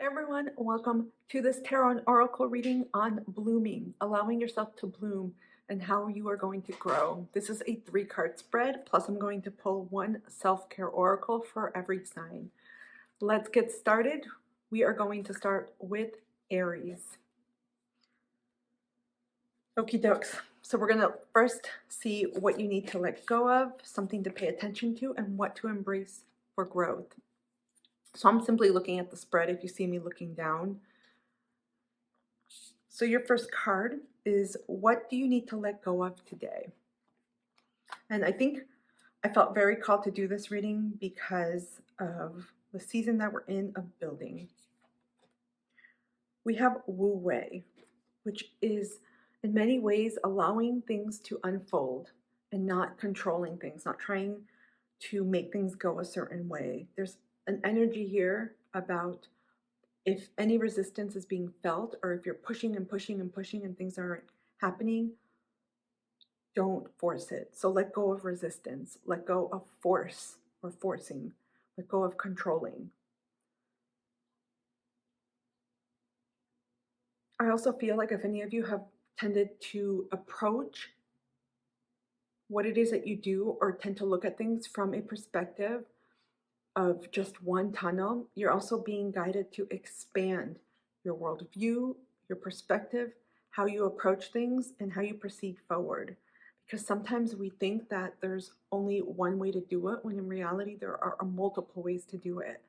Everyone, welcome to this tarot and oracle reading on blooming, allowing yourself to bloom and how you are going to grow. This is a 3-card spread, plus I'm going to pull one self-care oracle for every sign. Let's get started. We are going to start with Aries. Okie dokes. So we're going to first see what you need to let go of, something to pay attention to, and what to embrace for growth. So I'm simply looking at the spread if you see me looking down. So your first card is, what do you need to let go of today? And I think I felt very called to do this reading because of the season that we're in of building. We have Wu Wei, which is in many ways allowing things to unfold and not controlling things, not trying to make things go a certain way. There's an energy here about if any resistance is being felt, or if you're pushing and pushing and pushing and things aren't happening, don't force it. So let go of resistance, let go of force or forcing, let go of controlling. I also feel like if any of you have tended to approach what it is that you do, or tend to look at things from a perspective of just one tunnel, you're also being guided to expand your worldview, your perspective, how you approach things, and how you proceed forward. Because sometimes we think that there's only one way to do it, when in reality there are multiple ways to do it.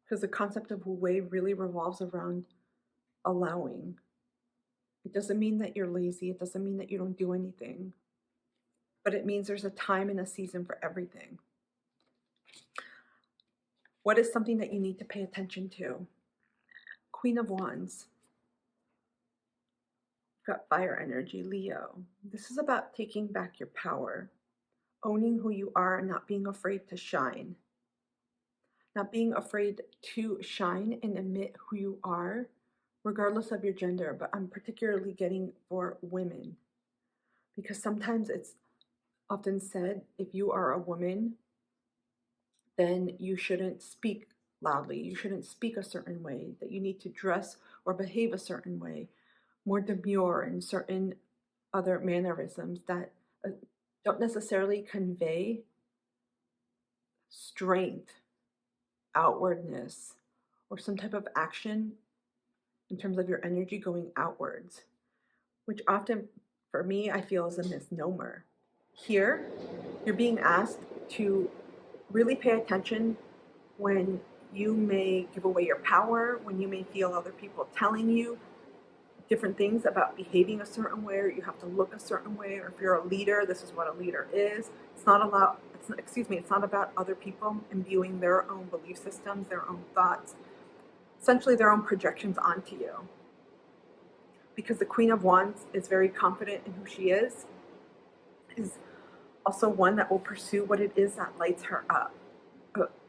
Because the concept of Wu Wei really revolves around allowing. It doesn't mean that you're lazy, it doesn't mean that you don't do anything, but it means there's a time and a season for everything. What is something that you need to pay attention to? Queen of Wands. Got fire energy, Leo. This is about taking back your power, owning who you are, and not being afraid to shine. Not being afraid to shine and admit who you are, regardless of your gender, but I'm particularly getting for women. Because sometimes it's often said, if you are a woman, then you shouldn't speak loudly, you shouldn't speak a certain way, that you need to dress or behave a certain way, more demure, and certain other mannerisms that don't necessarily convey strength, outwardness, or some type of action in terms of your energy going outwards, which often, for me, I feel is a misnomer. Here, you're being asked to really pay attention when you may give away your power, when you may feel other people telling you different things about behaving a certain way, or you have to look a certain way, or if you're a leader, this is what a leader is. It's not about other people imbuing their own belief systems, their own thoughts, essentially their own projections onto you. Because the Queen of Wands is very confident in who she is also one that will pursue what it is that lights her up.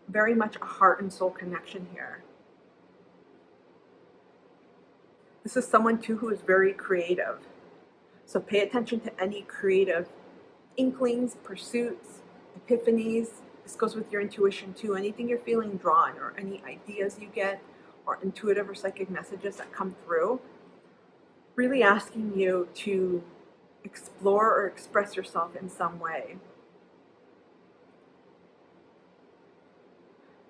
Very much a heart and soul connection here. This is someone too who is very creative. So pay attention to any creative inklings, pursuits, epiphanies. This goes with your intuition too. Anything you're feeling drawn, or any ideas you get, or intuitive or psychic messages that come through, really asking you to explore or express yourself in some way.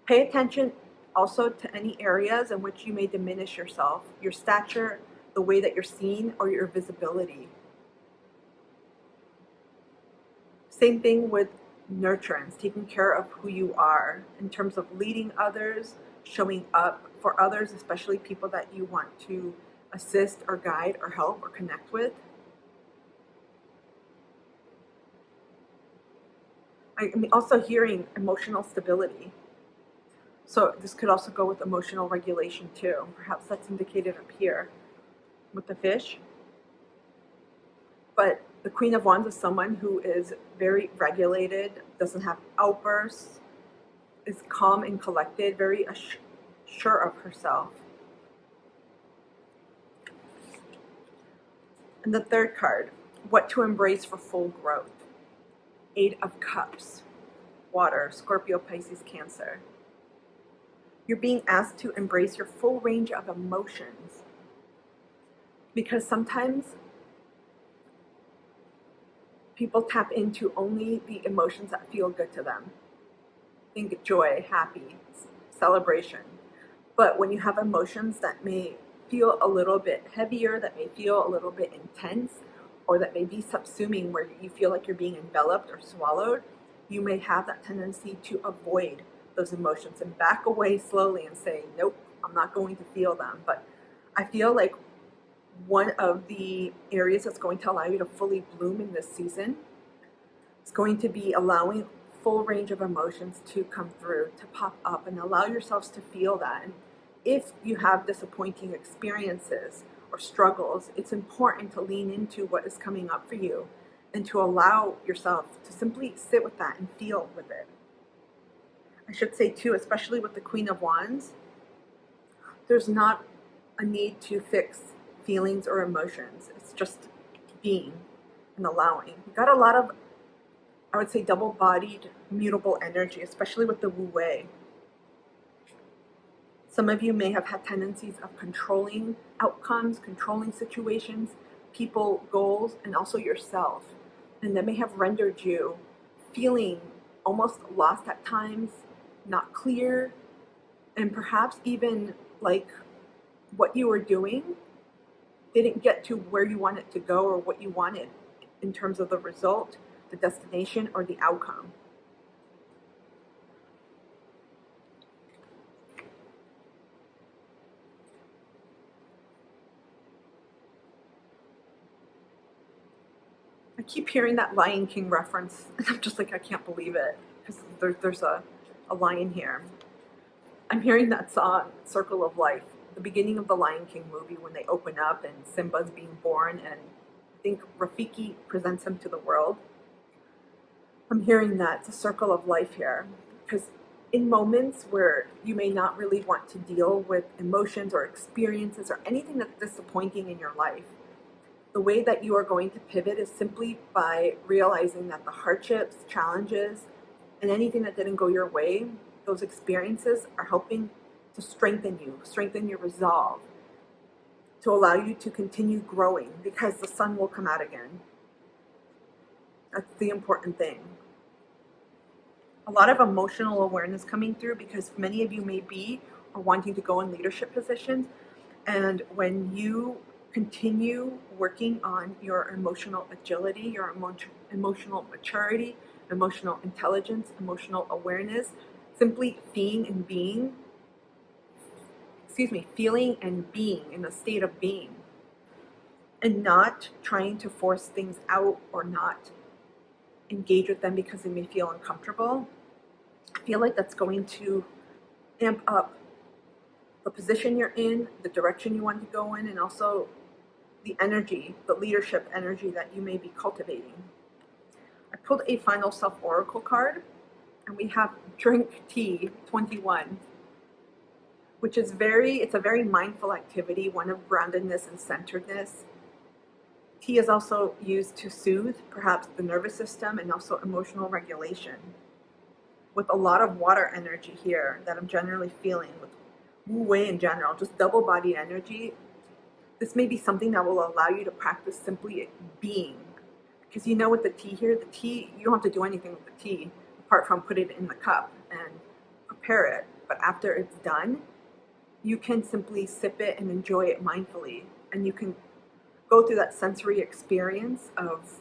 Pay attention also to any areas in which you may diminish yourself, your stature, the way that you're seen, or your visibility. Same thing with nurturance, taking care of who you are in terms of leading others, showing up for others, especially people that you want to assist or guide or help or connect with. I'm also hearing emotional stability. So this could also go with emotional regulation too. Perhaps that's indicated up here with the fish. But the Queen of Wands is someone who is very regulated, doesn't have outbursts, is calm and collected, very sure of herself. And the third card, what to embrace for full growth. 8 of Cups, water, Scorpio, Pisces, Cancer. You're being asked to embrace your full range of emotions, because sometimes people tap into only the emotions that feel good to them. Think joy, happy, celebration. But when you have emotions that may feel a little bit heavier, that may feel a little bit intense, or that may be subsuming where you feel like you're being enveloped or swallowed, you may have that tendency to avoid those emotions and back away slowly and say, nope, I'm not going to feel them. But I feel like one of the areas that's going to allow you to fully bloom in this season is going to be allowing full range of emotions to come through, to pop up, and allow yourselves to feel that. And if you have disappointing experiences or struggles, it's important to lean into what is coming up for you and to allow yourself to simply sit with that and feel with it. I should say too, especially with the Queen of Wands, there's not a need to fix feelings or emotions. It's just being and allowing. You got a lot of, I would say, double-bodied, mutable energy, especially with the Wu Wei. Some of you may have had tendencies of controlling outcomes, controlling situations, people, goals, and also yourself. And that may have rendered you feeling almost lost at times, not clear, and perhaps even like what you were doing didn't get to where you wanted to go or what you wanted in terms of the result, the destination, or the outcome. I keep hearing that Lion King reference, and I'm just like, I can't believe it, because there's a lion here. I'm hearing that song, Circle of Life, the beginning of the Lion King movie when they open up and Simba's being born, and I think Rafiki presents him to the world. I'm hearing that it's a circle of life here, because in moments where you may not really want to deal with emotions or experiences or anything that's disappointing in your life, the way that you are going to pivot is simply by realizing that the hardships, challenges, and anything that didn't go your way, those experiences are helping to strengthen you, strengthen your resolve, to allow you to continue growing, because the sun will come out again. That's the important thing. A lot of emotional awareness coming through, because many of you may be or wanting to go in leadership positions. And when you continue working on your emotional agility, your emotional maturity, emotional intelligence, emotional awareness, simply feeling and being in a state of being, and not trying to force things out or not engage with them because they may feel uncomfortable, I feel like that's going to amp up the position you're in, the direction you want to go in, and also the energy, the leadership energy that you may be cultivating. I pulled a final self oracle card, and we have drink tea 21, which is it's a very mindful activity, one of groundedness and centeredness. Tea is also used to soothe perhaps the nervous system and also emotional regulation. With a lot of water energy here that I'm generally feeling, with Wu Wei in general, just double-bodied energy, this may be something that will allow you to practice simply being. Because with the tea here, you don't have to do anything with the tea apart from put it in the cup and prepare it. But after it's done, you can simply sip it and enjoy it mindfully. And you can go through that sensory experience of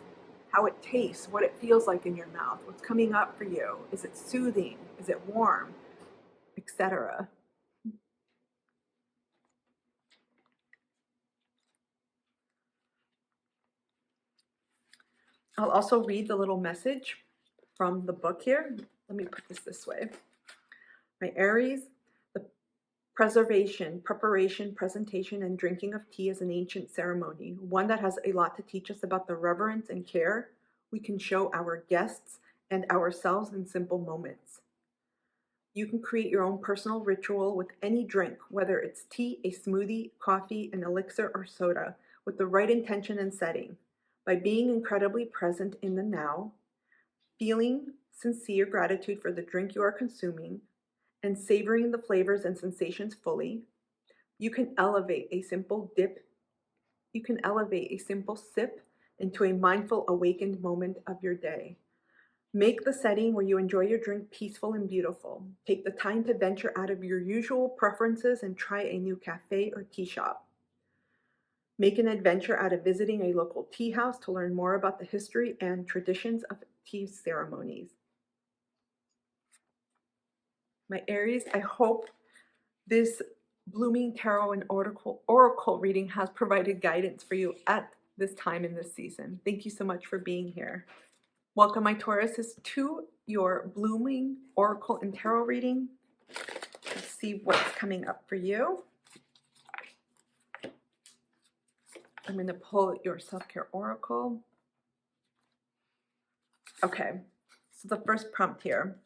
how it tastes, what it feels like in your mouth, what's coming up for you. Is it soothing? Is it warm? Etc. I'll also read the little message from the book here. Let me put this way. My Aries, the preservation, preparation, presentation, and drinking of tea is an ancient ceremony, one that has a lot to teach us about the reverence and care we can show our guests and ourselves in simple moments. You can create your own personal ritual with any drink, whether it's tea, a smoothie, coffee, an elixir, or soda, with the right intention and setting. By being incredibly present in the now, feeling sincere gratitude for the drink you are consuming, and savoring the flavors and sensations fully. You can elevate a simple sip into a mindful, awakened moment of your day. Make the setting where you enjoy your drink peaceful and beautiful. Take the time to venture out of your usual preferences and try a new cafe or tea shop. Make an adventure out of visiting a local tea house to learn more about the history and traditions of tea ceremonies. My Aries, I hope this blooming tarot and oracle reading has provided guidance for you at this time in this season. Thank you so much for being here. Welcome, my Tauruses, to your blooming oracle and tarot reading. Let's see what's coming up for you. I'm going to pull your self-care oracle. Okay, so the first prompt here.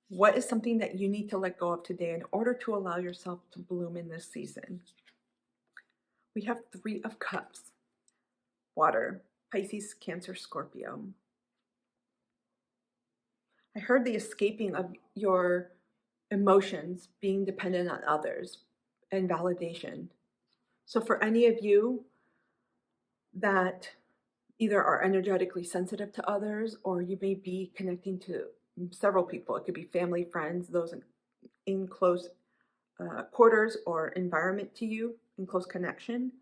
What is something that you need to let go of today in order to allow yourself to bloom in this season? We have 3 of Cups. Water, Pisces, Cancer, Scorpio. I heard the escaping of your emotions being dependent on others and validation. So for any of you that either are energetically sensitive to others, or you may be connecting to several people, it could be family, friends, those in close quarters or environment to you, in close connection,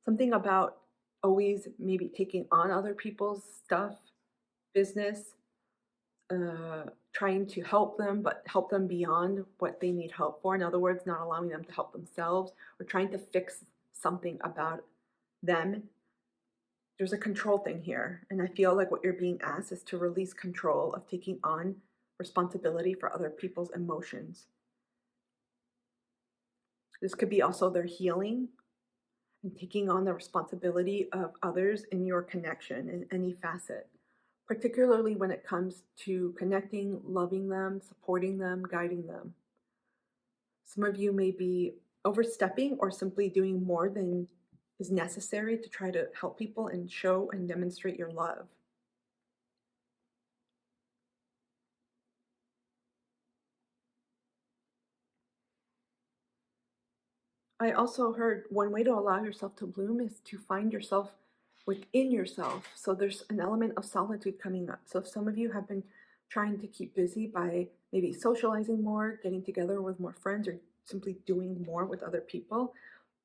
something about always maybe taking on other people's stuff, business, trying to help them, but help them beyond what they need help for. In other words, not allowing them to help themselves, or trying to fix something about them. There's a control thing here, and I feel like what you're being asked is to release control of taking on responsibility for other people's emotions. This could be also their healing and taking on the responsibility of others in your connection in any facet, particularly when it comes to connecting, loving them, supporting them, guiding them. Some of you may be overstepping or simply doing more than is necessary to try to help people and show and demonstrate your love. I also heard one way to allow yourself to bloom is to find yourself within yourself. So there's an element of solitude coming up. So if some of you have been trying to keep busy by maybe socializing more, getting together with more friends, or simply doing more with other people,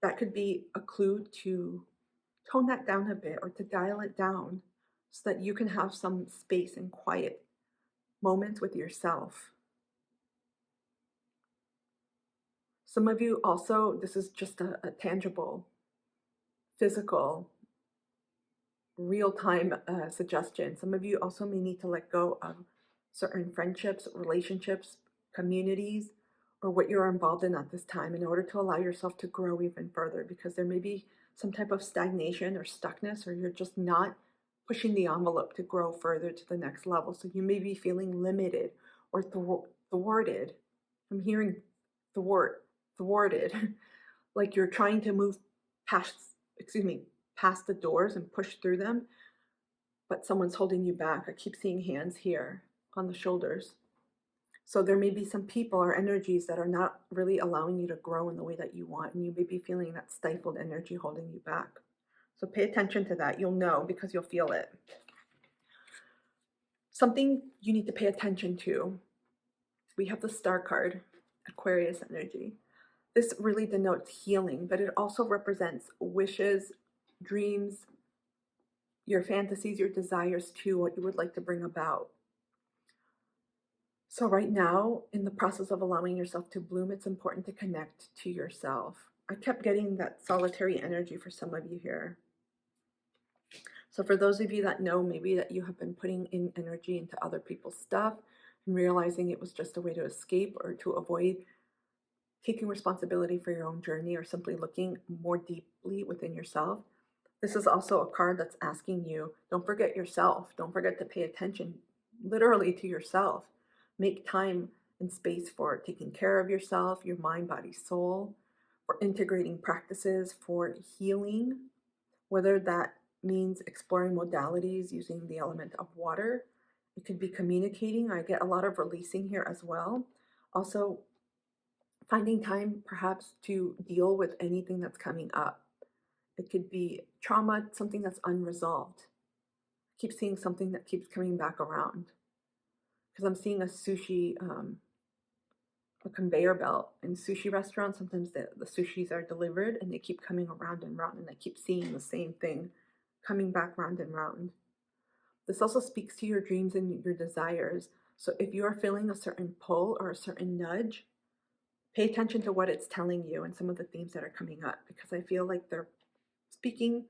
that could be a clue to tone that down a bit or to dial it down so that you can have some space and quiet moments with yourself. Some of you also, this is just a tangible, physical, real-time suggestion. Some of you also may need to let go of certain friendships, relationships, communities, or what you're involved in at this time in order to allow yourself to grow even further, because there may be some type of stagnation or stuckness, or you're just not pushing the envelope to grow further to the next level. So you may be feeling limited or thwarted. I'm hearing thwarted, like you're trying to move past the doors and push through them, but someone's holding you back. I keep seeing hands here on the shoulders. So there may be some people or energies that are not really allowing you to grow in the way that you want, and you may be feeling that stifled energy holding you back. So pay attention to that. You'll know because you'll feel it. Something you need to pay attention to. We have the Star card, Aquarius energy. This really denotes healing, but it also represents wishes, dreams, your fantasies, your desires too, what you would like to bring about. So right now, in the process of allowing yourself to bloom, it's important to connect to yourself. I kept getting that solitary energy for some of you here. So for those of you that know maybe that you have been putting in energy into other people's stuff and realizing it was just a way to escape or to avoid taking responsibility for your own journey, or simply looking more deeply within yourself, this is also a card that's asking you, don't forget yourself. Don't forget to pay attention literally to yourself. Make time and space for taking care of yourself, your mind, body, soul, for integrating practices for healing, whether that means exploring modalities using the element of water. It could be communicating. I get a lot of releasing here as well. Also, finding time perhaps to deal with anything that's coming up. It could be trauma, something that's unresolved. Keep seeing something that keeps coming back around. Because I'm seeing a conveyor belt in sushi restaurants. Sometimes the sushis are delivered and they keep coming around and round, and I keep seeing the same thing coming back round and round. This also speaks to your dreams and your desires. So if you are feeling a certain pull or a certain nudge, pay attention to what it's telling you and some of the themes that are coming up, because I feel like they're speaking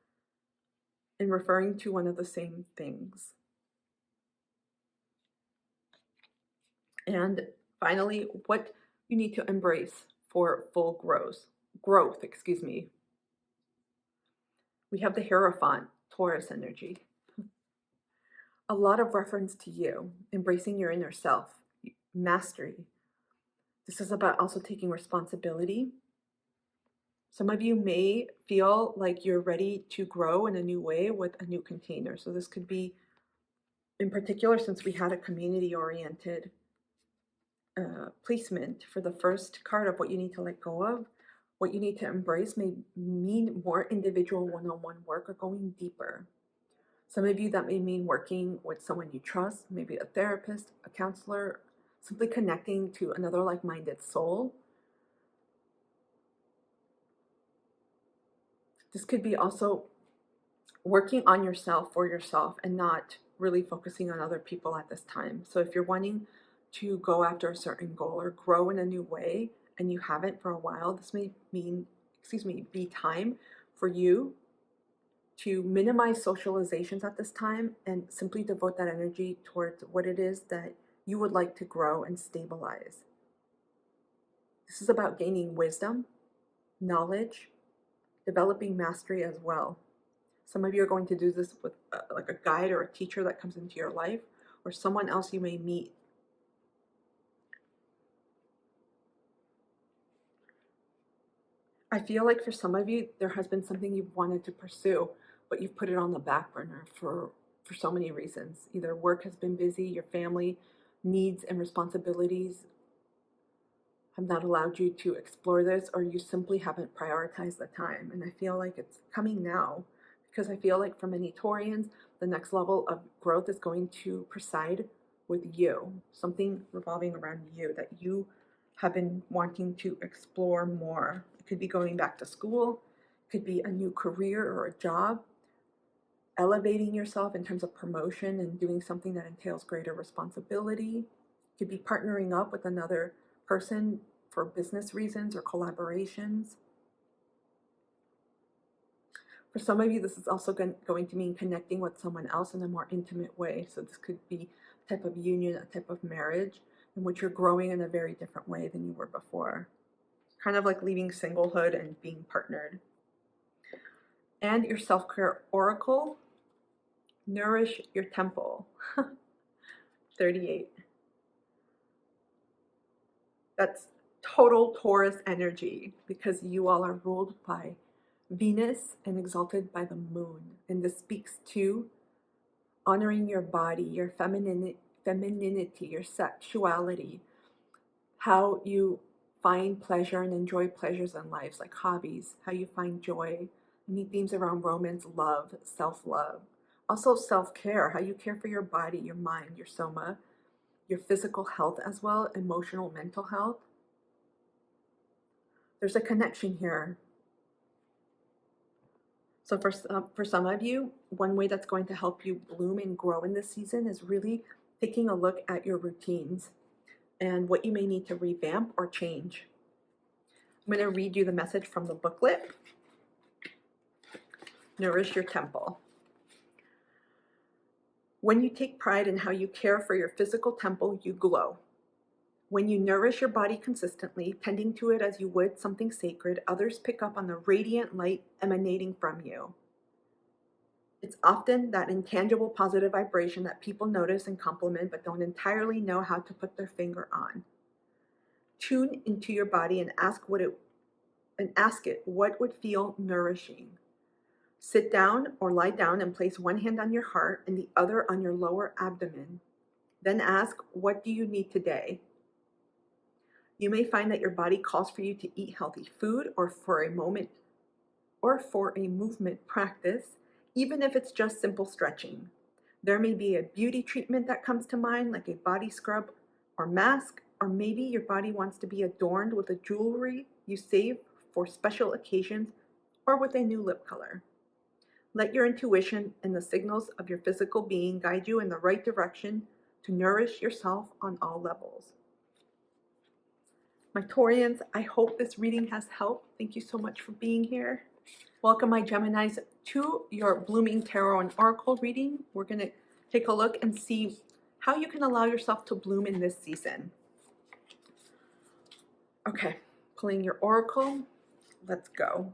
and referring to one of the same things. And finally, what you need to embrace for full growth, excuse me. We have the Hierophant, Taurus energy. A lot of reference to you, embracing your inner self, mastery. This is about also taking responsibility. Some of you may feel like you're ready to grow in a new way with a new container. So this could be, in particular, since we had a community-oriented placement for the first card of what you need to let go of, what you need to embrace may mean more individual one-on-one work or going deeper. Some of you, that may mean working with someone you trust, maybe a therapist, a counselor, simply connecting to another like-minded soul. This could be also working on yourself for yourself and not really focusing on other people at this time. So if you're wanting to go after a certain goal or grow in a new way and you haven't for a while, this may mean, be time for you to minimize socializations at this time and simply devote that energy towards what it is that you would like to grow and stabilize. This is about gaining wisdom, knowledge, developing mastery as well. Some of you are going to do this with like a guide or a teacher that comes into your life, or someone else you may meet. I feel like for some of you, there has been something you've wanted to pursue, but you've put it on the back burner for so many reasons. Either work has been busy, your family needs and responsibilities have not allowed you to explore this, or you simply haven't prioritized the time. And I feel like it's coming now, because I feel like for many Taurians, the next level of growth is going to preside with you, something revolving around you that you have been wanting to explore more. It could be going back to school, it could be a new career or a job, elevating yourself in terms of promotion and doing something that entails greater responsibility. It could be partnering up with another person for business reasons or collaborations. For some of you, this is also going to mean connecting with someone else in a more intimate way. So this could be a type of union, a type of marriage in which you're growing in a very different way than you were before. Kind of like leaving singlehood and being partnered. And your self-care oracle, nourish your temple. 38. That's total Taurus energy, because you all are ruled by Venus and exalted by the moon. And this speaks to honoring your body, your femininity, your sexuality, how you find pleasure and enjoy pleasures in life, like hobbies, how you find joy. Any themes around romance, love, self-love. Also self-care, how you care for your body, your mind, your soma, your physical health as well, emotional, mental health. There's a connection here. So for some of you, one way that's going to help you bloom and grow in this season is really taking a look at your routines and what you may need to revamp or change. I'm going to read you the message from the booklet. Nourish your temple. When you take pride in how you care for your physical temple, you glow. When you nourish your body consistently, tending to it as you would something sacred, others pick up on the radiant light emanating from you. It's often that intangible positive vibration that people notice and compliment but don't entirely know how to put their finger on. Tune into your body and ask it what would feel nourishing. Sit down or lie down and place one hand on your heart and the other on your lower abdomen. Then ask, what do you need today? You may find that your body calls for you to eat healthy food or for a movement practice, even if it's just simple stretching. There may be a beauty treatment that comes to mind, like a body scrub or mask, or maybe your body wants to be adorned with a jewelry you save for special occasions or with a new lip color. Let your intuition and the signals of your physical being guide you in the right direction to nourish yourself on all levels. My Taurians, I hope this reading has helped. Thank you so much for being here. Welcome, my Geminis, to your Blooming Tarot and Oracle reading. We're going to take a look and see how you can allow yourself to bloom in this season. Okay, pulling your Oracle. Let's go.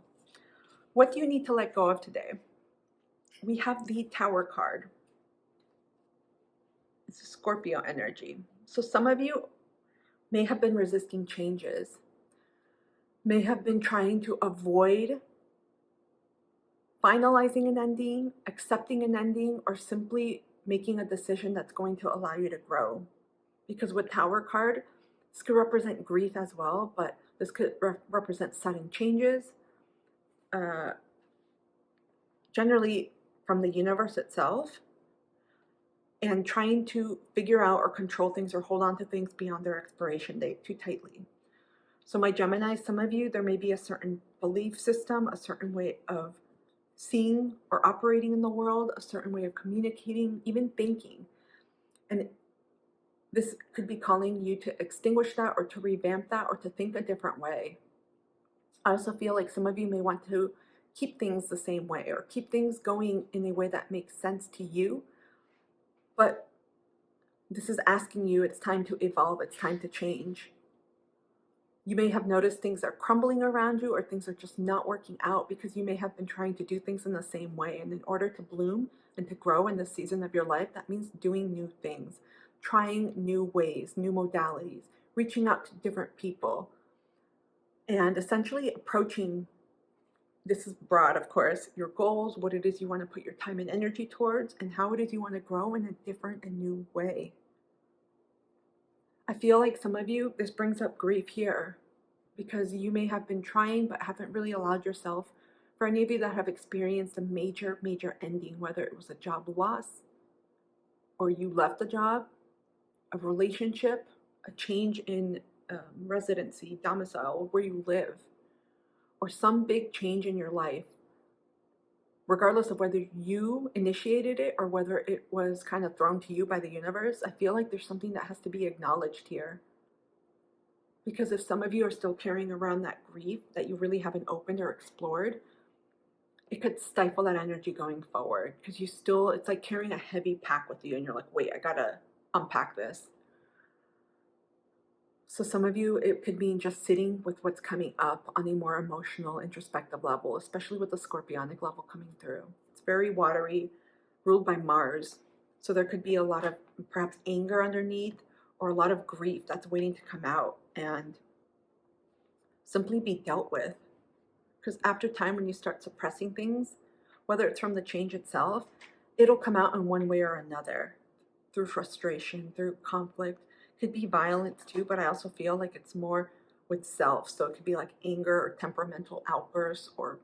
What do you need to let go of today? We have the Tower card. It's a Scorpio energy. So some of you may have been resisting changes, may have been trying to avoid finalizing an ending, accepting an ending, or simply making a decision that's going to allow you to grow. Because with Tower card, this could represent grief as well, but this could represent sudden changes, generally from the universe itself, and trying to figure out or control things or hold on to things beyond their expiration date too tightly. So my Gemini, some of you, there may be a certain belief system, a certain way of seeing or operating in the world, a certain way of communicating, even thinking. And this could be calling you to extinguish that or to revamp that or to think a different way. I also feel like some of you may want to keep things the same way or keep things going in a way that makes sense to you. But this is asking you, it's time to evolve, it's time to change. You may have noticed things are crumbling around you or things are just not working out because you may have been trying to do things in the same way. And in order to bloom and to grow in this season of your life, that means doing new things, trying new ways, new modalities, reaching out to different people, and essentially approaching, this is broad, of course, your goals, what it is you want to put your time and energy towards, and how it is you want to grow in a different and new way. I feel like some of you, this brings up grief here because you may have been trying but haven't really allowed yourself, for any of you that have experienced a major ending, whether it was a job loss or you left a job, a relationship, a change in residency, domicile, where you live, or some big change in your life, regardless of whether you initiated it or whether it was kind of thrown to you by the universe. I feel like there's something that has to be acknowledged here. Because if some of you are still carrying around that grief that you really haven't opened or explored, it could stifle that energy going forward. Because it's like carrying a heavy pack with you and you're like, wait, I gotta unpack this. So some of you, it could mean just sitting with what's coming up on a more emotional, introspective level, especially with the Scorpionic level coming through. It's very watery, ruled by Mars. So there could be a lot of perhaps anger underneath or a lot of grief that's waiting to come out and simply be dealt with. Because after time, when you start suppressing things, whether it's from the change itself, it'll come out in one way or another, through frustration, through conflict. Could be violence too, but I also feel like it's more with self. So it could be like anger or temperamental outbursts or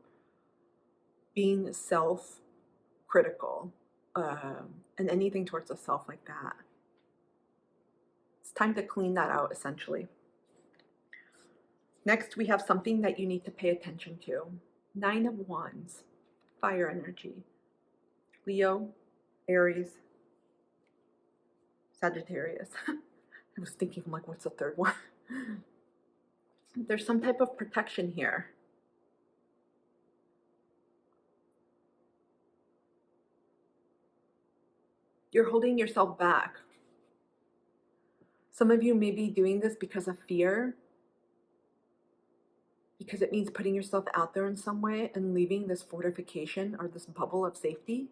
being self-critical and anything towards the self like that. It's time to clean that out, essentially. Next, we have something that you need to pay attention to. 9 of Wands, fire energy. Leo, Aries, Sagittarius. I was thinking, I'm like, what's the third one? There's some type of protection here. You're holding yourself back. Some of you may be doing this because of fear, because it means putting yourself out there in some way and leaving this fortification or this bubble of safety.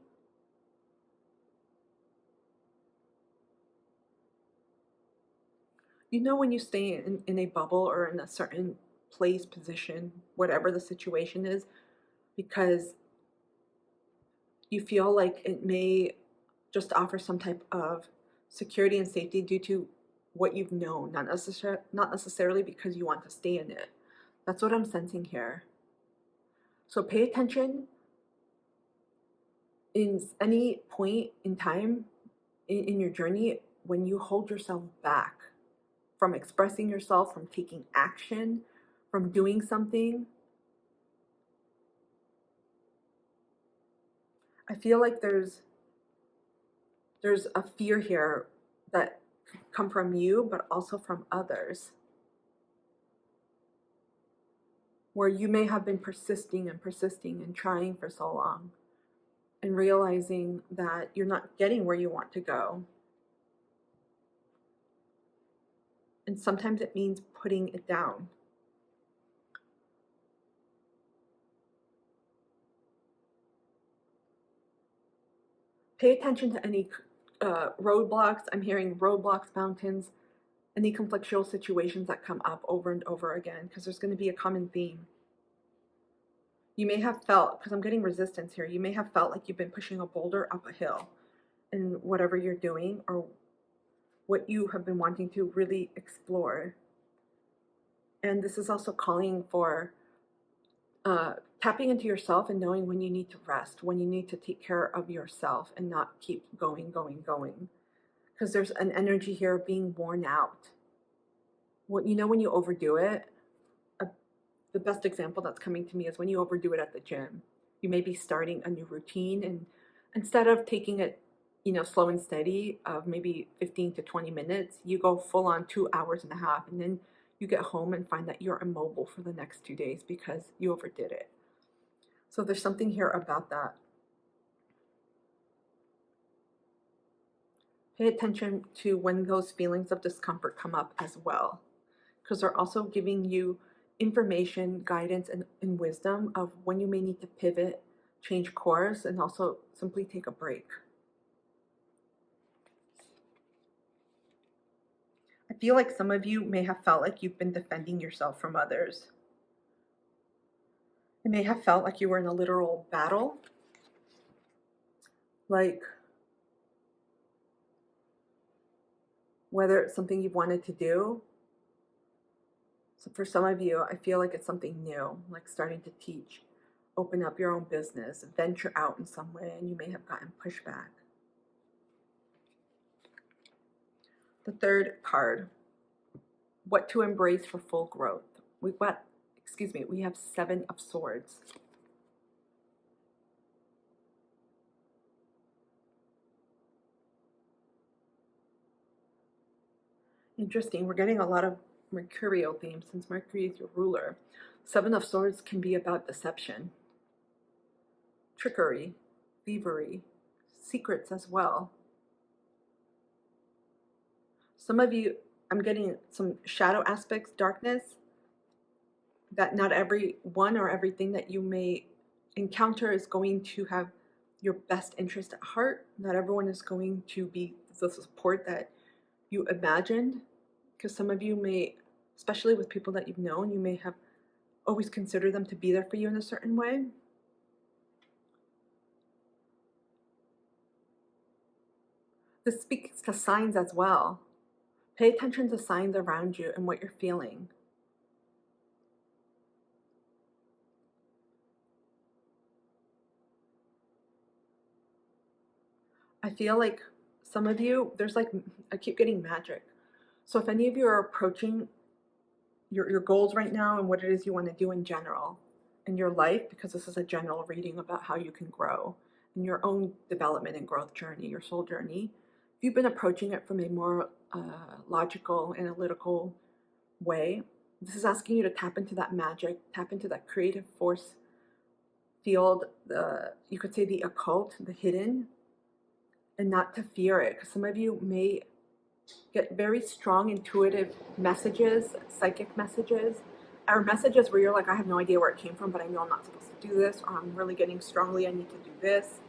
You know, when you stay in a bubble or in a certain place, position, whatever the situation is, because you feel like it may just offer some type of security and safety due to what you've known, not necessarily because you want to stay in it. That's what I'm sensing here. So pay attention in any point in time in your journey when you hold yourself back from expressing yourself, from taking action, from doing something. I feel like there's a fear here that come from you, but also from others, where you may have been persisting and trying for so long and realizing that you're not getting where you want to go. And sometimes it means putting it down. Pay attention to any roadblocks. I'm hearing roadblocks, mountains, any conflictual situations that come up over and over again, because there's going to be a common theme. You may have felt, because I'm getting resistance here, you may have felt like you've been pushing a boulder up a hill in whatever you're doing or what you have been wanting to really explore. And this is also calling for tapping into yourself and knowing when you need to rest, when you need to take care of yourself and not keep going. Because there's an energy here of being worn out. When you overdo it, the best example that's coming to me is when you overdo it at the gym. You may be starting a new routine, and instead of taking it, slow and steady of maybe 15 to 20 minutes, you go full on 2 hours and a half, and then you get home and find that you're immobile for the next 2 days because you overdid it. So there's something here about that. Pay attention to when those feelings of discomfort come up as well, because they're also giving you information, guidance, and wisdom of when you may need to pivot, change course, and also simply take a break. I feel like some of you may have felt like you've been defending yourself from others. You may have felt like you were in a literal battle, like whether it's something you've wanted to do. So for some of you, I feel like it's something new, like starting to teach, open up your own business, venture out in some way, and you may have gotten pushback. The third card, what to embrace for full growth. We have 7 of Swords. Interesting, we're getting a lot of Mercurial themes since Mercury is your ruler. 7 of Swords can be about deception, trickery, thievery, secrets as well. Some of you, I'm getting some shadow aspects, darkness, that not everyone or everything that you may encounter is going to have your best interest at heart. Not everyone is going to be the support that you imagined, because some of you may, especially with people that you've known, you may have always considered them to be there for you in a certain way. This speaks to signs as well. Pay attention to signs around you and what you're feeling. I feel like some of you, I keep getting magic. So if any of you are approaching your goals right now and what it is you want to do in general in your life, because this is a general reading about how you can grow in your own development and growth journey, your soul journey, if you've been approaching it from a more logical, analytical way, this is asking you to tap into that magic, tap into that creative force field, you could say the occult, the hidden, and not to fear it, because some of you may get very strong intuitive messages, psychic messages, or messages where you're like, I have no idea where it came from, but I know I'm not supposed to do this, or I'm really getting strongly, I need to do this.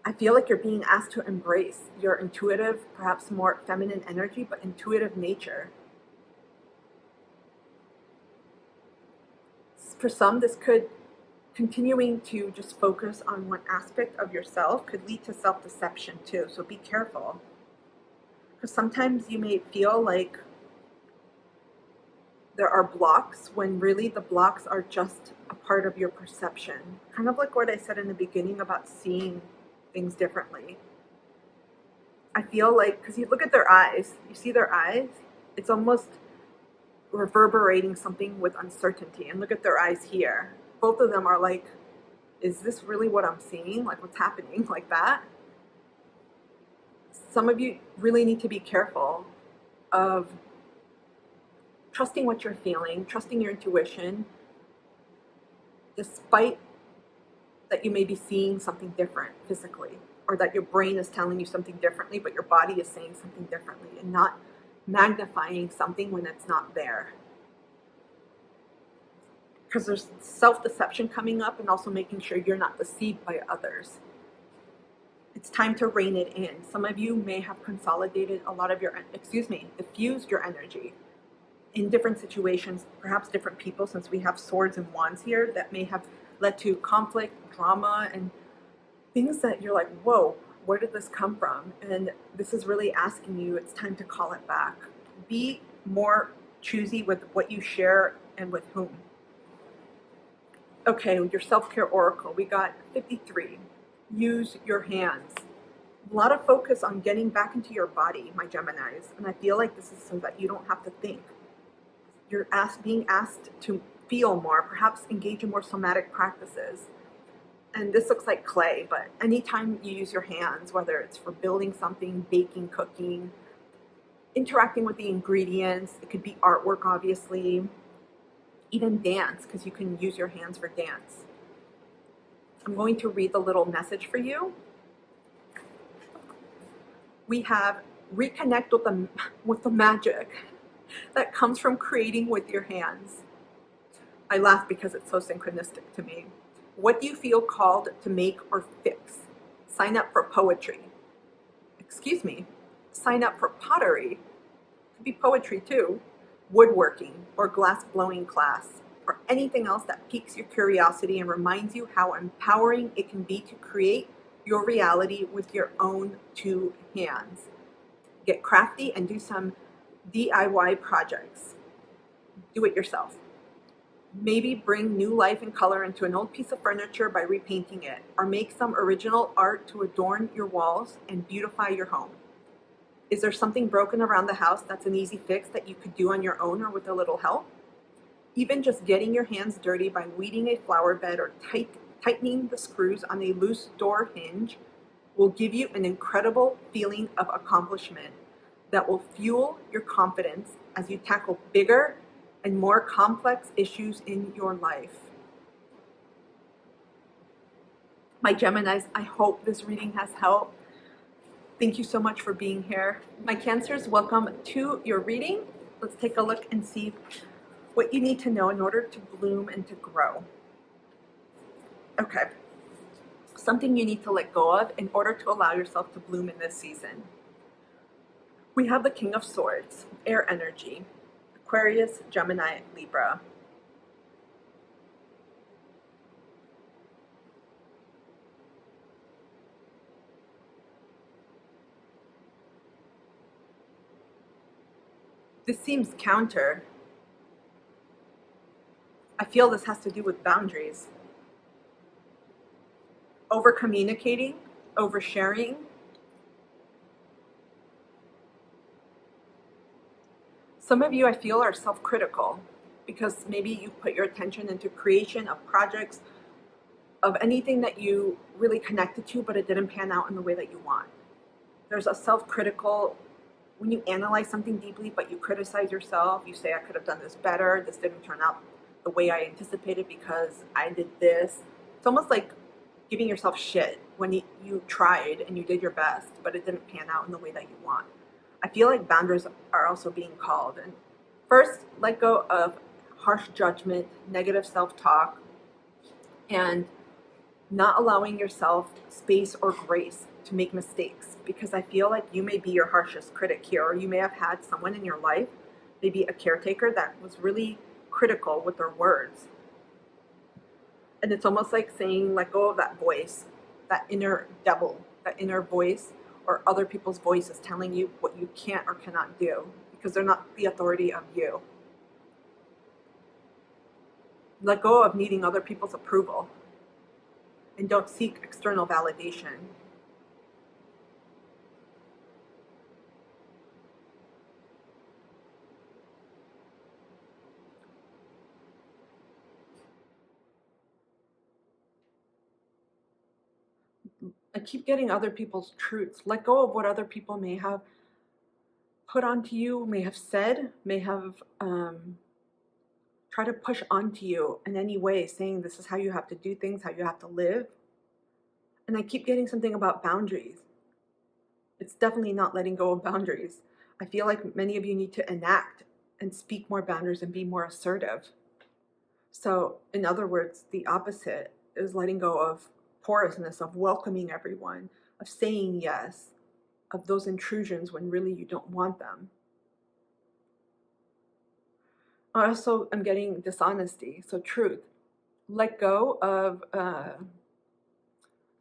I feel like you're being asked to embrace your intuitive, perhaps more feminine energy, but intuitive nature. For some, this could, continuing to just focus on one aspect of yourself could lead to self-deception too, so be careful. Because sometimes you may feel like there are blocks when really the blocks are just a part of your perception. Kind of like what I said in the beginning about seeing things differently. I feel like, because you look at their eyes, you see their eyes, it's almost reverberating something with uncertainty. And look at their eyes here. Both of them are like, is this really what I'm seeing? Like, what's happening? Like that. Some of you really need to be careful of trusting what you're feeling, trusting your intuition, despite that you may be seeing something different physically, or that your brain is telling you something differently, but your body is saying something differently, and not magnifying something when it's not there. Because there's self-deception coming up, and also making sure you're not deceived by others. It's time to rein it in. Some of you may have consolidated a lot of your, diffused your energy in different situations, perhaps different people, since we have swords and wands here, that may have led to conflict, drama, and things that you're like, whoa, where did this come from? And this is really asking you, it's time to call it back. Be more choosy with what you share and with whom. Okay, your self-care oracle, we got 53. Use your hands. A lot of focus on getting back into your body, my Geminis, and I feel like this is so that you don't have to think. You're being asked to feel more, perhaps engage in more somatic practices. And this looks like clay, but anytime you use your hands, whether it's for building something, baking, cooking, interacting with the ingredients, it could be artwork, obviously, even dance, because you can use your hands for dance. I'm going to read the little message for you. We have reconnect with the magic that comes from creating with your hands. I laugh because it's so synchronistic to me. What do you feel called to make or fix? Sign up for poetry. Sign up for pottery. Could be poetry too. Woodworking or glass blowing class, or anything else that piques your curiosity and reminds you how empowering it can be to create your reality with your own two hands. Get crafty and do some DIY projects. Do it yourself. Maybe bring new life and color into an old piece of furniture by repainting it, or make some original art to adorn your walls and beautify your home. Is there something broken around the house that's an easy fix that you could do on your own or with a little help? Even just getting your hands dirty by weeding a flower bed or tightening the screws on a loose door hinge will give you an incredible feeling of accomplishment that will fuel your confidence as you tackle bigger and more complex issues in your life. My Geminis, I hope this reading has helped. Thank you so much for being here. My Cancers, welcome to your reading. Let's take a look and see what you need to know in order to bloom and to grow. Okay, something you need to let go of in order to allow yourself to bloom in this season. We have the King of Swords, air energy, Aquarius, Gemini, Libra. This seems counter. I feel this has to do with boundaries. Over communicating, over sharing. Some of you, I feel, are self-critical because maybe you put your attention into creation of projects, of anything that you really connected to, but it didn't pan out in the way that you want. There's a self-critical, when you analyze something deeply, but you criticize yourself, you say, I could have done this better, this didn't turn out the way I anticipated because I did this. It's almost like giving yourself shit when you tried and you did your best, but it didn't pan out in the way that you want. I feel like boundaries are also being called. And first, let go of harsh judgment, negative self-talk, and not allowing yourself space or grace to make mistakes, because I feel like you may be your harshest critic here, or you may have had someone in your life, maybe a caretaker, that was really critical with their words. And it's almost like saying, let go of that voice, that inner devil, that inner voice, or other people's voices telling you what you can't or cannot do, because they're not the authority of you. Let go of needing other people's approval, and don't seek external validation. I keep getting other people's truths. Let go of what other people may have put onto you, may have said, may have tried to push onto you in any way, saying this is how you have to do things, how you have to live. And I keep getting something about boundaries. It's definitely not letting go of boundaries. I feel like many of you need to enact and speak more boundaries and be more assertive. So, in other words, the opposite is letting go of porousness, of welcoming everyone, of saying yes, of those intrusions when really you don't want them. I also am getting dishonesty, so truth. Let go of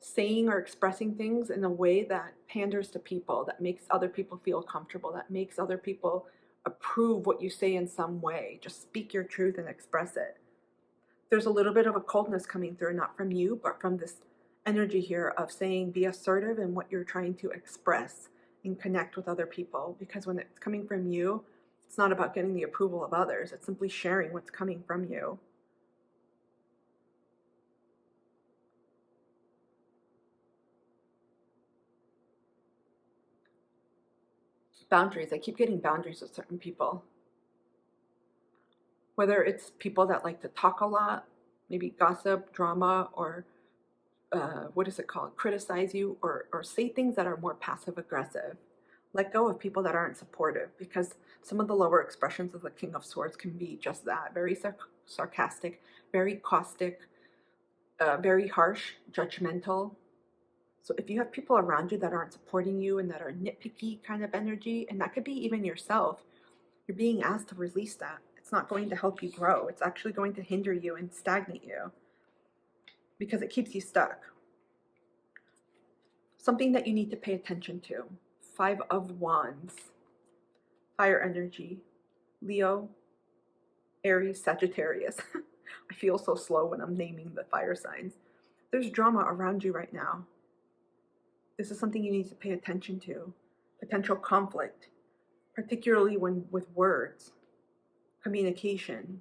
saying or expressing things in a way that panders to people, that makes other people feel comfortable, that makes other people approve what you say in some way. Just speak your truth and express it. There's a little bit of a coldness coming through, not from you, but from this energy here of saying be assertive in what you're trying to express and connect with other people. Because when it's coming from you, it's not about getting the approval of others. It's simply sharing what's coming from you. Boundaries. I keep getting boundaries with certain people. Whether it's people that like to talk a lot, maybe gossip, drama, or what is it called? Criticize you, or say things that are more passive aggressive. Let go of people that aren't supportive, because some of the lower expressions of the King of Swords can be just that, very sarcastic, very caustic, very harsh, judgmental. So if you have people around you that aren't supporting you and that are nitpicky kind of energy, and that could be even yourself, you're being asked to release that. It's not going to help you grow. It's actually going to hinder you and stagnate you, because it keeps you stuck. Something that you need to pay attention to. 5 of Wands. Fire energy. Leo, Aries, Sagittarius. I feel so slow when I'm naming the fire signs. There's drama around you right now. This is something you need to pay attention to. Potential conflict, particularly when with words, communication.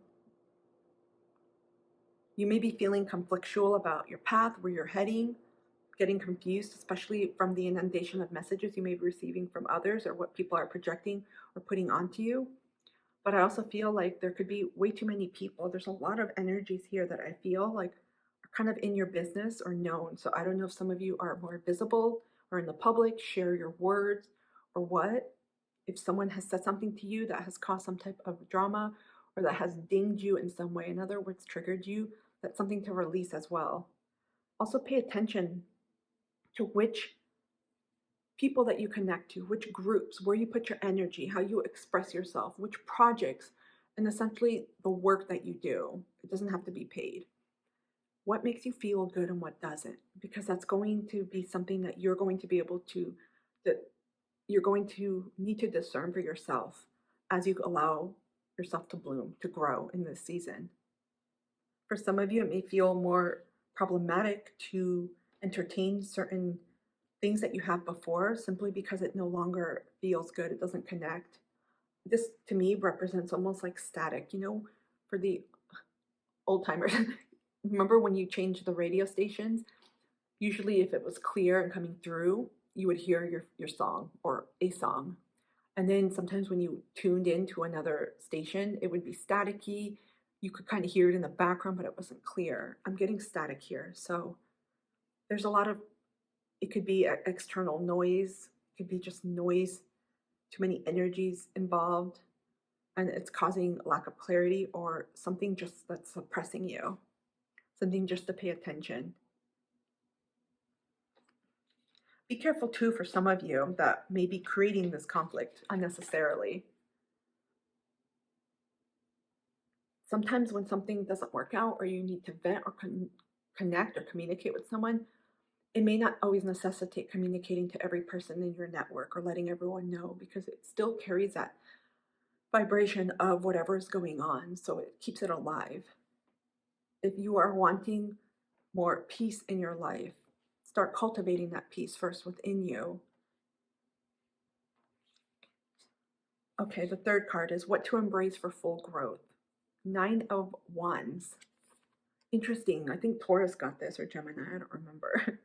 You may be feeling conflictual about your path, where you're heading, getting confused, especially from the inundation of messages you may be receiving from others or what people are projecting or putting onto you. But I also feel like there could be way too many people. There's a lot of energies here that I feel like are kind of in your business or known. So I don't know if some of you are more visible or in the public, share your words or what. If someone has said something to you that has caused some type of drama or that has dinged you in some way, in other words, triggered you, that's something to release as well. Also pay attention to which people that you connect to, which groups, where you put your energy, how you express yourself, which projects, and essentially the work that you do. It doesn't have to be paid. What makes you feel good and what doesn't? Because that's going to be something that you're going to be able to, that you're going to need to discern for yourself as you allow yourself to bloom, to grow in this season. For some of you, it may feel more problematic to entertain certain things that you have before simply because it no longer feels good. It doesn't connect. This to me represents almost like static, for the old timers. Remember when you changed the radio stations? Usually if it was clear and coming through, you would hear your song or a song. And then sometimes when you tuned into another station, it would be staticky. You could kind of hear it in the background, but it wasn't clear. I'm getting static here. So there's a lot of, it could be external noise. It could be just noise, too many energies involved, and it's causing lack of clarity or something just that's suppressing you. Something just to pay attention. Be careful too for some of you that may be creating this conflict unnecessarily. Sometimes when something doesn't work out or you need to vent or connect or communicate with someone, It may not always necessitate communicating to every person in your network or letting everyone know, because it still carries that vibration of whatever is going on, so it keeps it alive. If you are wanting more peace in your life, start cultivating that peace first within you. Okay, the third card is what to embrace for full growth. 9 of Wands. Interesting. I think Taurus got this, or Gemini, I don't remember.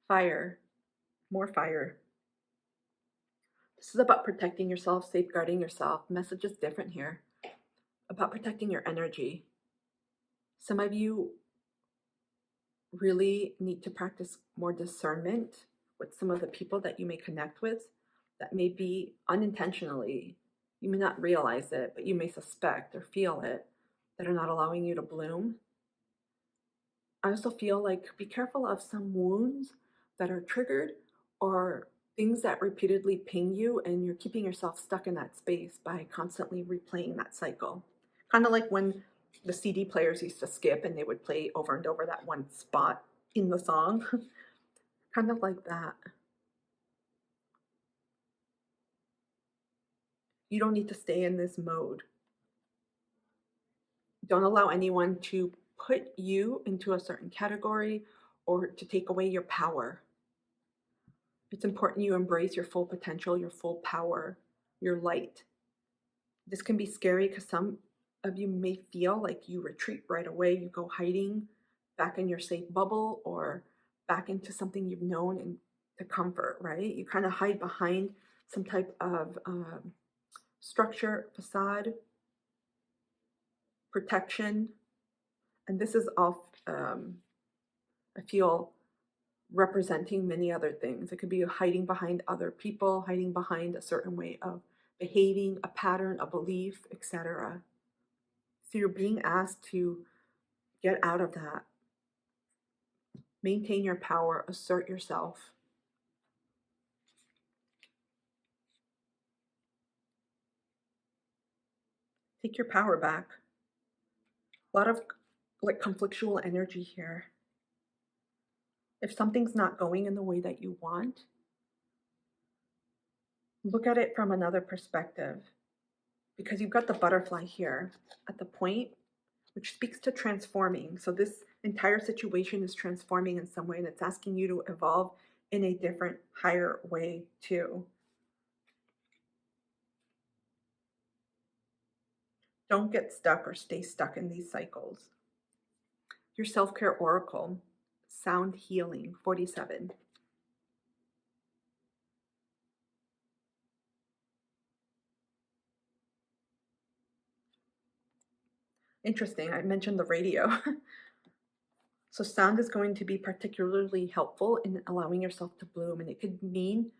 Fire. More fire. This is about protecting yourself, safeguarding yourself. Message is different here. About protecting your energy. Some of you really need to practice more discernment with some of the people that you may connect with that may be unintentionally, you may not realize it, but you may suspect or feel it, that are not allowing you to bloom. I also feel like be careful of some wounds that are triggered or things that repeatedly ping you, and you're keeping yourself stuck in that space by constantly replaying that cycle. Kind of like when the CD players used to skip and they would play over and over that one spot in the song. Kind of like that. You don't need to stay in this mode. Don't allow anyone to put you into a certain category or to take away your power. It's important you embrace your full potential, your full power, your light. This can be scary because some of you may feel like you retreat right away. You go hiding back in your safe bubble or back into something you've known and to comfort, right? You kind of hide behind some type of structure, facade, protection. And this is all, I feel, representing many other things. It could be hiding behind other people, hiding behind a certain way of behaving, a pattern, a belief, etc. So you're being asked to get out of that. Maintain your power, assert yourself. Take your power back. A lot of like conflictual energy here. If something's not going in the way that you want, look at it from another perspective, because you've got the butterfly here at the point, which speaks to transforming. So this entire situation is transforming in some way, and it's asking you to evolve in a different, higher way too. Don't get stuck or stay stuck in these cycles. Your self-care oracle, sound healing, 47. Interesting, I mentioned the radio. So sound is going to be particularly helpful in allowing yourself to bloom, and it could mean,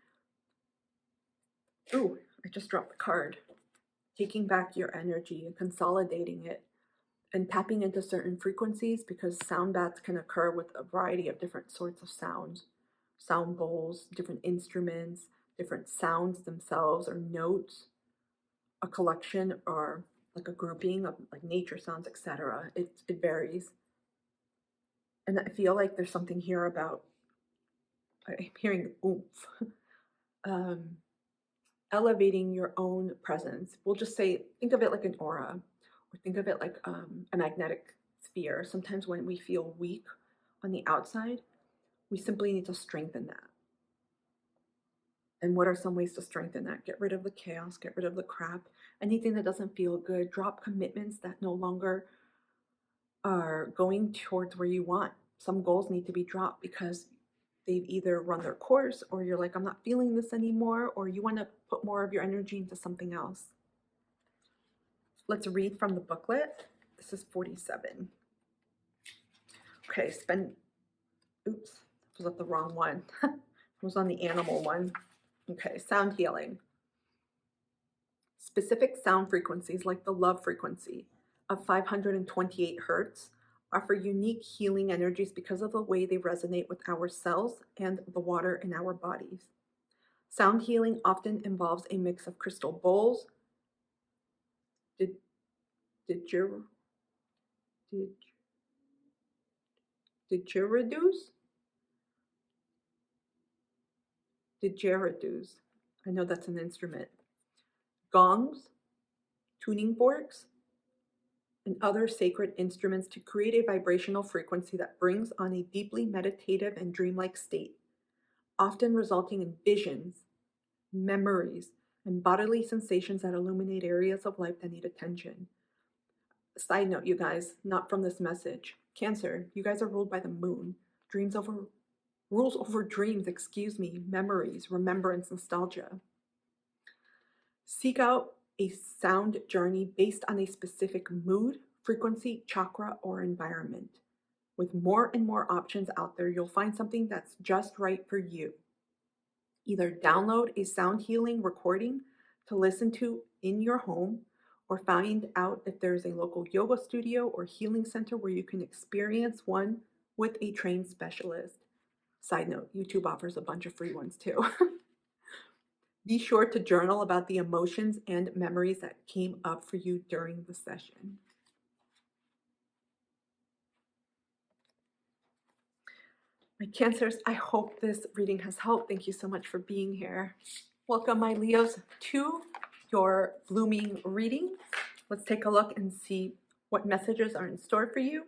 ooh, I just dropped the card, taking back your energy and consolidating it and tapping into certain frequencies, because sound baths can occur with a variety of different sorts of sounds, sound bowls, different instruments, different sounds themselves or notes, a collection or like a grouping of like nature sounds, etc. It varies. And I feel like there's something here about, I'm hearing oomph, elevating your own presence. We'll just say, think of it like an aura, or think of it like a magnetic sphere. Sometimes when we feel weak on the outside, we simply need to strengthen that. And what are some ways to strengthen that? Get rid of the chaos, get rid of the crap, anything that doesn't feel good, drop commitments that no longer are going towards where you want. Some goals need to be dropped because they've either run their course, or you're like, I'm not feeling this anymore, or you want to put more of your energy into something else. Let's read from the booklet. This is 47. Okay, oops, I was at the wrong one. I was on the animal one. Okay, sound healing. Specific sound frequencies like the love frequency of 528 hertz offer unique healing energies because of the way they resonate with our cells and the water in our bodies. Sound healing often involves a mix of crystal bowls, didgeridoos, didgeridoos. I know that's an instrument. Gongs, tuning forks, and other sacred instruments to create a vibrational frequency that brings on a deeply meditative and dreamlike state, often resulting in visions, memories, and bodily sensations that illuminate areas of life that need attention. Side note, you guys, not from this message. Cancer, you guys are ruled by the moon. Rules over dreams, memories, remembrance, nostalgia. Seek out a sound journey based on a specific mood, frequency, chakra, or environment. With more and more options out there, you'll find something that's just right for you. Either download a sound healing recording to listen to in your home, or find out if there's a local yoga studio or healing center where you can experience one with a trained specialist. Side note, YouTube offers a bunch of free ones too. Be sure to journal about the emotions and memories that came up for you during the session. My Cancers, I hope this reading has helped. Thank you so much for being here. Welcome, my Leos, to your blooming reading. Let's take a look and see what messages are in store for you.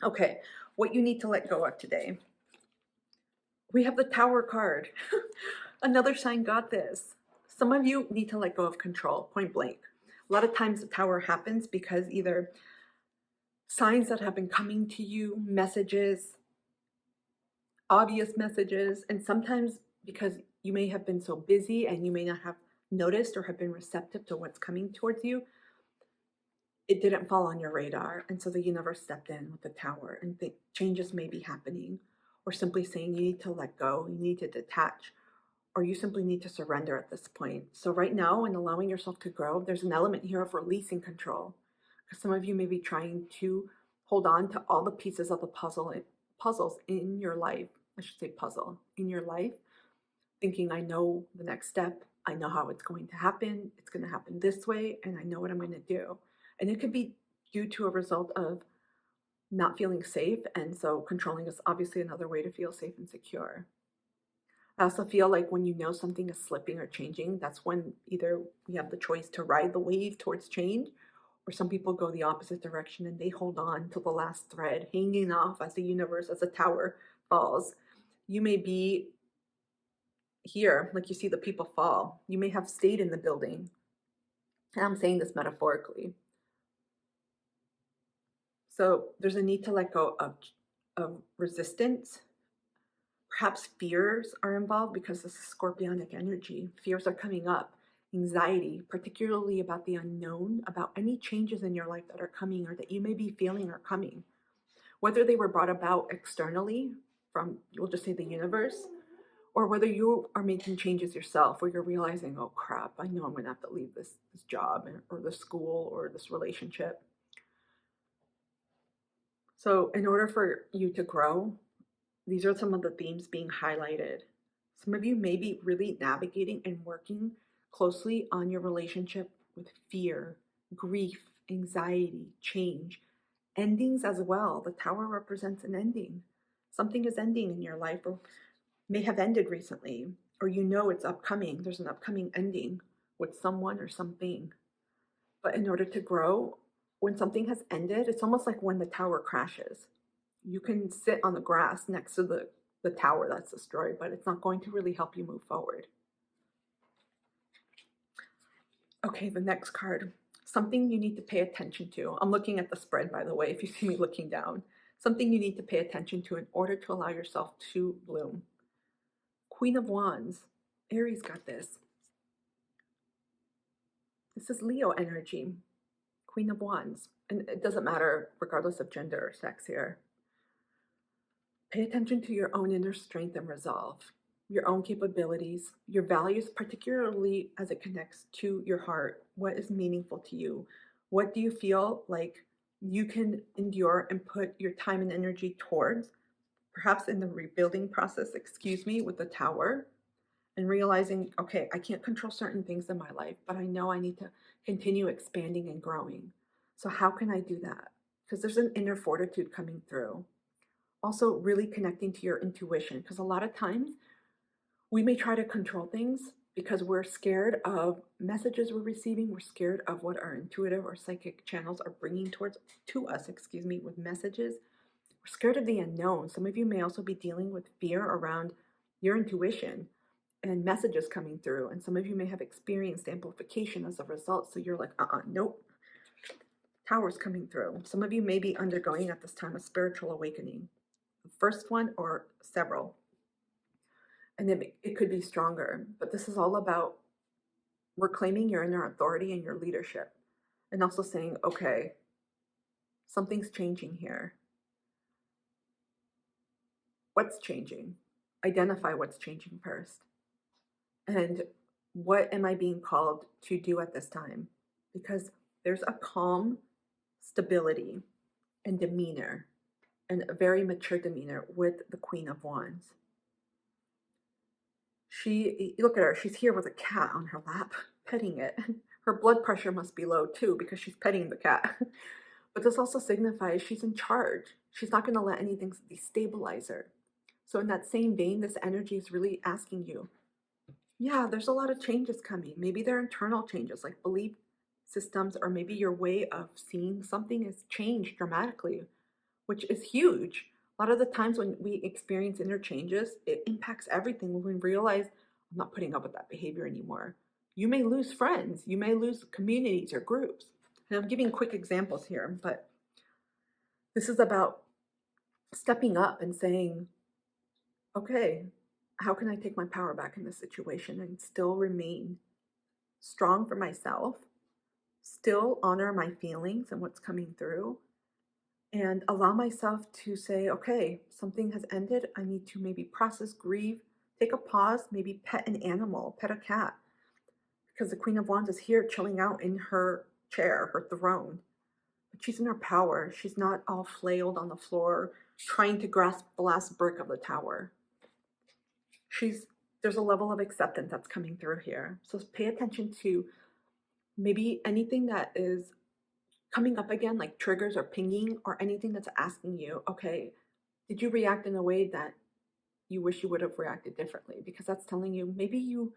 Okay, what you need to let go of today. We have the Tower card. Another sign got this. Some of you need to let go of control, point blank. A lot of times the Tower happens because either signs that have been coming to you, messages, obvious messages, and sometimes because you may have been so busy and you may not have noticed or have been receptive to what's coming towards you, it didn't fall on your radar. And so the universe stepped in with the Tower, and the changes may be happening, or simply saying you need to let go, you need to detach, or you simply need to surrender at this point. So right now, in allowing yourself to grow, there's an element here of releasing control. Because some of you may be trying to hold on to all the pieces of the puzzles in your life. I should say puzzle in your life, thinking I know the next step, I know how it's going to happen this way, and I know what I'm going to do. And it could be due to a result of not feeling safe, and so controlling is obviously another way to feel safe and secure. I also feel like when you know something is slipping or changing, that's when either we have the choice to ride the wave towards change, or some people go the opposite direction and they hold on to the last thread, hanging off as the universe, as the Tower falls. You may be here, like you see the people fall. You may have stayed in the building. And I'm saying this metaphorically. So there's a need to let go of resistance. Perhaps fears are involved because this is scorpionic energy. Fears are coming up. Anxiety, particularly about the unknown, about any changes in your life that are coming or that you may be feeling are coming. Whether they were brought about externally from, we'll just say, the universe, or whether you are making changes yourself, where you're realizing, oh crap, I know I'm going to have to leave this job or this school or this relationship. So in order for you to grow, these are some of the themes being highlighted. Some of you may be really navigating and working closely on your relationship with fear, grief, anxiety, change, endings as well. The Tower represents an ending. Something is ending in your life, or may have ended recently, or you know it's upcoming. There's an upcoming ending with someone or something. But in order to grow, when something has ended, it's almost like when the Tower crashes. You can sit on the grass next to the tower that's destroyed, but it's not going to really help you move forward. Okay, the next card. Something you need to pay attention to. I'm looking at the spread, by the way, if you see me looking down. Something you need to pay attention to in order to allow yourself to bloom. Queen of Wands. Aries got this. This is Leo energy. Queen of Wands. And it doesn't matter regardless of gender or sex here. Pay attention to your own inner strength and resolve, your own capabilities, your values, particularly as it connects to your heart. What is meaningful to you? What do you feel like you can endure and put your time and energy towards? Perhaps in the rebuilding process, with the Tower, and realizing, okay, I can't control certain things in my life, but I know I need to continue expanding and growing. So how can I do that? Because there's an inner fortitude coming through. Also, really connecting to your intuition, because a lot of times We may try to control things because we're scared of messages we're receiving. We're scared of what our intuitive or psychic channels are bringing to us, with messages. We're scared of the unknown. Some of you may also be dealing with fear around your intuition and messages coming through. And some of you may have experienced amplification as a result. So you're like, nope, Taurus coming through. Some of you may be undergoing at this time a spiritual awakening. The first one or several. And it could be stronger. But this is all about reclaiming your inner authority and your leadership. And also saying, okay, something's changing here. What's changing? Identify what's changing first. And what am I being called to do at this time? Because there's a calm stability and demeanor, and a very mature demeanor with the Queen of Wands. Look at her, she's here with a cat on her lap, petting it. Her blood pressure must be low too because she's petting the cat. But this also signifies she's in charge. She's not going to let anything destabilize her. So in that same vein, this energy is really asking you, yeah, there's a lot of changes coming. Maybe they're internal changes like belief systems, or maybe your way of seeing something has changed dramatically, which is huge. A lot of the times when we experience inner changes, it impacts everything. When we realize, I'm not putting up with that behavior anymore. You may lose friends. You may lose communities or groups. And I'm giving quick examples here, but this is about stepping up and saying, okay, how can I take my power back in this situation and still remain strong for myself, still honor my feelings and what's coming through, and allow myself to say, okay, something has ended. I need to maybe process, grieve, take a pause, maybe pet an animal, pet a cat, because the Queen of Wands is here chilling out in her chair, her throne. But she's in her power. She's not all flailed on the floor trying to grasp the last brick of the tower. There's a level of acceptance that's coming through here. So pay attention to maybe anything that is coming up again, like triggers or pinging, or anything that's asking you, okay, did you react in a way that you wish you would have reacted differently? Because that's telling you maybe you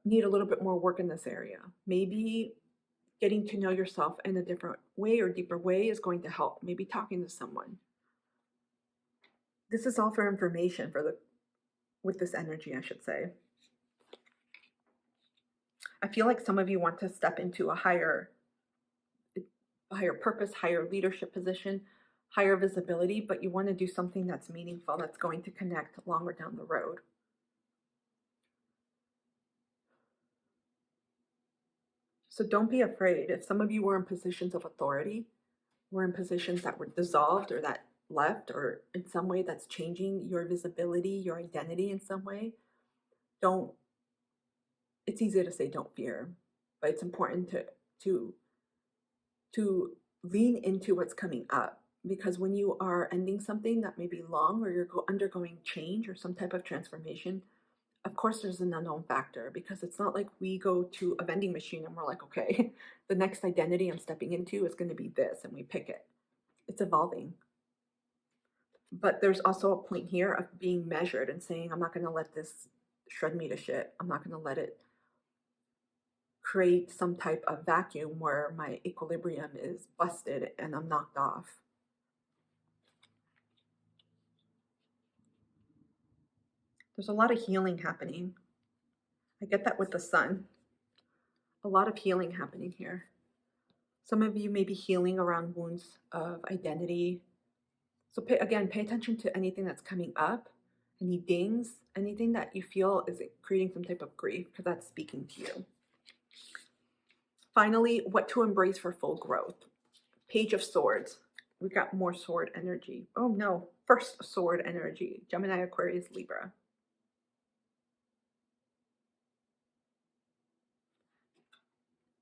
need a little bit more work in this area. Maybe getting to know yourself in a different way or deeper way is going to help. Maybe talking to someone. This is all for information with this energy, I should say. I feel like some of you want to step into a higher purpose, higher leadership position, higher visibility, but you want to do something that's meaningful, that's going to connect longer down the road. So don't be afraid. If some of you were in positions of authority, were in positions that were dissolved or that left, or in some way that's changing your visibility, your identity in some way, it's easy to say don't fear, but it's important to lean into what's coming up, because when you are ending something that may be long, or you're undergoing change or some type of transformation, of course there's an unknown factor, because it's not like we go to a vending machine and we're like, okay, the next identity I'm stepping into is going to be this, and we pick it. It's evolving. But there's also a point here of being measured and saying, I'm not going to let this shred me to shit. I'm not going to let it create some type of vacuum where my equilibrium is busted and I'm knocked off. There's a lot of healing happening. I get that with the sun. A lot of healing happening here. Some of you may be healing around wounds of identity. So pay attention to anything that's coming up, any dings, anything that you feel is creating some type of grief, because that's speaking to you. Finally, what to embrace for full growth. Page of Swords. We got more sword energy. Oh no, first sword energy. Gemini, Aquarius, Libra.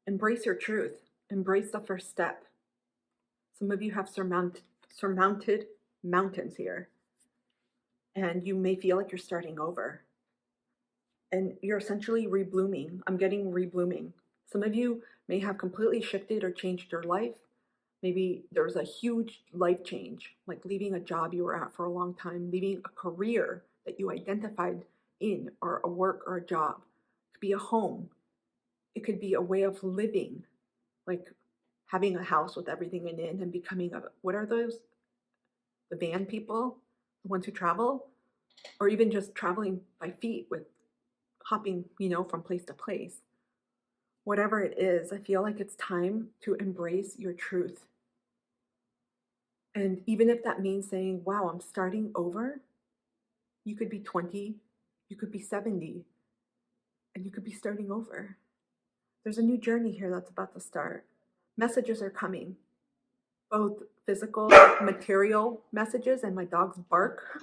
Embrace your truth. Embrace the first step. Some of you have surmounted mountains here, and you may feel like you're starting over, and you're essentially reblooming. I'm getting reblooming. Some of you may have completely shifted or changed your life. Maybe there's a huge life change, like leaving a job you were at for a long time, leaving a career that you identified in, or a work or a job. It could be a home. It could be a way of living, like having a house with everything in it and becoming what are those? The van people, the ones who travel, or even just traveling by feet with hopping, from place to place. Whatever it is, I feel like it's time to embrace your truth. And even if that means saying, wow, I'm starting over, you could be 20, you could be 70, and you could be starting over. There's a new journey here that's about to start. Messages are coming, both physical, material messages, and my dog's bark.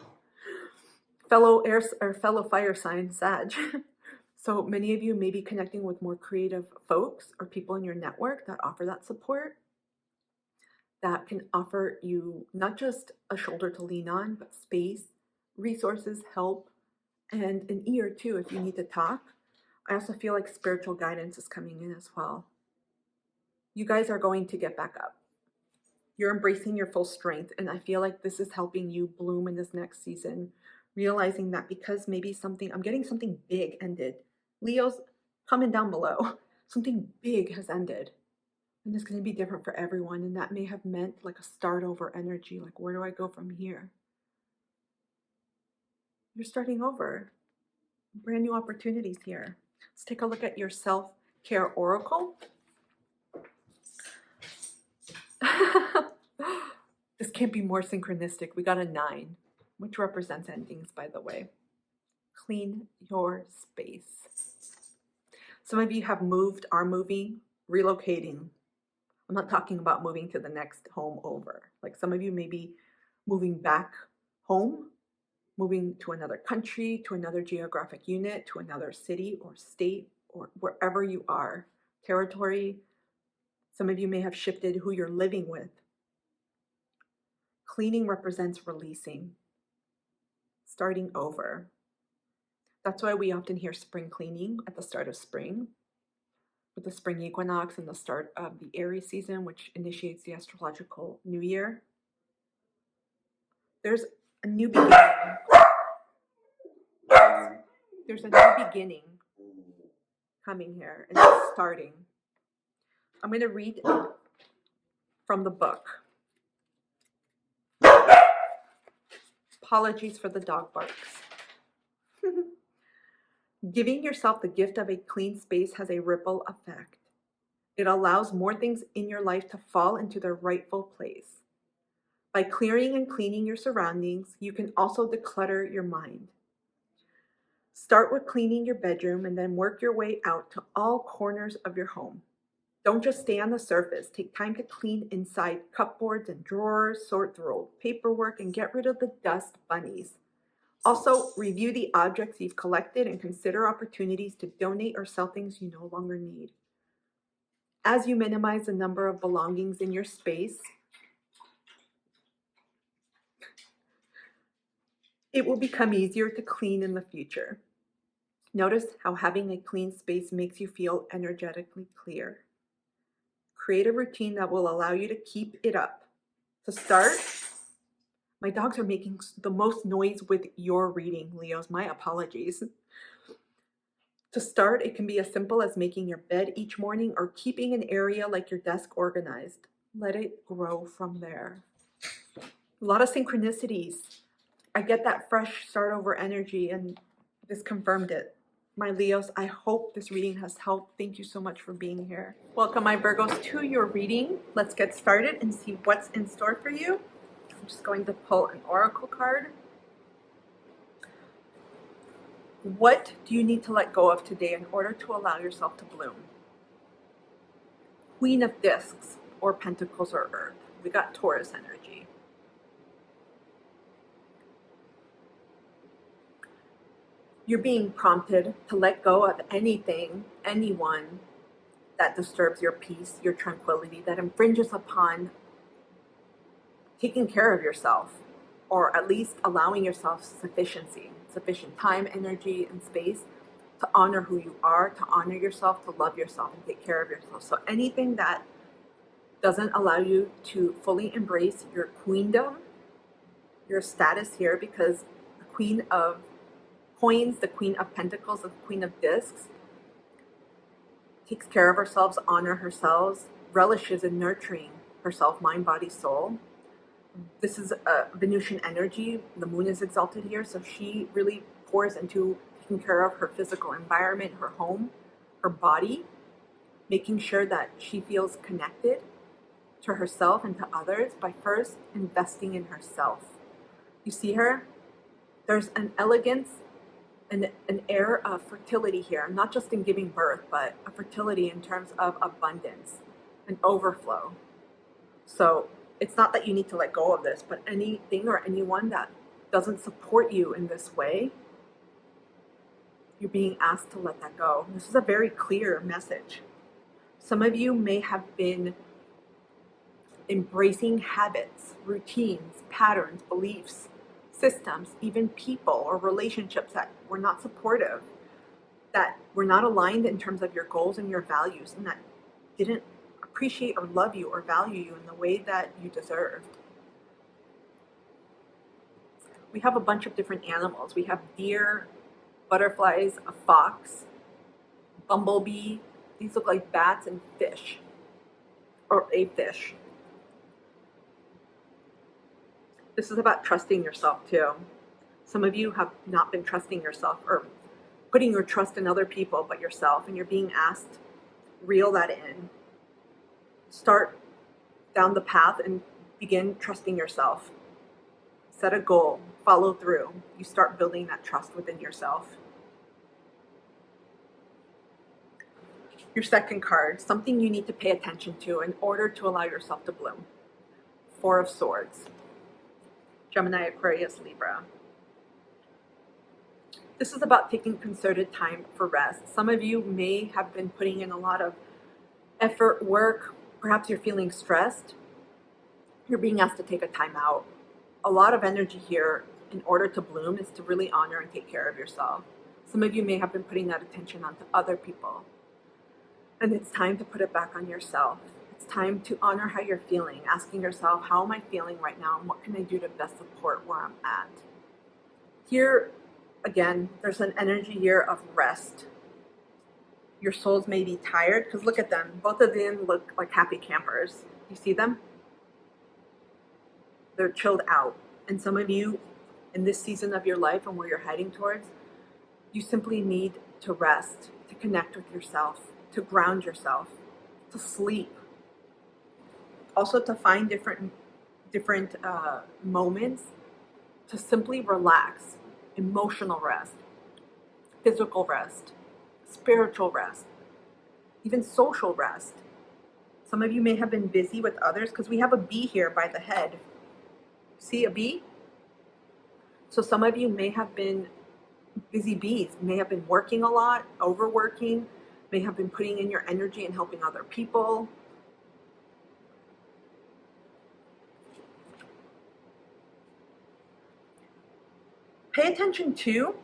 Fellow fire sign, Sag. So many of you may be connecting with more creative folks or people in your network that offer that support, that can offer you not just a shoulder to lean on, but space, resources, help, and an ear too if you need to talk. I also feel like spiritual guidance is coming in as well. You guys are going to get back up. You're embracing your full strength, and I feel like this is helping you bloom in this next season, realizing that because maybe I'm getting something big ended. Leo's, comment down below. Something big has ended. And it's going to be different for everyone. And that may have meant like a start over energy. Like, where do I go from here? You're starting over. Brand new opportunities here. Let's take a look at your self-care oracle. This can't be more synchronistic. We got a 9, which represents endings, by the way. Clean your space. Some of you have moved, are moving, relocating. I'm not talking about moving to the next home over. Like some of you may be moving back home, moving to another country, to another geographic unit, to another city or state, or wherever you are, territory. Some of you may have shifted who you're living with. Cleaning represents releasing, starting over. That's why we often hear spring cleaning at the start of spring, with the spring equinox and the start of the Aries season, which initiates the astrological new year. There's a new beginning. There's a new beginning coming here, and it's starting. I'm going to read from the book. Apologies for the dog barks. Giving yourself the gift of a clean space has a ripple effect. It allows more things in your life to fall into their rightful place. By clearing and cleaning your surroundings, you can also declutter your mind. Start with cleaning your bedroom and then work your way out to all corners of your home. Don't just stay on the surface. Take time to clean inside cupboards and drawers, sort through old paperwork, and get rid of the dust bunnies. Also, review the objects you've collected and consider opportunities to donate or sell things you no longer need. As you minimize the number of belongings in your space, it will become easier to clean in the future. Notice how having a clean space makes you feel energetically clear. Create a routine that will allow you to keep it up. To start, my dogs are making the most noise with your reading, Leos. My apologies. To start, it can be as simple as making your bed each morning or keeping an area like your desk organized. Let it grow from there. A lot of synchronicities. I get that fresh start over energy, and this confirmed it. My Leos, I hope this reading has helped. Thank you so much for being here. Welcome, my Virgos, to your reading. Let's get started and see what's in store for you. I'm just going to pull an oracle card. What do you need to let go of today in order to allow yourself to bloom? Queen of Discs, or Pentacles, or Earth. We got Taurus energy. You're being prompted to let go of anything, anyone that disturbs your peace, your tranquility, that infringes upon taking care of yourself, or at least allowing yourself sufficient time, energy, and space to honor who you are, to honor yourself, to love yourself, and take care of yourself. So anything that doesn't allow you to fully embrace your queendom, your status here, because the Queen of coins, the Queen of Pentacles, the Queen of Discs, takes care of herself, honor herself, relishes in nurturing herself, mind, body, soul. This is a Venusian energy. The moon is exalted here, so she really pours into taking care of her physical environment, her home, her body, making sure that she feels connected to herself and to others by first investing in herself. You see her? There's an elegance and an air of fertility here, not just in giving birth, but a fertility in terms of abundance and overflow. So it's not that you need to let go of this, but anything or anyone that doesn't support you in this way, you're being asked to let that go. This is a very clear message. Some of you may have been embracing habits, routines, patterns, beliefs, systems, even people or relationships that were not supportive, that were not aligned in terms of your goals and your values, and that didn't appreciate or love you or value you in the way that you deserved. We have a bunch of different animals. We have deer, butterflies, a fox, bumblebee. These look like bats and fish, or a fish. This is about trusting yourself too. Some of you have not been trusting yourself or putting your trust in other people but yourself, and you're being asked, reel that in. Start down the path and begin trusting yourself. Set a goal, follow through. You start building that trust within yourself. Your second card, something you need to pay attention to in order to allow yourself to bloom. Four of Swords. Gemini, Aquarius, Libra. This is about taking concerted time for rest. Some of you may have been putting in a lot of effort, work. Perhaps you're feeling stressed. You're being asked to take a time out. A lot of energy here in order to bloom is to really honor and take care of yourself. Some of you may have been putting that attention onto other people. And it's time to put it back on yourself. It's time to honor how you're feeling, asking yourself, how am I feeling right now, and what can I do to best support where I'm at? Here, again, there's an energy here of rest. Your souls may be tired, because look at them. Both of them look like happy campers. You see them? They're chilled out. And some of you, in this season of your life and where you're heading towards, you simply need to rest, to connect with yourself, to ground yourself, to sleep. Also to find different moments to simply relax. Emotional rest, physical rest, spiritual rest, even social rest. Some of you may have been busy with others because we have a bee here by the head. See a bee? So some of you may have been busy bees, may have been working a lot, overworking, may have been putting in your energy and helping other people. Pay attention to,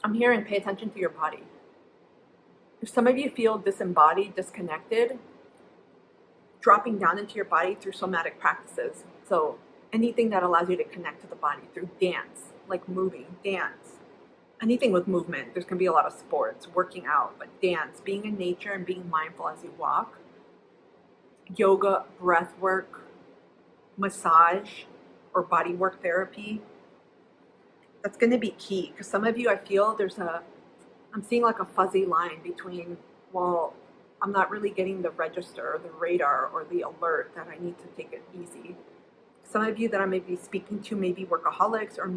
I'm hearing pay attention to your body. If some of you feel disembodied, disconnected, dropping down into your body through somatic practices. So anything that allows you to connect to the body through dance, like moving, dance, anything with movement. There's going to be a lot of sports, working out, but dance, being in nature and being mindful as you walk. Yoga, breath work, massage, or body work therapy. That's going to be key, because some of you, I feel I'm seeing like a fuzzy line between, well, I'm not really getting the register or the radar or the alert that I need to take it easy. Some of you that I may be speaking to may be workaholics, or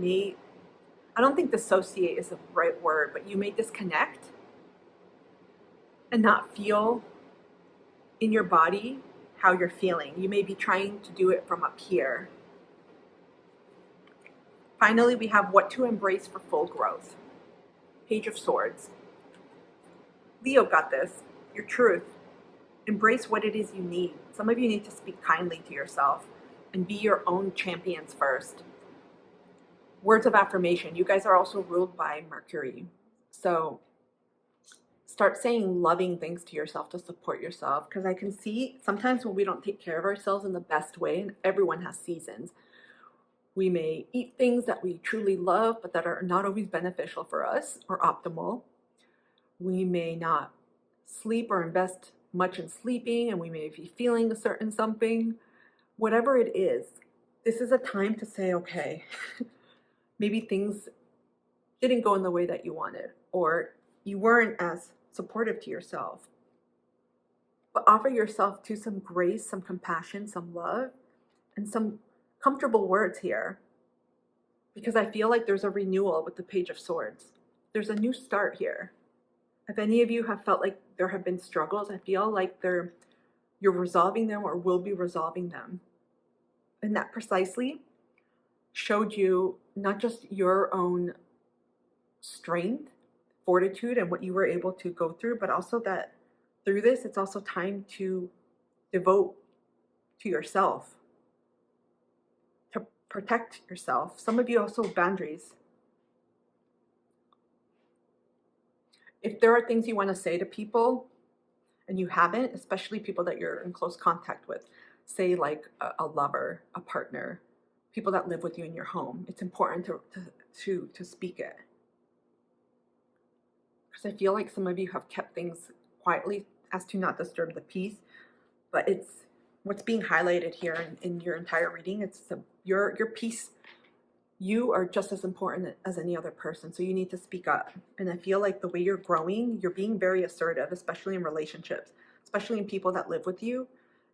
I don't think dissociate is the right word, but you may disconnect and not feel in your body how you're feeling. You may be trying to do it from up here. Finally, we have what to embrace for full growth. Page of Swords. Leo got this. Your truth. Embrace what it is you need. Some of you need to speak kindly to yourself and be your own champions first. Words of affirmation. You guys are also ruled by Mercury. So start saying loving things to yourself to support yourself, because I can see sometimes when we don't take care of ourselves in the best way, and everyone has seasons, We may eat things that we truly love, but that are not always beneficial for us or optimal. We may not sleep or invest much in sleeping, and we may be feeling a certain something. Whatever it is, this is a time to say, okay, maybe things didn't go in the way that you wanted, or you weren't as supportive to yourself. But offer yourself to some grace, some compassion, some love, and some comfortable words here. Because I feel like there's a renewal with the Page of Swords. There's a new start here. If any of you have felt like there have been struggles, I feel like you're resolving them or will be resolving them. And that precisely showed you not just your own strength, fortitude, and what you were able to go through, but also that through this, it's also time to devote to yourself, to protect yourself. Some of you also boundaries. If there are things you want to say to people and you haven't, especially people that you're in close contact with, say like a lover, a partner, people that live with you in your home, it's important to speak it. Because I feel like some of you have kept things quietly as to not disturb the peace, but it's what's being highlighted here in your entire reading. It's your peace. You are just as important as any other person, so you need to speak up. And I feel like the way you're growing, you're being very assertive, especially in relationships, especially in people that live with you,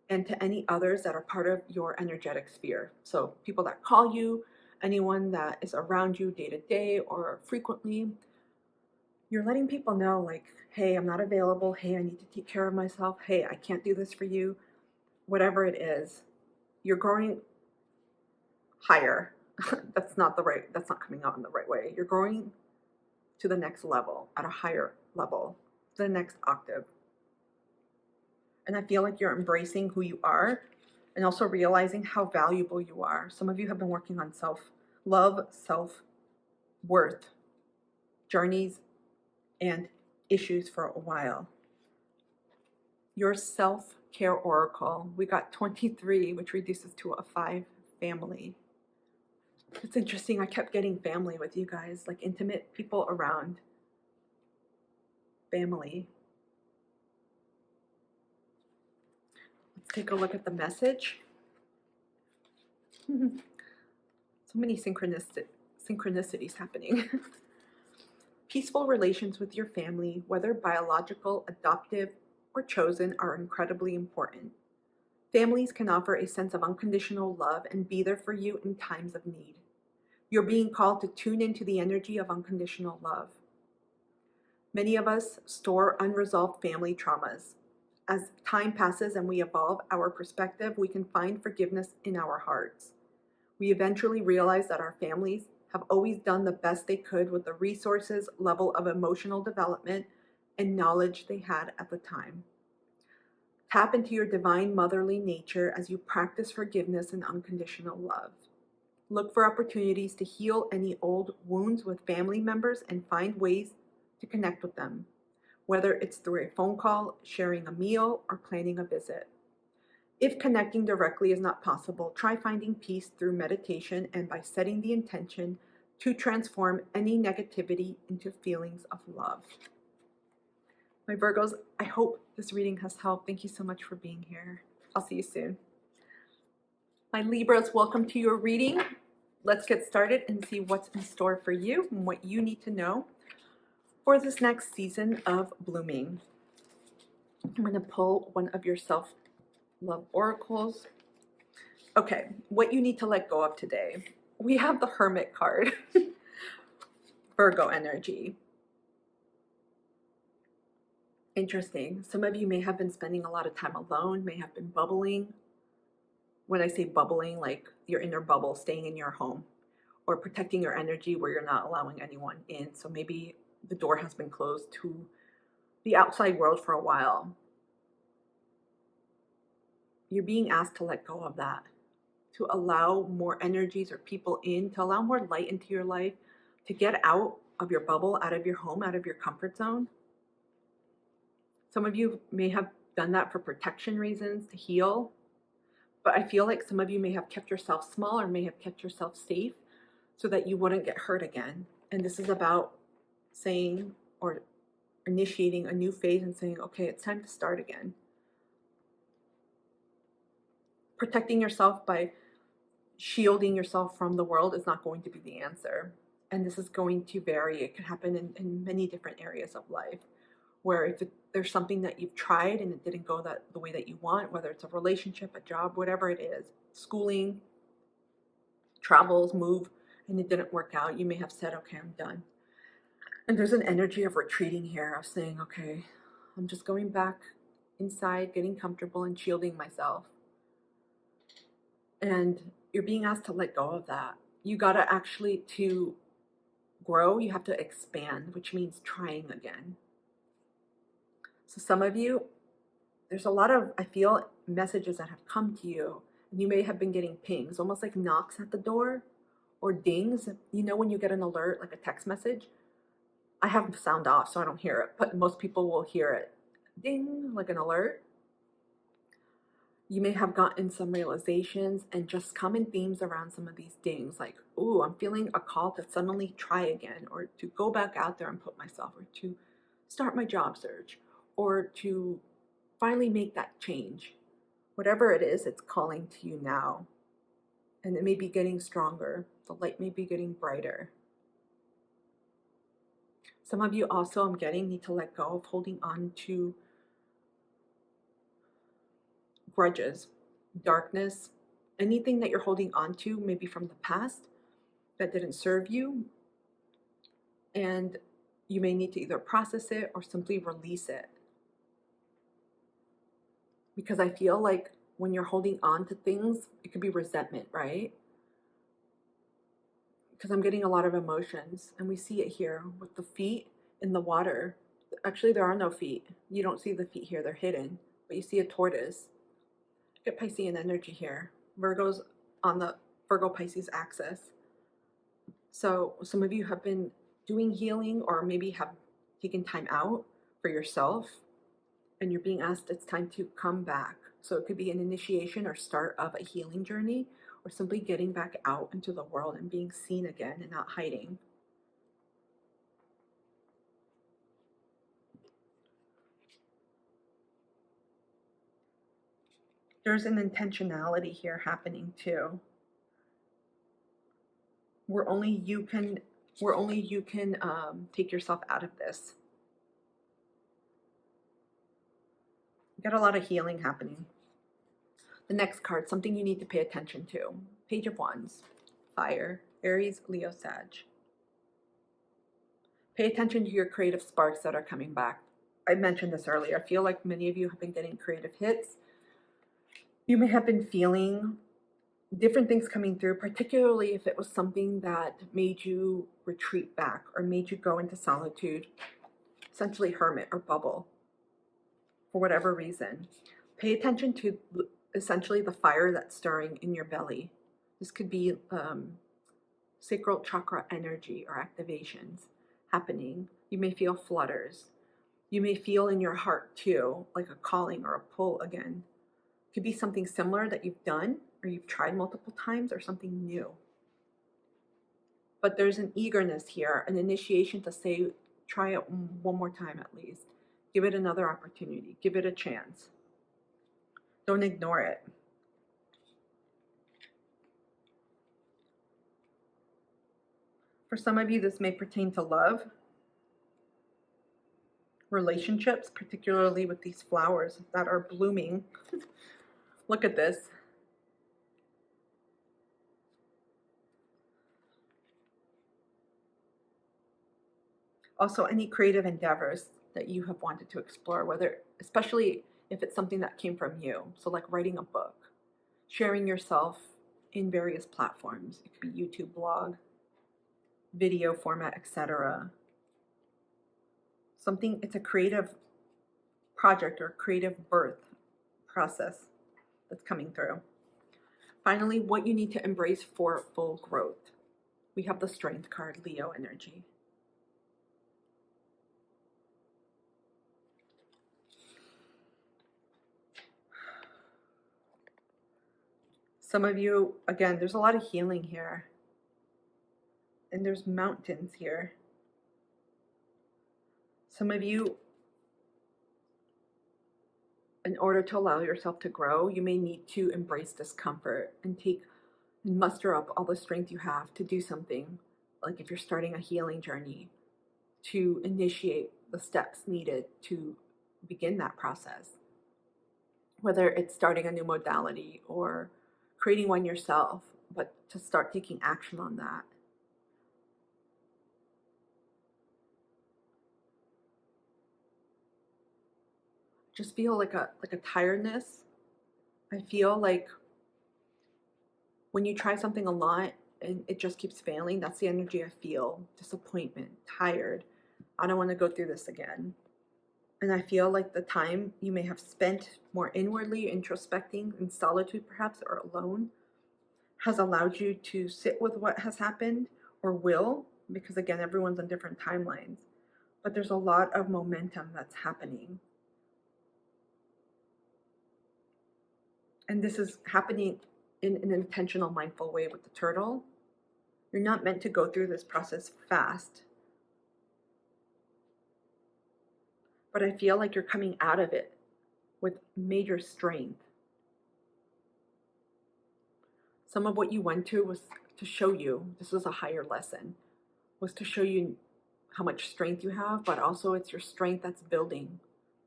and to any others that are part of your energetic sphere. So people that call you, anyone that is around you day to day or frequently, you're letting people know like, hey, I'm not available. Hey, I need to take care of myself. Hey, I can't do this for you. Whatever it is, you're growing higher. That's not coming out in the right way. You're growing to the next level, at a higher level, the next octave. And I feel like you're embracing who you are and also realizing how valuable you are. Some of you have been working on self-love, self-worth, journeys, and issues for a while. Your self-care oracle, we got 23, which reduces to a 5, family. It's interesting, I kept getting family with you guys, like intimate people around. Family. Let's take a look at the message. So many synchronicities happening. Peaceful relations with your family, whether biological, adoptive, or chosen, are incredibly important. Families can offer a sense of unconditional love and be there for you in times of need. You're being called to tune into the energy of unconditional love. Many of us store unresolved family traumas. As time passes and we evolve our perspective, we can find forgiveness in our hearts. We eventually realize that our families have always done the best they could with the resources, level of emotional development, and knowledge they had at the time. Tap into your divine motherly nature as you practice forgiveness and unconditional love. Look for opportunities to heal any old wounds with family members and find ways to connect with them, whether it's through a phone call, sharing a meal, or planning a visit. If connecting directly is not possible, try finding peace through meditation and by setting the intention to transform any negativity into feelings of love. My Virgos, I hope this reading has helped. Thank you so much for being here. I'll see you soon. My Libras, welcome to your reading. Let's get started and see what's in store for you and what you need to know for this next season of blooming. I'm going to pull one of your self-love oracles. Okay, what you need to let go of today. We have the Hermit card. Virgo energy. Interesting. Some of you may have been spending a lot of time alone, may have been bubbling. When I say bubbling, like your inner bubble, staying in your home, or protecting your energy where you're not allowing anyone in. So maybe the door has been closed to the outside world for a while. You're being asked to let go of that, to allow more energies or people in, to allow more light into your life, to get out of your bubble, out of your home, out of your comfort zone. Some of you may have done that for protection reasons, to heal. But I feel like some of you may have kept yourself small or may have kept yourself safe so that you wouldn't get hurt again. And this is about saying or initiating a new phase and saying, okay, it's time to start again. Protecting yourself by shielding yourself from the world is not going to be the answer. And this is going to vary. It can happen in many different areas of life, where if there's something that you've tried and it didn't go the way that you want, whether it's a relationship, a job, whatever it is, schooling, travels, move, and it didn't work out, you may have said, okay, I'm done. And there's an energy of retreating here, of saying, okay, I'm just going back inside, getting comfortable and shielding myself. And you're being asked to let go of that. You gotta actually, to grow, you have to expand, which means trying again. So some of you, there's a lot of, I feel, messages that have come to you, and you may have been getting pings, almost like knocks at the door or dings. You know, when you get an alert, like a text message, I have sound off so I don't hear it, but most people will hear it. Ding, like an alert. You may have gotten some realizations and just common themes around some of these dings, like, ooh, I'm feeling a call to suddenly try again, or to go back out there and put myself, or to start my job search, or to finally make that change. Whatever it is, it's calling to you now. And it may be getting stronger. The light may be getting brighter. Some of you also, I'm getting, need to let go of holding on to grudges, darkness, anything that you're holding on to, maybe from the past, that didn't serve you. And you may need to either process it or simply release it. Because I feel like when you're holding on to things, it could be resentment, right? Because I'm getting a lot of emotions, and we see it here with the feet in the water. Actually, there are no feet. You don't see the feet here, they're hidden, but you see a tortoise. Get Piscean energy here. Virgo's on the Virgo Pisces axis. So some of you have been doing healing, or maybe have taken time out for yourself, and you're being asked it's time to come back. So it could be an initiation or start of a healing journey, or simply getting back out into the world and being seen again and not hiding. There's an intentionality here happening too. Where only you can take yourself out of this. You got a lot of healing happening. The next card, something you need to pay attention to. Page of Wands, fire, Aries, Leo, Sag. Pay attention to your creative sparks that are coming back. I mentioned this earlier. I feel like many of you have been getting creative hits. You may have been feeling different things coming through, particularly if it was something that made you retreat back or made you go into solitude, essentially hermit or bubble, for whatever reason. Pay attention to essentially the fire that's stirring in your belly. This could be sacral chakra energy or activations happening. You may feel flutters. You may feel in your heart too, like a calling or a pull again. It could be something similar that you've done or you've tried multiple times, or something new. But there's an eagerness here, an initiation to say, try it one more time at least. Give it another opportunity. Give it a chance. Don't ignore it. For some of you, this may pertain to love, relationships, particularly with these flowers that are blooming. Look at this. Also, any creative endeavors that you have wanted to explore, whether, especially if it's something that came from you. So like writing a book, sharing yourself in various platforms. It could be YouTube, blog, video format, etc. Something, it's a creative project or creative birth process that's coming through. Finally, what you need to embrace for full growth. We have the Strength card, Leo energy. Some of you, again, there's a lot of healing here. And there's mountains here. Some of you, in order to allow yourself to grow, you may need to embrace discomfort and muster up all the strength you have to do something. Like if you're starting a healing journey, to initiate the steps needed to begin that process. Whether it's starting a new modality or creating one yourself, but to start taking action on that. Just feel like a tiredness. I feel like when you try something a lot and it just keeps failing, that's the energy I feel. Disappointment, tired. I don't want to go through this again. And I feel like the time you may have spent more inwardly, introspecting, in solitude perhaps, or alone, has allowed you to sit with what has happened or will, because again, everyone's on different timelines. But there's a lot of momentum that's happening. And this is happening in an intentional, mindful way with the turtle. You're not meant to go through this process fast. But I feel like you're coming out of it with major strength. Some of what you went through was to show you, this is a higher lesson, was to show you how much strength you have, but also it's your strength that's building.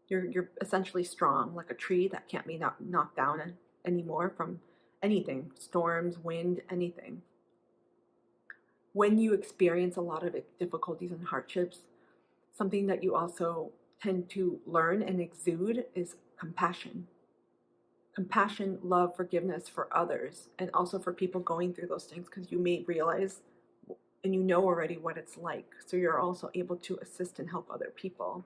You're essentially strong, like a tree that can't be knocked down anymore from anything, storms, wind, anything. When you experience a lot of difficulties and hardships, something that you also tend to learn and exude is compassion. Compassion, love, forgiveness for others, and also for people going through those things, because you may realize and you know already what it's like. So you're also able to assist and help other people.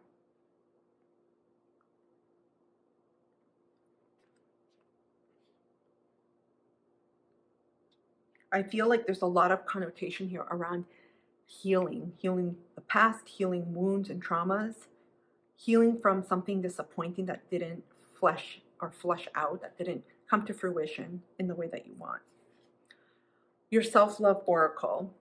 I feel like there's a lot of connotation here around healing the past, healing wounds and traumas, healing from something disappointing that didn't flush out, that didn't come to fruition in the way that you want. Your self-love oracle.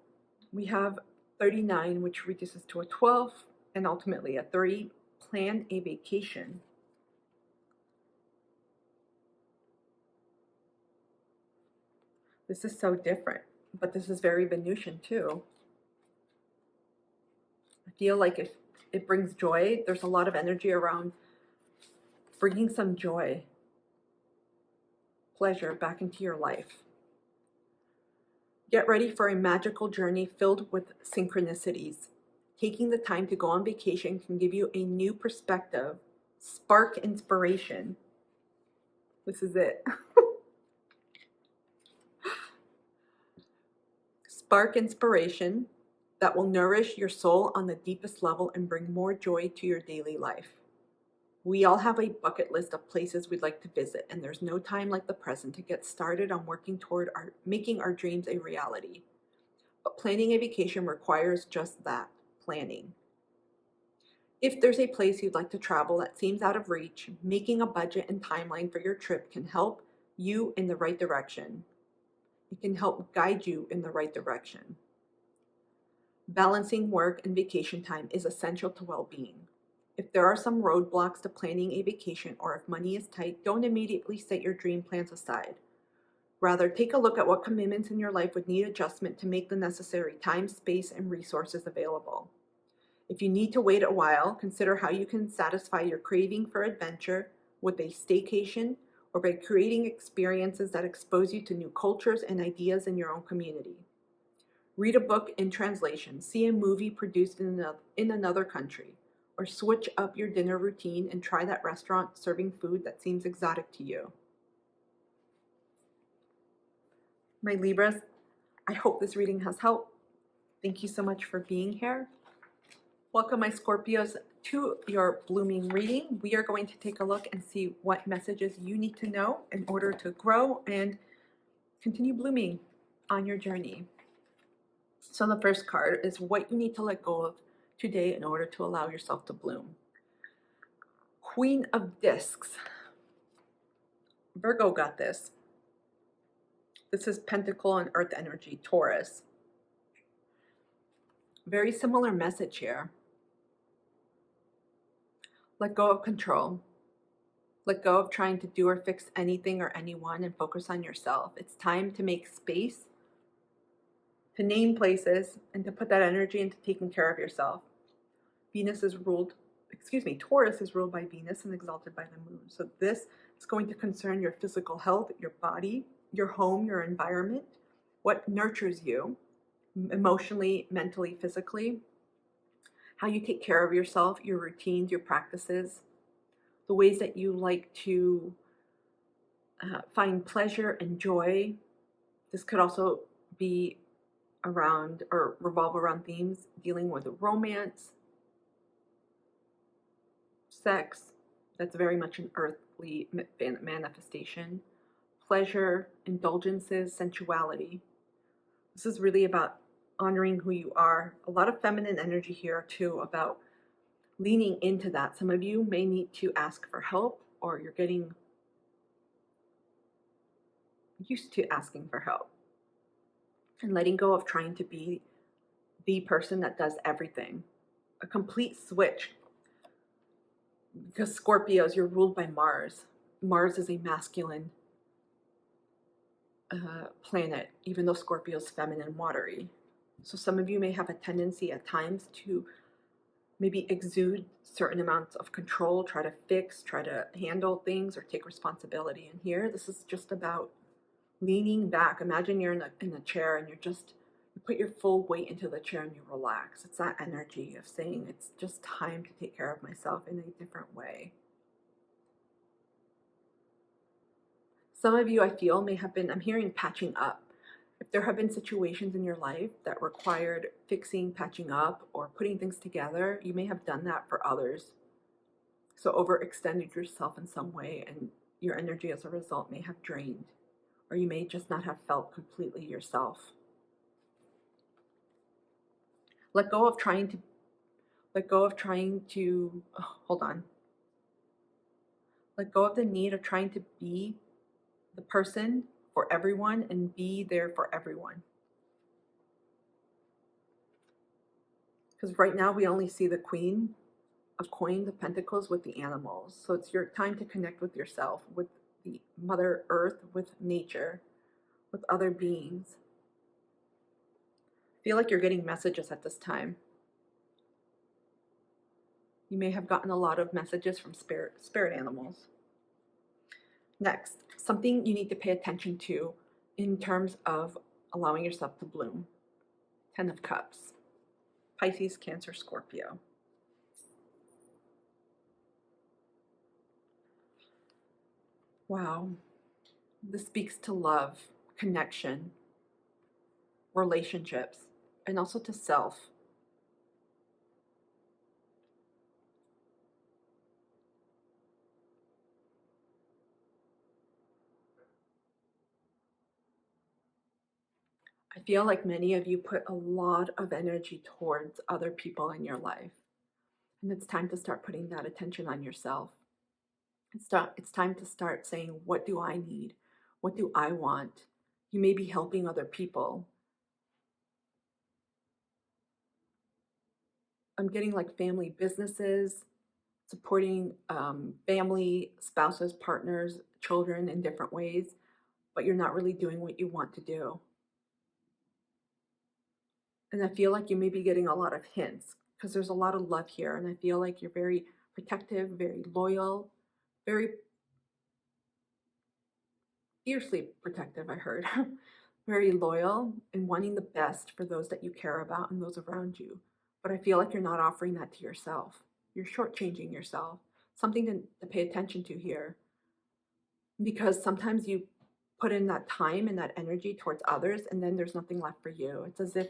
We have 39, which reduces to a 12, and ultimately a 3. Plan a vacation. This is so different, but this is very Venusian too. I feel like if it brings joy, there's a lot of energy around bringing some joy, pleasure back into your life. Get ready for a magical journey filled with synchronicities. Taking the time to go on vacation can give you a new perspective, spark inspiration. This is it. Spark inspiration that will nourish your soul on the deepest level and bring more joy to your daily life. We all have a bucket list of places we'd like to visit, and there's no time like the present to get started on working toward making our dreams a reality. But planning a vacation requires just that, planning. If there's a place you'd like to travel that seems out of reach, making a budget and timeline for your trip can help you in the right direction. It can help guide you in the right direction. Balancing work and vacation time is essential to well-being. If there are some roadblocks to planning a vacation, or if money is tight, don't immediately set your dream plans aside. Rather, take a look at what commitments in your life would need adjustment to make the necessary time, space, and resources available. If you need to wait a while, consider how you can satisfy your craving for adventure with a staycation, or by creating experiences that expose you to new cultures and ideas in your own community. Read a book in translation, see a movie produced in another country, or switch up your dinner routine and try that restaurant serving food that seems exotic to you. My Libras, I hope this reading has helped. Thank you so much for being here. Welcome, my Scorpios, to your blooming reading. We are going to take a look and see what messages you need to know in order to grow and continue blooming on your journey. So the first card is what you need to let go of today in order to allow yourself to bloom. Queen of Discs. Virgo got this. This is Pentacle and Earth energy, Taurus. Very similar message here. Let go of control. Let go of trying to do or fix anything or anyone and focus on yourself. It's time to make space, to name places, and to put that energy into taking care of yourself. Taurus is ruled by Venus and exalted by the moon. So this is going to concern your physical health, your body, your home, your environment, what nurtures you emotionally, mentally, physically, how you take care of yourself, your routines, your practices, the ways that you like to find pleasure and joy. This could also be around or revolve around themes dealing with romance, sex. That's very much an earthly manifestation. Pleasure, indulgences, sensuality. This is really about honoring who you are. A lot of feminine energy here too, about leaning into that. Some of you may need to ask for help, or you're getting used to asking for help and letting go of trying to be the person that does everything. A complete switch. Because Scorpios, you're ruled by Mars. Mars is a masculine planet, even though Scorpio is feminine, watery. So some of you may have a tendency at times to maybe exude certain amounts of control, try to fix, try to handle things, or take responsibility. And here, this is just about leaning back. Imagine you're in a chair and you put your full weight into the chair and you relax. It's that energy of saying it's just time to take care of myself in a different way. Some of you, I feel, may have been, I'm hearing patching up. If there have been situations in your life that required fixing, patching up, or putting things together, you may have done that for others. So overextended yourself in some way, and your energy as a result may have drained, or you may just not have felt completely yourself. Let go of trying to, hold on. Let go of the need of trying to be the person for everyone and be there for everyone. Because right now we only see the Queen of Coins, the Pentacles, with the animals. So it's your time to connect with yourself, with the Mother Earth, with nature, with other beings. I feel like you're getting messages at this time. You may have gotten a lot of messages from spirit animals. Next, something you need to pay attention to in terms of allowing yourself to bloom. 10 of Cups. Pisces, Cancer, Scorpio. Wow. This speaks to love, connection, relationships, and also to self. I feel like many of you put a lot of energy towards other people in your life. And it's time to start putting that attention on yourself. It's time to start saying, what do I need? What do I want? You may be helping other people. I'm getting like family businesses, supporting family, spouses, partners, children in different ways, but you're not really doing what you want to do. And I feel like you may be getting a lot of hints because there's a lot of love here. And I feel like you're very protective, very loyal, very fiercely protective, I heard. Very loyal and wanting the best for those that you care about and those around you. But I feel like you're not offering that to yourself. You're shortchanging yourself. Something to pay attention to here. Because sometimes you put in that time and that energy towards others and then there's nothing left for you. It's as if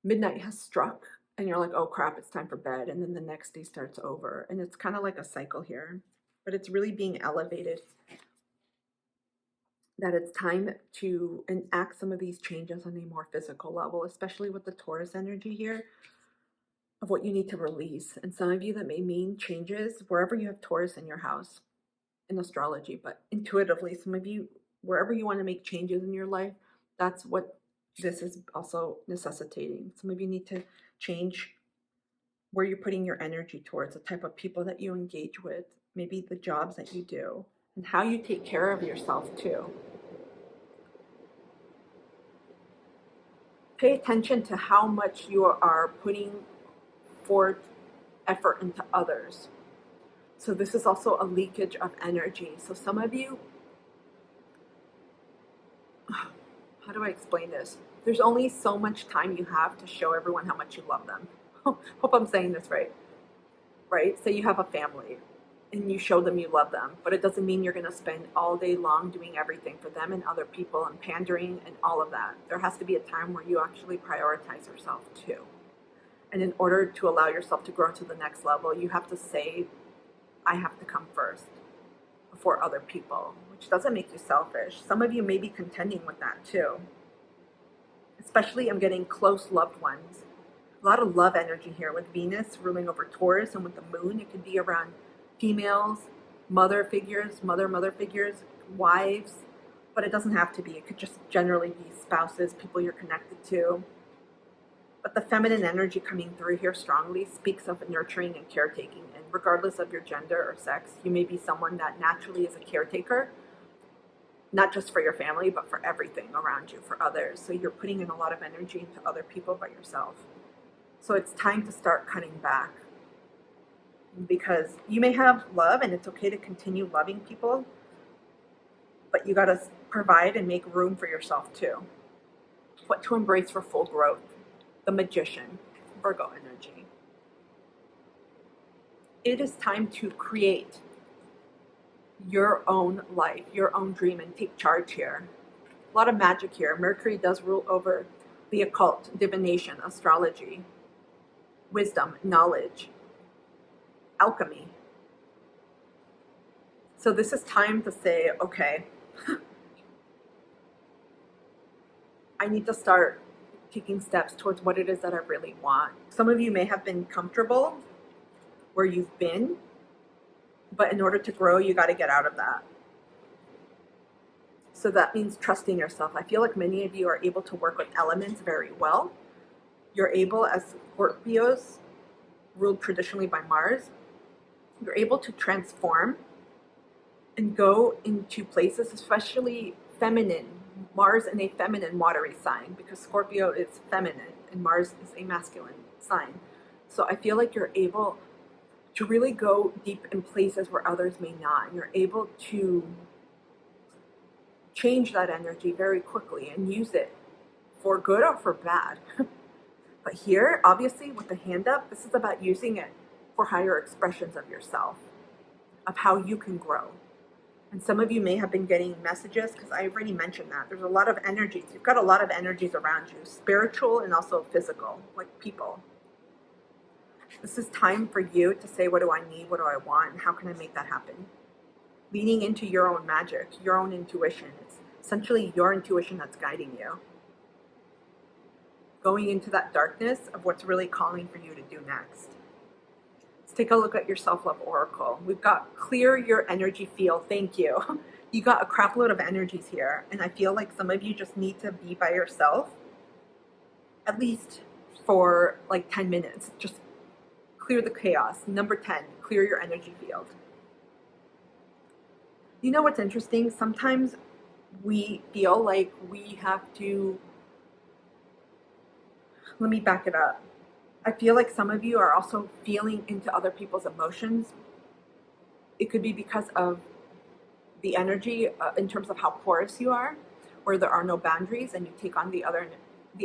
midnight has struck and you're like, oh crap, it's time for bed. And then the next day starts over. And it's kind of like a cycle here. But it's really being elevated. That it's time to enact some of these changes on a more physical level, especially with the Taurus energy here, of what you need to release. And some of you, that may mean changes wherever you have Taurus in your house in astrology, but intuitively, some of you wherever you want to make changes in your life, that's what this is also necessitating. Some of you need to change where you're putting your energy towards, the type of people that you engage with, maybe the jobs that you do, and how you take care of yourself too. Pay attention to how much you are putting forth effort into others. So this is also a leakage of energy. So some of you, how do I explain this? There's only so much time you have to show everyone how much you love them. Hope I'm saying this right. Right? Say you have a family and you show them you love them, but it doesn't mean you're going to spend all day long doing everything for them and other people and pandering and all of that. There has to be a time where you actually prioritize yourself too. And in order to allow yourself to grow to the next level, you have to say, I have to come first before other people, which doesn't make you selfish. Some of you may be contending with that too. Especially I'm getting close loved ones. A lot of love energy here with Venus ruling over Taurus, and with the moon, it could be around females, mother figures, mother figures, wives, but it doesn't have to be. It could just generally be spouses, people you're connected to. But the feminine energy coming through here strongly speaks of nurturing and caretaking. And regardless of your gender or sex, you may be someone that naturally is a caretaker, not just for your family, but for everything around you, for others. So you're putting in a lot of energy into other people but yourself. So it's time to start cutting back, because you may have love and it's okay to continue loving people, but you got to provide and make room for yourself too. What to embrace for full growth? The Magician, Virgo energy. It is time to create your own life, your own dream, and take charge here. A lot of magic here. Mercury does rule over the occult, divination, astrology, wisdom, knowledge, alchemy. So this is time to say, okay, I need to start taking steps towards what it is that I really want. Some of you may have been comfortable where you've been, but in order to grow, you got to get out of that. So that means trusting yourself. I feel like many of you are able to work with elements very well. You're able, as Scorpios, ruled traditionally by Mars, you're able to transform and go into places, especially feminine, Mars in a feminine watery sign, because Scorpio is feminine and Mars is a masculine sign. So I feel like you're able to really go deep in places where others may not. And you're able to change that energy very quickly and use it for good or for bad. But here, obviously, with the hand up, this is about using it for higher expressions of yourself, of how you can grow. And some of you may have been getting messages, because I already mentioned that. There's a lot of energies. You've got a lot of energies around you, spiritual and also physical, like people. This is time for you to say, what do I need? What do I want? And how can I make that happen? Leaning into your own magic, your own intuition. It's essentially your intuition that's guiding you. Going into that darkness of what's really calling for you to do next. Let's take a look at your self-love oracle. We've got clear your energy field. Thank you. You got a crap load of energies here. And I feel like some of you just need to be by yourself, at least for like 10 minutes. Just clear the chaos. Number 10, clear your energy field. You know what's interesting? Sometimes we feel like we have to, let me back it up. I feel like some of you are also feeling into other people's emotions. It could be because of the energy in terms of how porous you are, where there are no boundaries and you take on the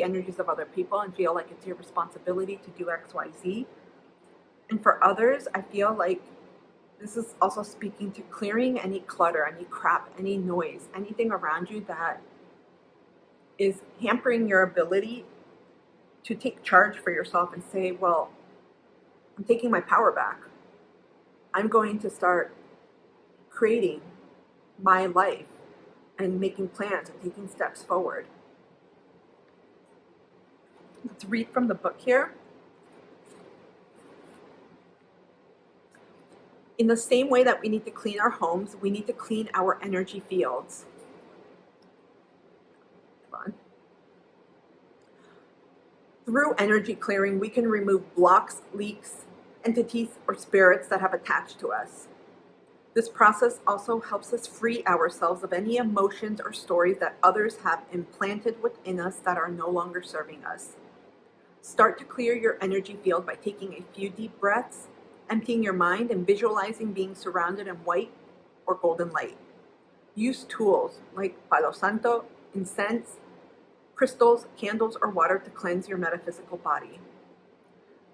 energies of other people and feel like it's your responsibility to do X, Y, Z. And for others, I feel like this is also speaking to clearing any clutter, any crap, any noise, anything around you that is hampering your ability to take charge for yourself and say, well, I'm taking my power back. I'm going to start creating my life and making plans and taking steps forward. Let's read from the book here. In the same way that we need to clean our homes, we need to clean our energy fields. Through energy clearing, we can remove blocks, leaks, entities, or spirits that have attached to us. This process also helps us free ourselves of any emotions or stories that others have implanted within us that are no longer serving us. Start to clear your energy field by taking a few deep breaths, emptying your mind, and visualizing being surrounded in white or golden light. Use tools like Palo Santo, incense, crystals, candles, or water to cleanse your metaphysical body.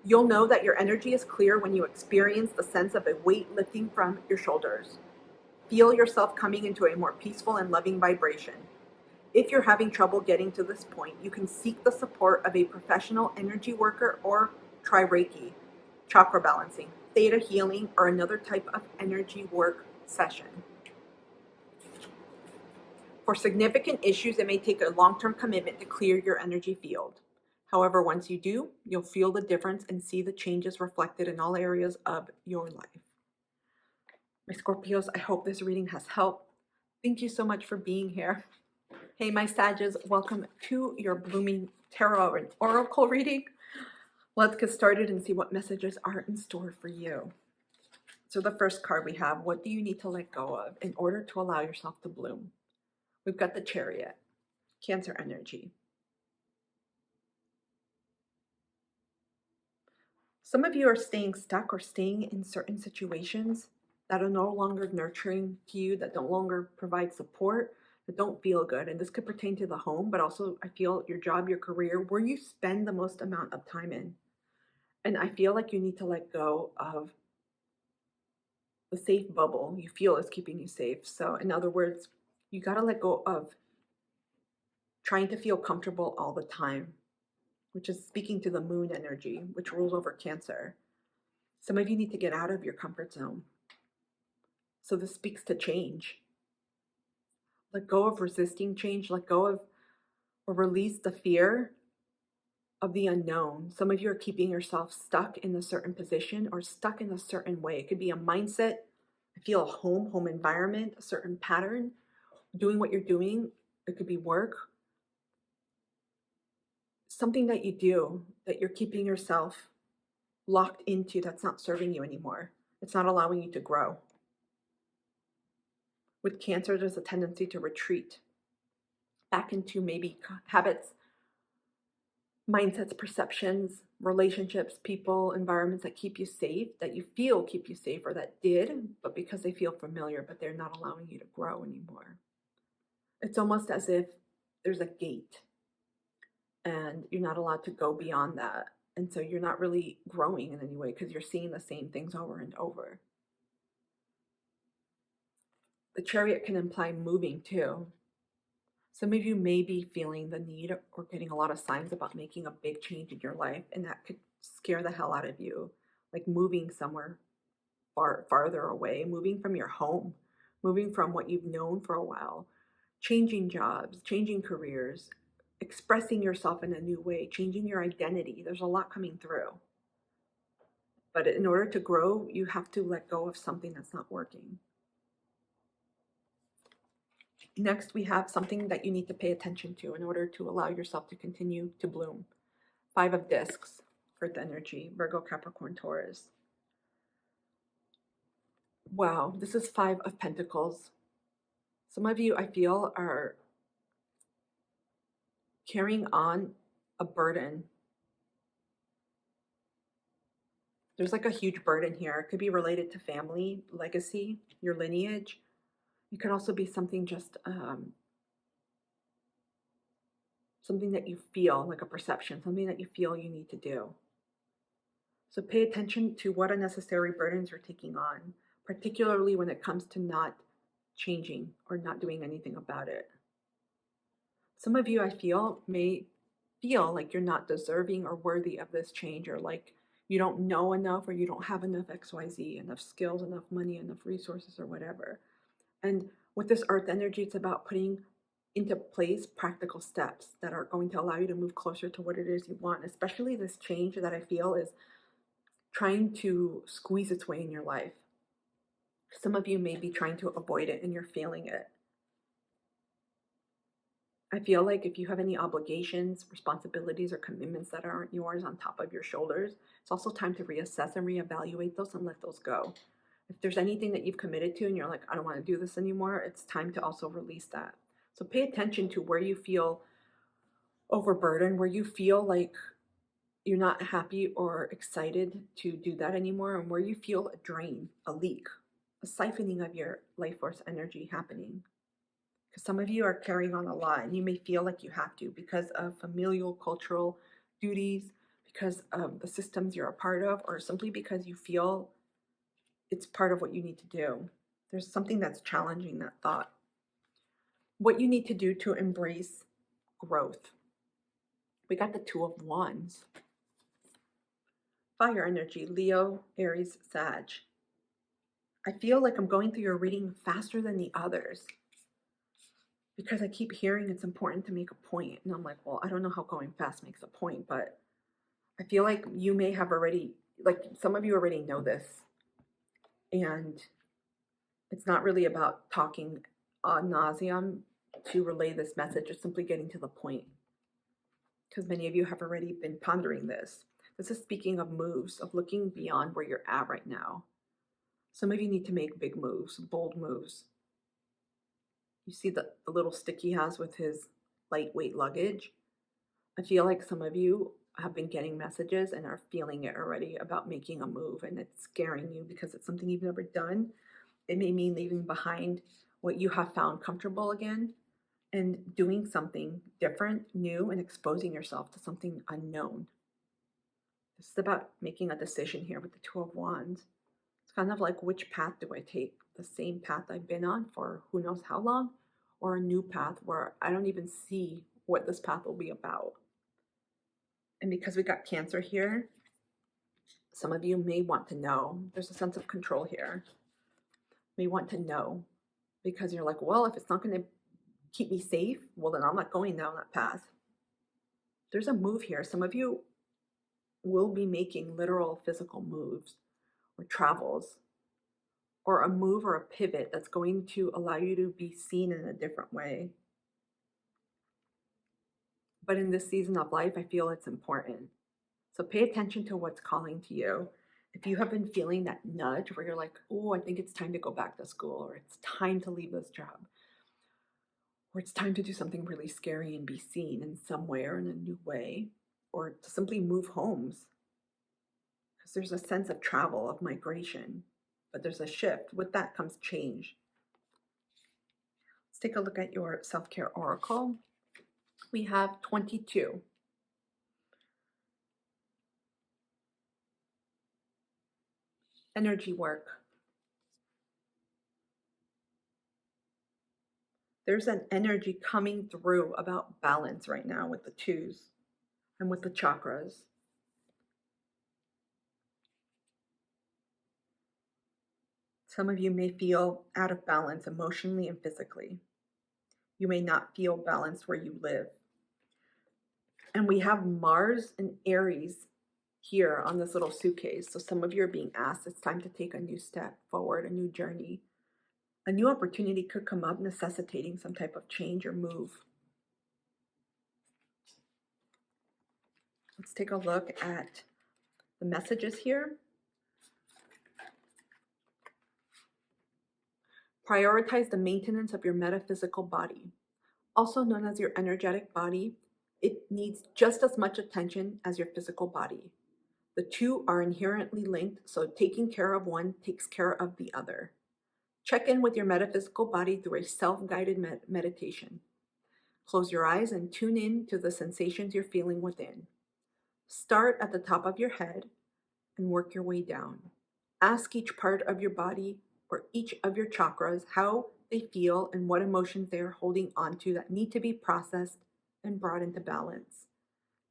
You'll know that your energy is clear when you experience the sense of a weight lifting from your shoulders. Feel yourself coming into a more peaceful and loving vibration. If you're having trouble getting to this point, you can seek the support of a professional energy worker or try Reiki, chakra balancing, theta healing, or another type of energy work session. For significant issues, it may take a long-term commitment to clear your energy field. However, once you do, you'll feel the difference and see the changes reflected in all areas of your life. My Scorpios, I hope this reading has helped. Thank you so much for being here. Hey, my Sages, welcome to your Blooming Tarot and Oracle reading. Let's get started and see what messages are in store for you. So the first card we have, what do you need to let go of in order to allow yourself to bloom? We've got the Chariot, Cancer energy. Some of you are staying stuck or staying in certain situations that are no longer nurturing to you, that no longer provide support, that don't feel good. And this could pertain to the home, but also I feel your job, your career, where you spend the most amount of time in. And I feel like you need to let go of the safe bubble you feel is keeping you safe. So in other words, you got to let go of trying to feel comfortable all the time, which is speaking to the moon energy, which rules over Cancer. Some of you need to get out of your comfort zone. So this speaks to change. Let go of resisting change. Let go of or release the fear of the unknown. Some of you are keeping yourself stuck in a certain position or stuck in a certain way. It could be a mindset, I feel a home environment, a certain pattern, doing what you're doing. It could be work. Something that you do that you're keeping yourself locked into that's not serving you anymore. It's not allowing you to grow. With Cancer, there's a tendency to retreat back into maybe habits, mindsets, perceptions, relationships, people, environments that keep you safe, that you feel keep you safe, or that did, but because they feel familiar, but they're not allowing you to grow anymore. It's almost as if there's a gate and you're not allowed to go beyond that. And so you're not really growing in any way because you're seeing the same things over and over. The Chariot can imply moving too. Some of you may be feeling the need or getting a lot of signs about making a big change in your life, and that could scare the hell out of you, like moving somewhere farther away, moving from your home, moving from what you've known for a while, changing jobs, changing careers, expressing yourself in a new way, changing your identity. There's a lot coming through. But in order to grow, you have to let go of something that's not working. Next, we have something that you need to pay attention to in order to allow yourself to continue to bloom. 5 of Discs, Earth energy, Virgo, Capricorn, Taurus. Wow, this is 5 of Pentacles. Some of you, I feel, are carrying on a burden. There's like a huge burden here. It could be related to family, legacy, your lineage. It could also be something just something that you feel, like a perception, something that you feel you need to do. So pay attention to what unnecessary burdens you're taking on, particularly when it comes to not changing or not doing anything about it. Some of you, I feel, may feel like you're not deserving or worthy of this change, or like you don't know enough, or you don't have enough XYZ, enough skills, enough money, enough resources, or whatever. And with this Earth energy, it's about putting into place practical steps that are going to allow you to move closer to what it is you want, especially this change that I feel is trying to squeeze its way in your life. Some of you may be trying to avoid it and you're feeling it. I feel like if you have any obligations, responsibilities, or commitments that aren't yours on top of your shoulders, it's also time to reassess and reevaluate those and let those go. If there's anything that you've committed to and you're like, I don't want to do this anymore, it's time to also release that. So pay attention to where you feel overburdened, where you feel like you're not happy or excited to do that anymore, and where you feel a drain, a leak, a siphoning of your life force energy happening. Because some of you are carrying on a lot and you may feel like you have to because of familial, cultural duties, because of the systems you're a part of, or simply because you feel it's part of what you need to do. There's something that's challenging that thought. What you need to do to embrace growth. We got the Two of Wands. Fire energy, Leo, Aries, Sag. I feel like I'm going through your reading faster than the others because I keep hearing it's important to make a point. And I'm like, well, I don't know how going fast makes a point, but I feel like you may have already, like some of you already know this. And it's not really about talking ad nauseum to relay this message, it's simply getting to the point. Because many of you have already been pondering this. This is speaking of moves, of looking beyond where you're at right now. Some of you need to make big moves, bold moves. You see the little stick he has with his lightweight luggage? I feel like some of you have been getting messages and are feeling it already about making a move, and it's scaring you because it's something you've never done. It may mean leaving behind what you have found comfortable again and doing something different, new, and exposing yourself to something unknown. This is about making a decision here with the Two of Wands. It's kind of like, which path do I take? The same path I've been on for who knows how long, or a new path where I don't even see what this path will be about. And because we got Cancer here, some of you may want to know. There's a sense of control here. May want to know because you're like, well, if it's not going to keep me safe, well, then I'm not going down that path. There's a move here. Some of you will be making literal physical moves or travels, or a move or a pivot that's going to allow you to be seen in a different way. But in this season of life, I feel it's important. So pay attention to what's calling to you. If you have been feeling that nudge where you're like, oh, I think it's time to go back to school, or it's time to leave this job, or it's time to do something really scary and be seen in some way or in a new way, or to simply move homes. Because there's a sense of travel, of migration, but there's a shift. With that comes change. Let's take a look at your self-care oracle. We have 22. Energy work. There's an energy coming through about balance right now with the twos and with the chakras. Some of you may feel out of balance emotionally and physically. You may not feel balanced where you live. And we have Mars and Aries here on this little suitcase. So some of you are being asked, it's time to take a new step forward, a new journey. A new opportunity could come up necessitating some type of change or move. Let's take a look at the messages here. Prioritize the maintenance of your metaphysical body. Also known as your energetic body, it needs just as much attention as your physical body. The two are inherently linked, so taking care of one takes care of the other. Check in with your metaphysical body through a self-guided meditation. Close your eyes and tune in to the sensations you're feeling within. Start at the top of your head and work your way down. Ask each part of your body or each of your chakras how they feel and what emotions they are holding onto that need to be processed and brought into balance.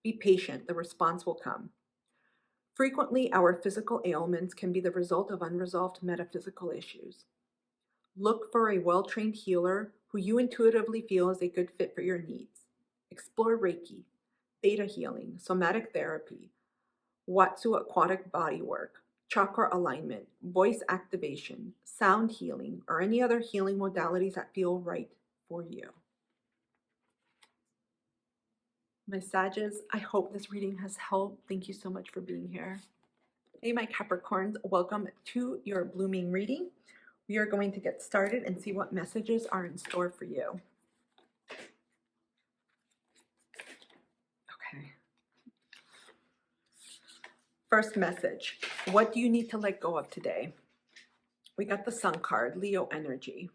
Be patient, the response will come. Frequently, our physical ailments can be the result of unresolved metaphysical issues. Look for a well-trained healer who you intuitively feel is a good fit for your needs. Explore Reiki, theta healing, somatic therapy, Watsu aquatic body work, chakra alignment, voice activation, sound healing, or any other healing modalities that feel right for you. My Sages, I hope this reading has helped. Thank you so much for being here. Hey, my Capricorns, welcome to your blooming reading. We are going to get started and see what messages are in store for you. Okay. First message, what do you need to let go of today? We got the Sun card, Leo energy.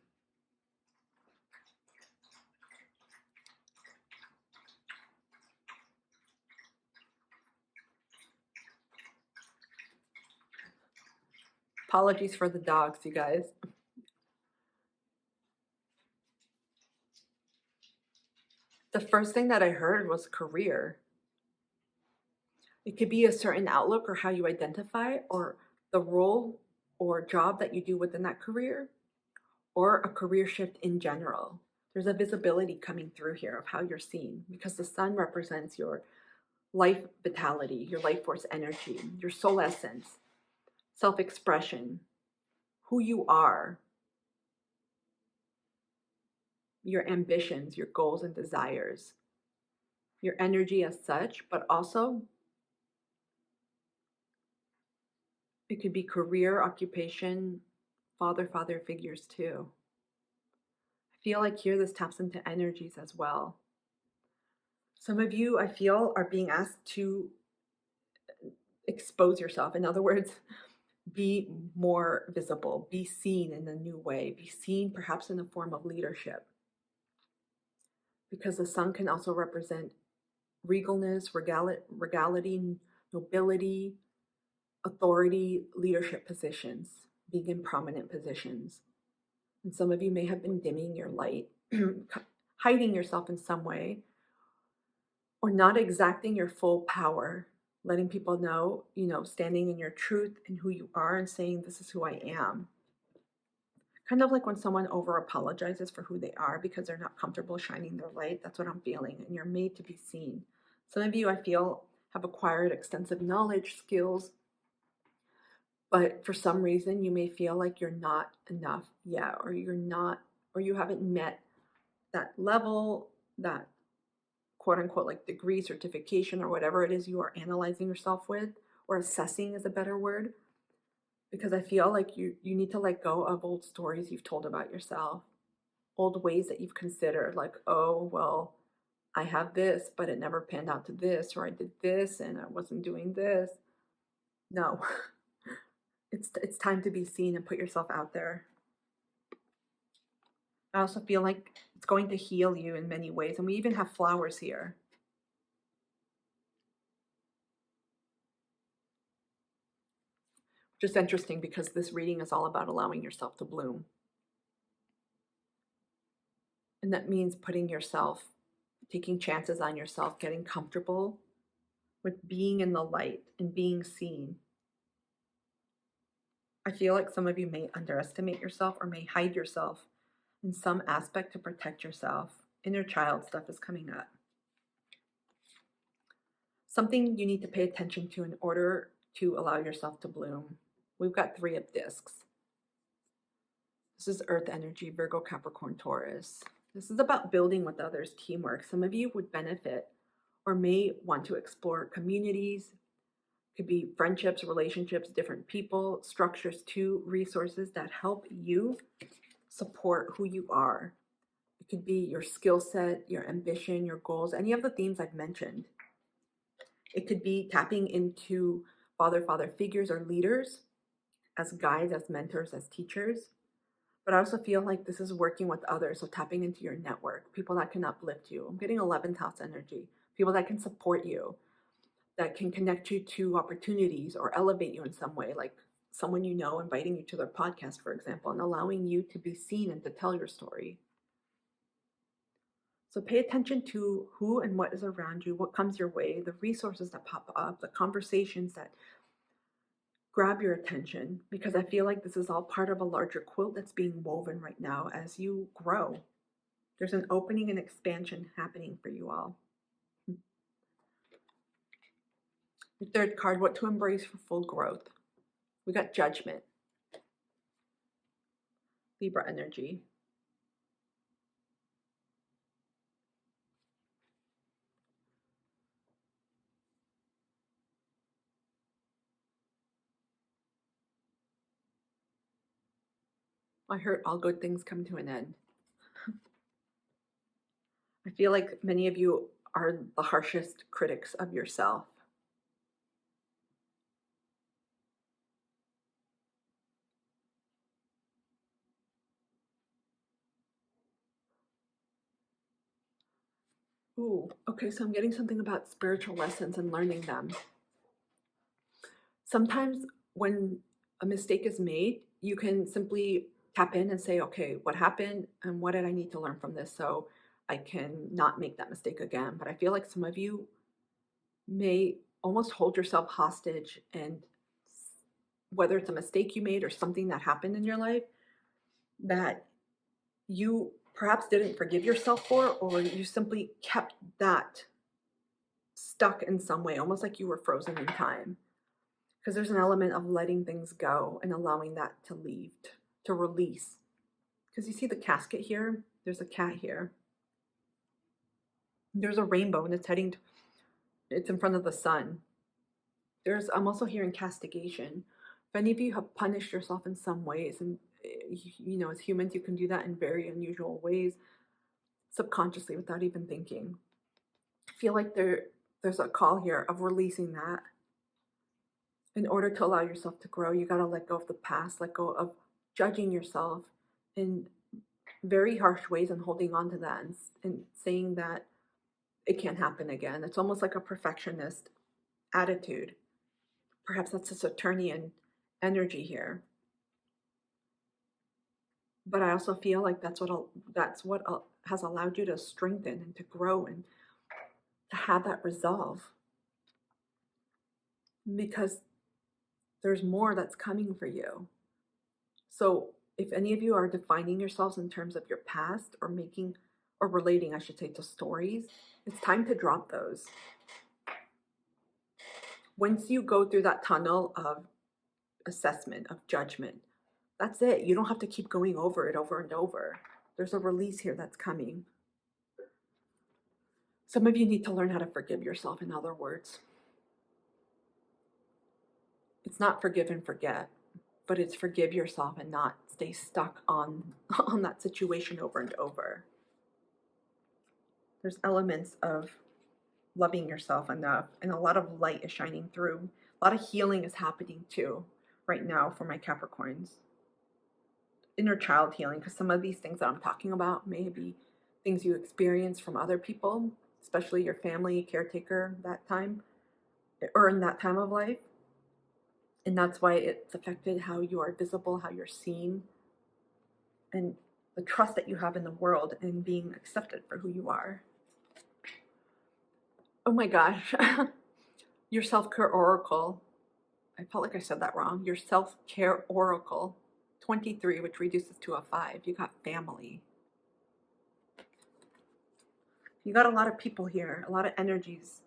Apologies for the dogs, you guys. The first thing that I heard was career. It could be a certain outlook or how you identify, or the role or job that you do within that career, or a career shift in general. There's a visibility coming through here of how you're seen, because the sun represents your life vitality, your life force energy, your soul essence, self-expression, who you are, your ambitions, your goals and desires, your energy as such, but also it could be career, occupation, father figures too. I feel like here this taps into energies as well. Some of you, I feel, are being asked to expose yourself. In other words, be more visible, be seen in a new way, be seen perhaps in a form of leadership. Because the sun can also represent regalness, regality, nobility, authority, leadership positions, being in prominent positions. And some of you may have been dimming your light, hiding yourself in some way, or not exacting your full power, letting people know, standing in your truth and who you are and saying, this is who I am. Kind of like when someone over apologizes for who they are because they're not comfortable shining their light. That's what I'm feeling. And you're made to be seen. Some of you, I feel, have acquired extensive knowledge, skills, but for some reason you may feel like you're not enough yet, or you haven't met that level, that quote unquote like degree, certification, or whatever it is you are analyzing yourself with, or assessing is a better word. Because I feel like you need to let go of old stories you've told about yourself, old ways that you've considered, like, oh, well, I have this, but it never panned out to this, or I did this and I wasn't doing this. No, it's time to be seen and put yourself out there. I also feel like it's going to heal you in many ways. And we even have flowers here. Just interesting because this reading is all about allowing yourself to bloom. And that means putting yourself, taking chances on yourself, getting comfortable with being in the light and being seen. I feel like some of you may underestimate yourself or may hide yourself in some aspect to protect yourself. Inner child stuff is coming up. Something you need to pay attention to in order to allow yourself to bloom. We've got 3 of discs. This is Earth energy, Virgo, Capricorn, Taurus. This is about building with others, teamwork. Some of you would benefit or may want to explore communities. Could be friendships, relationships, different people, structures too, resources that help you support who you are. It could be your skill set, your ambition, your goals, any of the themes I've mentioned. It could be tapping into father figures or leaders as guides, as mentors, as teachers. But I also feel like this is working with others, so tapping into your network, people that can uplift you. I'm getting 11th house energy, people that can support you, that can connect you to opportunities or elevate you in some way, like someone you know inviting you to their podcast, for example, and allowing you to be seen and to tell your story. So pay attention to who and what is around you, what comes your way, the resources that pop up, the conversations that grab your attention, because I feel like this is all part of a larger quilt that's being woven right now as you grow. There's an opening and expansion happening for you all. The third card, what to embrace for full growth. We got Judgment. Libra energy. I heard all good things come to an end. I feel like many of you are the harshest critics of yourself. Ooh, okay, so I'm getting something about spiritual lessons and learning them. Sometimes when a mistake is made, you can simply tap in and say, okay, what happened and what did I need to learn from this so I can not make that mistake again? But I feel like some of you may almost hold yourself hostage, and whether it's a mistake you made or something that happened in your life that you perhaps didn't forgive yourself for, or you simply kept that stuck in some way, almost like you were frozen in time. Because there's an element of letting things go and allowing that to leave, to release. Because you see the casket here, there's a cat here. There's a rainbow and it's in front of the sun. I'm also hearing castigation. If any of you have punished yourself in some ways, and as humans, you can do that in very unusual ways, subconsciously without even thinking. I feel like there's a call here of releasing that. In order to allow yourself to grow, you got to let go of the past, let go of judging yourself in very harsh ways and holding on to that and saying that it can't happen again. It's almost like a perfectionist attitude. Perhaps that's a Saturnian energy here. But I also feel like that's what has allowed you to strengthen and to grow and to have that resolve. Because there's more that's coming for you. So if any of you are defining yourselves in terms of your past or relating, I should say, to stories, it's time to drop those. Once you go through that tunnel of assessment, of judgment, that's it. You don't have to keep going over it over and over. There's a release here that's coming. Some of you need to learn how to forgive yourself, in other words. It's not forgive and forget, but it's forgive yourself and not stay stuck on that situation over and over. There's elements of loving yourself enough, and a lot of light is shining through. A lot of healing is happening too right now for my Capricorns. Inner child healing, because some of these things that I'm talking about may be things you experience from other people, especially your family caretaker that time, or in that time of life. And that's why it's affected how you are visible, how you're seen, and the trust that you have in the world and being accepted for who you are. Oh my gosh. Your self-care oracle. I felt like I said that wrong. Your self-care oracle. 23, which reduces to a 5. You got family. You got a lot of people here, a lot of energies.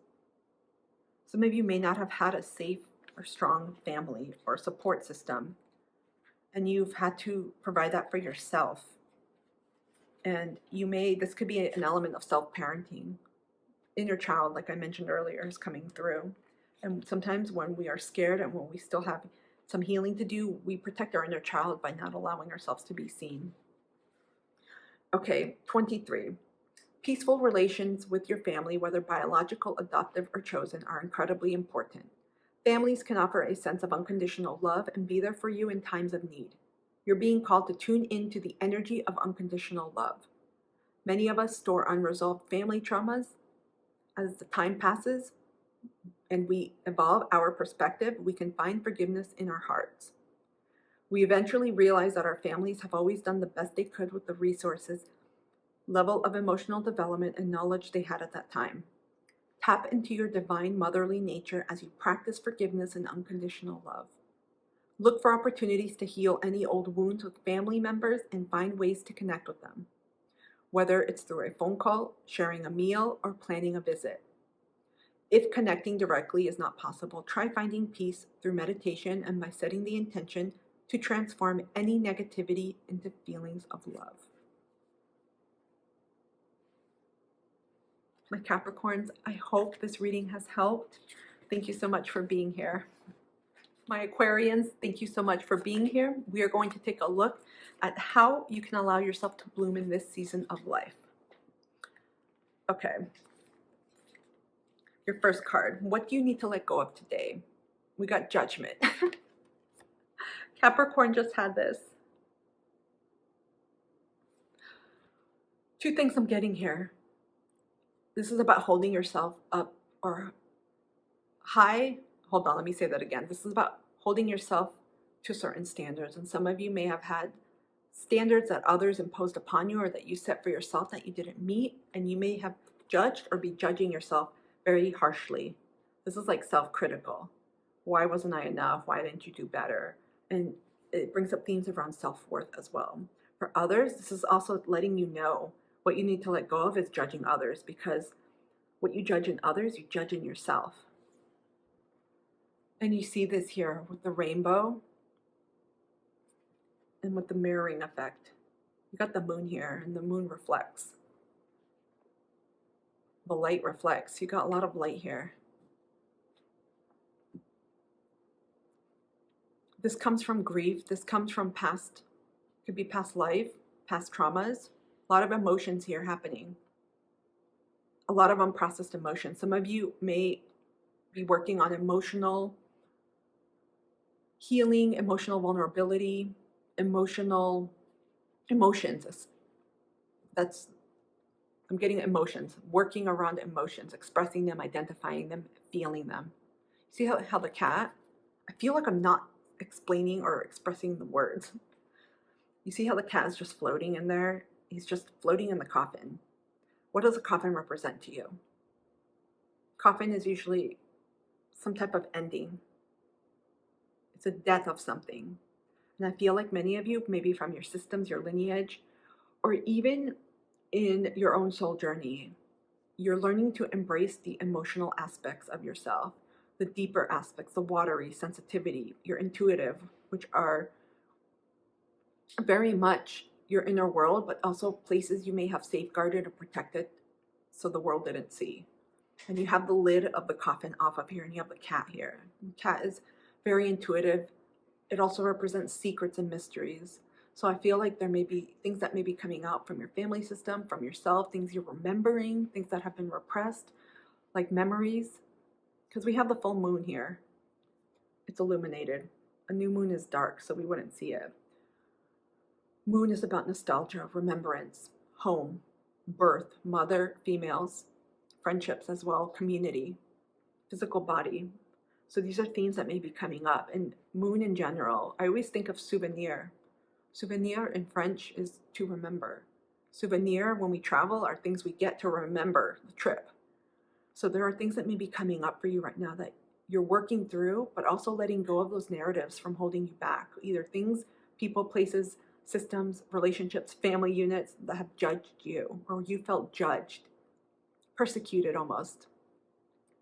Some of you may not have had a safe or strong family or support system, and you've had to provide that for yourself. And this could be an element of self-parenting. Inner child, like I mentioned earlier, is coming through. And sometimes when we are scared and when we still have some healing to do, we protect our inner child by not allowing ourselves to be seen. Okay, 23. Peaceful relations with your family, whether biological, adoptive, or chosen, are incredibly important. Families can offer a sense of unconditional love and be there for you in times of need. You're being called to tune into the energy of unconditional love. Many of us store unresolved family traumas. As the time passes and we evolve our perspective, we can find forgiveness in our hearts. We eventually realize that our families have always done the best they could with the resources, level of emotional development, and knowledge they had at that time. Tap into your divine motherly nature as you practice forgiveness and unconditional love. Look for opportunities to heal any old wounds with family members and find ways to connect with them, whether it's through a phone call, sharing a meal, or planning a visit. If connecting directly is not possible, try finding peace through meditation and by setting the intention to transform any negativity into feelings of love. My Capricorns, I hope this reading has helped. Thank you so much for being here. My Aquarians, thank you so much for being here. We are going to take a look at how you can allow yourself to bloom in this season of life. Okay. Your first card. What do you need to let go of today? We got Judgment. Capricorn just had this. Two things I'm getting here. This is about holding yourself up or high. Hold on, let me say that again. This is about holding yourself to certain standards. And some of you may have had standards that others imposed upon you or that you set for yourself that you didn't meet. And you may have judged or be judging yourself very harshly. This is like self-critical. Why wasn't I enough? Why didn't you do better? And it brings up themes around self-worth as well. For others, this is also letting you know what you need to let go of is judging others, because what you judge in others, you judge in yourself. And you see this here with the rainbow and with the mirroring effect. You got the moon here, and the moon reflects. The light reflects. You got a lot of light here. This comes from grief. This comes from past, could be past life, past traumas. A lot of emotions here happening. A lot of unprocessed emotions. Some of you may be working on emotional healing, emotional vulnerability, emotions. I'm getting emotions, working around emotions, expressing them, identifying them, feeling them. See how the cat, I feel like I'm not explaining or expressing the words. You see how the cat is just floating in there? He's just floating in the coffin. What does a coffin represent to you? Coffin is usually some type of ending. It's a death of something. And I feel like many of you, maybe from your systems, your lineage, or even in your own soul journey, you're learning to embrace the emotional aspects of yourself, the deeper aspects, the watery, sensitivity, your intuitive, which are very much your inner world, but also places you may have safeguarded or protected so the world didn't see. And you have the lid of the coffin off of here, and you have the cat here. The cat is very intuitive. It also represents secrets and mysteries. So I feel like there may be things that may be coming out from your family system, from yourself, things you're remembering, things that have been repressed, like memories. Because we have the full moon here. It's illuminated. A new moon is dark, so we wouldn't see it. Moon is about nostalgia, remembrance, home, birth, mother, females, friendships as well, community, physical body. So these are themes that may be coming up. And moon in general, I always think of souvenir. Souvenir in French is to remember. Souvenir, when we travel, are things we get to remember the trip. So there are things that may be coming up for you right now that you're working through, but also letting go of those narratives from holding you back. Either things, people, places, systems, relationships, family units that have judged you, or you felt judged, persecuted almost.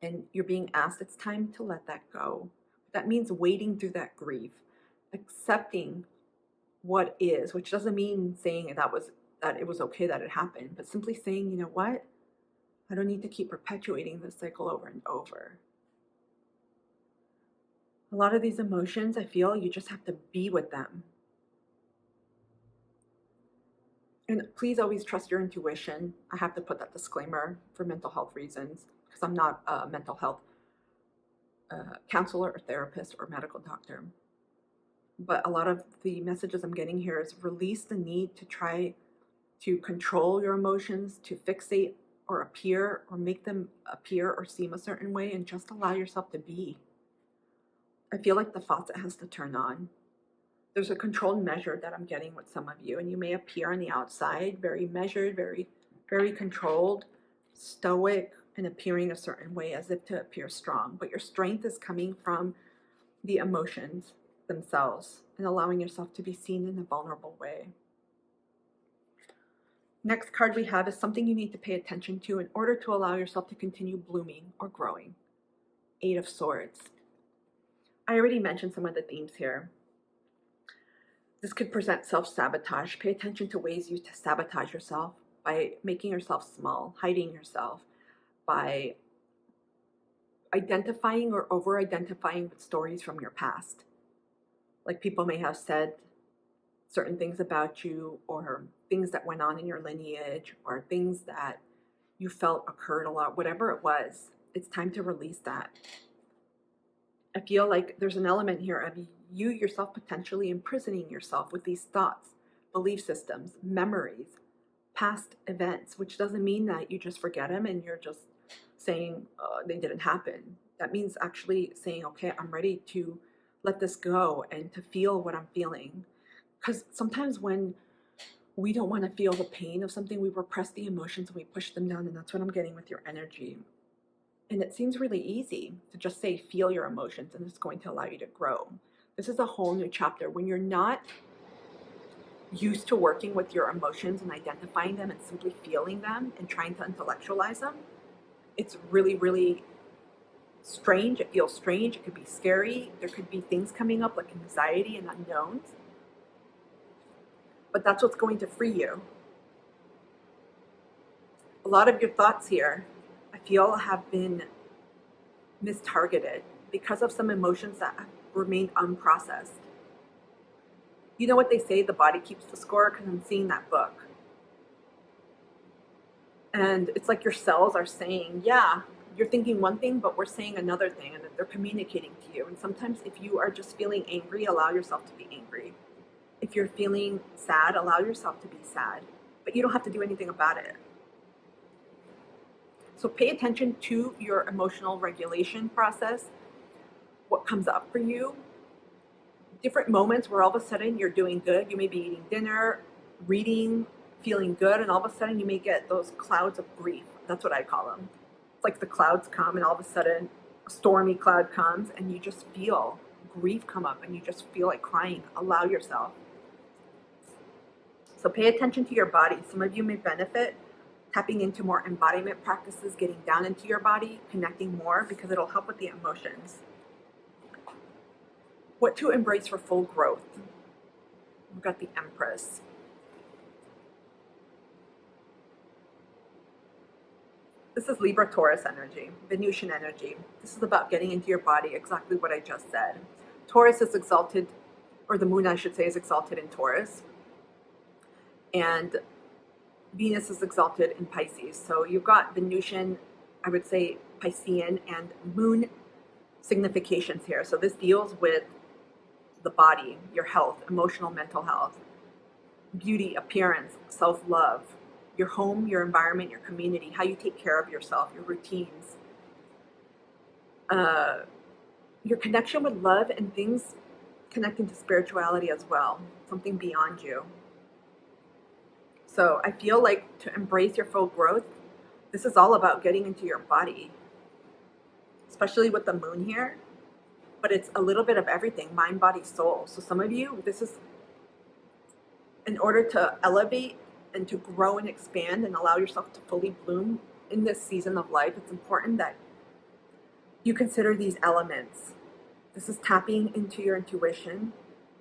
And you're being asked, it's time to let that go. That means wading through that grief, accepting what is, which doesn't mean saying that it was okay that it happened, but simply saying, you know what? I don't need to keep perpetuating this cycle over and over. A lot of these emotions, I feel you just have to be with them. And please always trust your intuition. I have to put that disclaimer for mental health reasons, because I'm not a mental health counselor or therapist or medical doctor. But a lot of the messages I'm getting here is release the need to try to control your emotions, to fixate or appear or make them appear or seem a certain way, and just allow yourself to be. I feel like the faucet has to turn on. There's a controlled measure that I'm getting with some of you, and you may appear on the outside very measured, very, very controlled, stoic, and appearing a certain way as if to appear strong. But your strength is coming from the emotions themselves and allowing yourself to be seen in a vulnerable way. Next card we have is something you need to pay attention to in order to allow yourself to continue blooming or growing. Eight of Swords. I already mentioned some of the themes here. This could present self-sabotage. Pay attention to ways you to sabotage yourself by making yourself small, hiding yourself, by identifying or over-identifying with stories from your past. Like people may have said certain things about you, or things that went on in your lineage, or things that you felt occurred a lot, whatever it was, it's time to release that. I feel like there's an element here of you yourself potentially imprisoning yourself with these thoughts, belief systems, memories, past events, which doesn't mean that you just forget them and you're just saying they didn't happen. That means actually saying, okay, I'm ready to let this go and to feel what I'm feeling. Because sometimes when we don't want to feel the pain of something, we repress the emotions and we push them down, and that's what I'm getting with your energy. And it seems really easy to just say, feel your emotions, and it's going to allow you to grow. This is a whole new chapter. When you're not used to working with your emotions and identifying them and simply feeling them and trying to intellectualize them, it's really, really strange. It feels strange. It could be scary. There could be things coming up like anxiety and unknowns. But that's what's going to free you. A lot of your thoughts here, I feel, have been mistargeted because of some emotions that have remained unprocessed. You know what they say, the body keeps the score, because I'm seeing that book. And it's like your cells are saying, yeah, you're thinking one thing, but we're saying another thing, and they're communicating to you. And sometimes if you are just feeling angry, allow yourself to be angry. If you're feeling sad, allow yourself to be sad. But you don't have to do anything about it. So pay attention to your emotional regulation process, what comes up for you. Different moments where all of a sudden you're doing good. You may be eating dinner, reading, feeling good, and all of a sudden you may get those clouds of grief. That's what I call them. It's like the clouds come and all of a sudden a stormy cloud comes and you just feel grief come up and you just feel like crying. Allow yourself. So pay attention to your body. Some of you may benefit tapping into more embodiment practices, getting down into your body, connecting more, because it'll help with the emotions. What to embrace for full growth? We've got the Empress. This is Libra Taurus energy, Venusian energy. This is about getting into your body, exactly what I just said. Taurus is exalted, or the moon, I should say, is exalted in Taurus. And Venus is exalted in Pisces. So you've got Venusian, I would say Piscean, and moon significations here. So this deals with the body, your health, emotional, mental health, beauty, appearance, self-love, your home, your environment, your community, how you take care of yourself, your routines, your connection with love, and things connecting to spirituality as well, something beyond you. So I feel like to embrace your full growth, this is all about getting into your body, especially with the moon here. But it's a little bit of everything, mind, body, soul. So some of you, this is in order to elevate and to grow and expand and allow yourself to fully bloom in this season of life. It's important that you consider these elements. This is tapping into your intuition,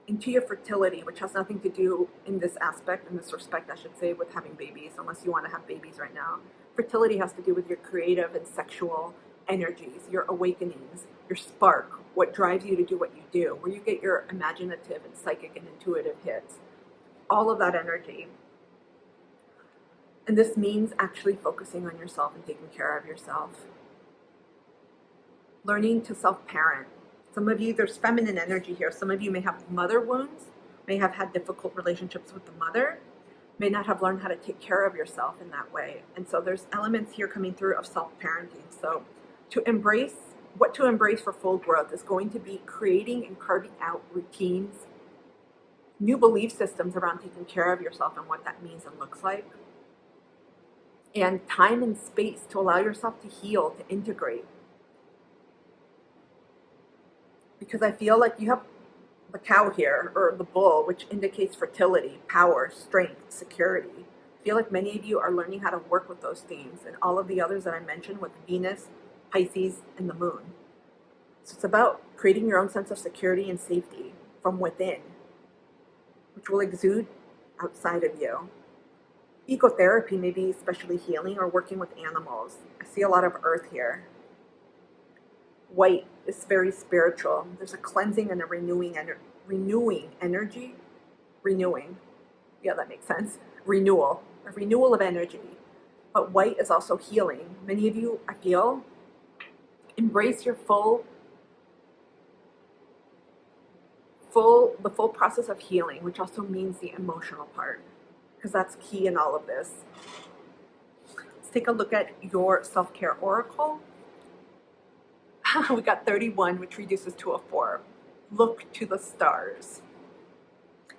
into your fertility, which has nothing to do in this aspect, in this respect, I should say, with having babies, unless you want to have babies right now. Fertility has to do with your creative and sexual energies, your awakenings, your spark, what drives you to do what you do, where you get your imaginative and psychic and intuitive hits, all of that energy. And this means actually focusing on yourself and taking care of yourself. Learning to self-parent. Some of you, there's feminine energy here. Some of you may have mother wounds, may have had difficult relationships with the mother, may not have learned how to take care of yourself in that way. And so there's elements here coming through of self-parenting. So what to embrace for full growth is going to be creating and carving out routines, new belief systems around taking care of yourself and what that means and looks like, and time and space to allow yourself to heal, to integrate. Because I feel like you have the cow here, or the bull, which indicates fertility, power, strength, security. I feel like many of you are learning how to work with those themes and all of the others that I mentioned with Venus, Pisces, and the moon. So it's about creating your own sense of security and safety from within, which will exude outside of you. Ecotherapy may be especially healing, or working with animals. I see a lot of earth here. White is very spiritual. There's a cleansing and a renewing energy. Renewing. Yeah, that makes sense. Renewal. A renewal of energy. But white is also healing. Many of you, I feel, embrace your full process of healing, which also means the emotional part, because that's key in all of this. Let's take a look at your self-care oracle. We got 31, which reduces to a 4. Look to the stars.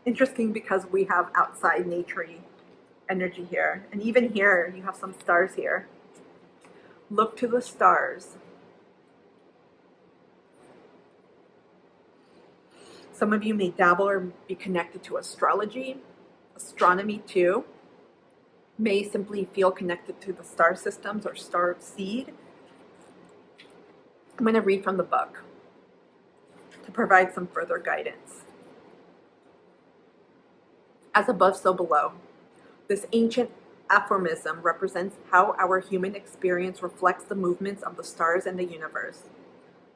Interesting, because we have outside naturey energy here, and even here you have some stars here. Look to the stars. Some of you may dabble or be connected to astrology, astronomy too. May simply feel connected to the star systems or star seed. I'm going to read from the book to provide some further guidance. As above, so below. This ancient aphorism represents how our human experience reflects the movements of the stars and the universe.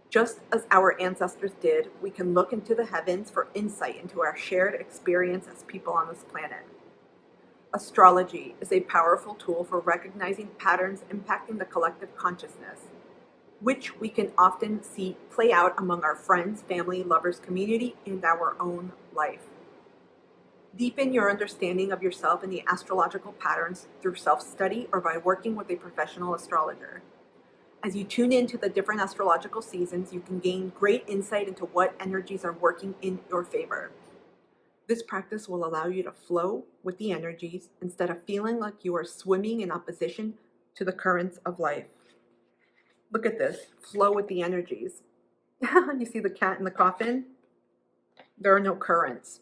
Just as our ancestors did, we can look into the heavens for insight into our shared experience as people on this planet. Astrology is a powerful tool for recognizing patterns impacting the collective consciousness, which we can often see play out among our friends, family, lovers, community, and our own life. Deepen your understanding of yourself and the astrological patterns through self-study or by working with a professional astrologer. As you tune into the different astrological seasons, you can gain great insight into what energies are working in your favor. This practice will allow you to flow with the energies instead of feeling like you are swimming in opposition to the currents of life. Look at this, flow with the energies. You see the cat in the coffin? There are no currents.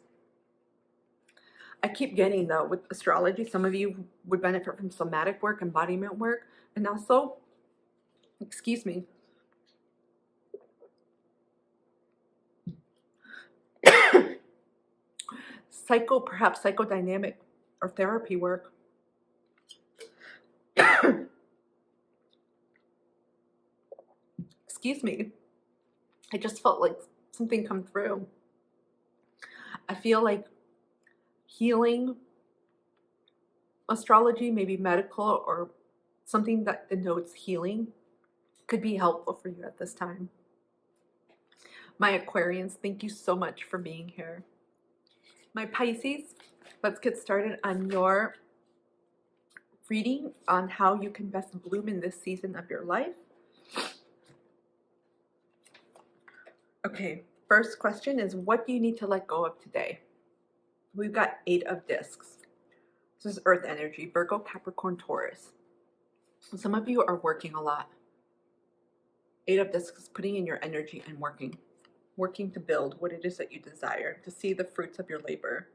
I keep getting, though, with astrology, some of you would benefit from somatic work, embodiment work, and also, perhaps psychodynamic or therapy work. Excuse me. I just felt like something come through. I feel like healing, astrology, maybe medical or something that denotes healing could be helpful for you at this time. My Aquarians, thank you so much for being here. My Pisces, let's get started on your reading on how you can best bloom in this season of your life. Okay, first question is, what do you need to let go of today? We've got 8 of discs. This is Earth energy, Virgo, Capricorn, Taurus. Some of you are working a lot. 8 of discs is putting in your energy and working to build what it is that you desire, to see the fruits of your labor.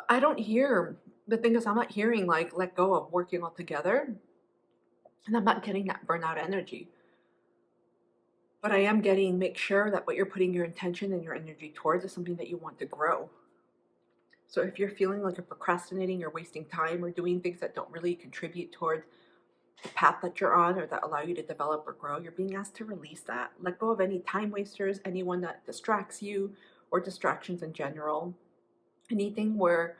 I don't hear, the thing is, I'm not hearing like let go of working all together, and I'm not getting that burnout energy. But I am getting, make sure that what you're putting your intention and your energy towards is something that you want to grow. So if you're feeling like you're procrastinating or wasting time or doing things that don't really contribute towards the path that you're on or that allow you to develop or grow, you're being asked to release that. Let go of any time wasters, anyone that distracts you, or distractions in general. Anything where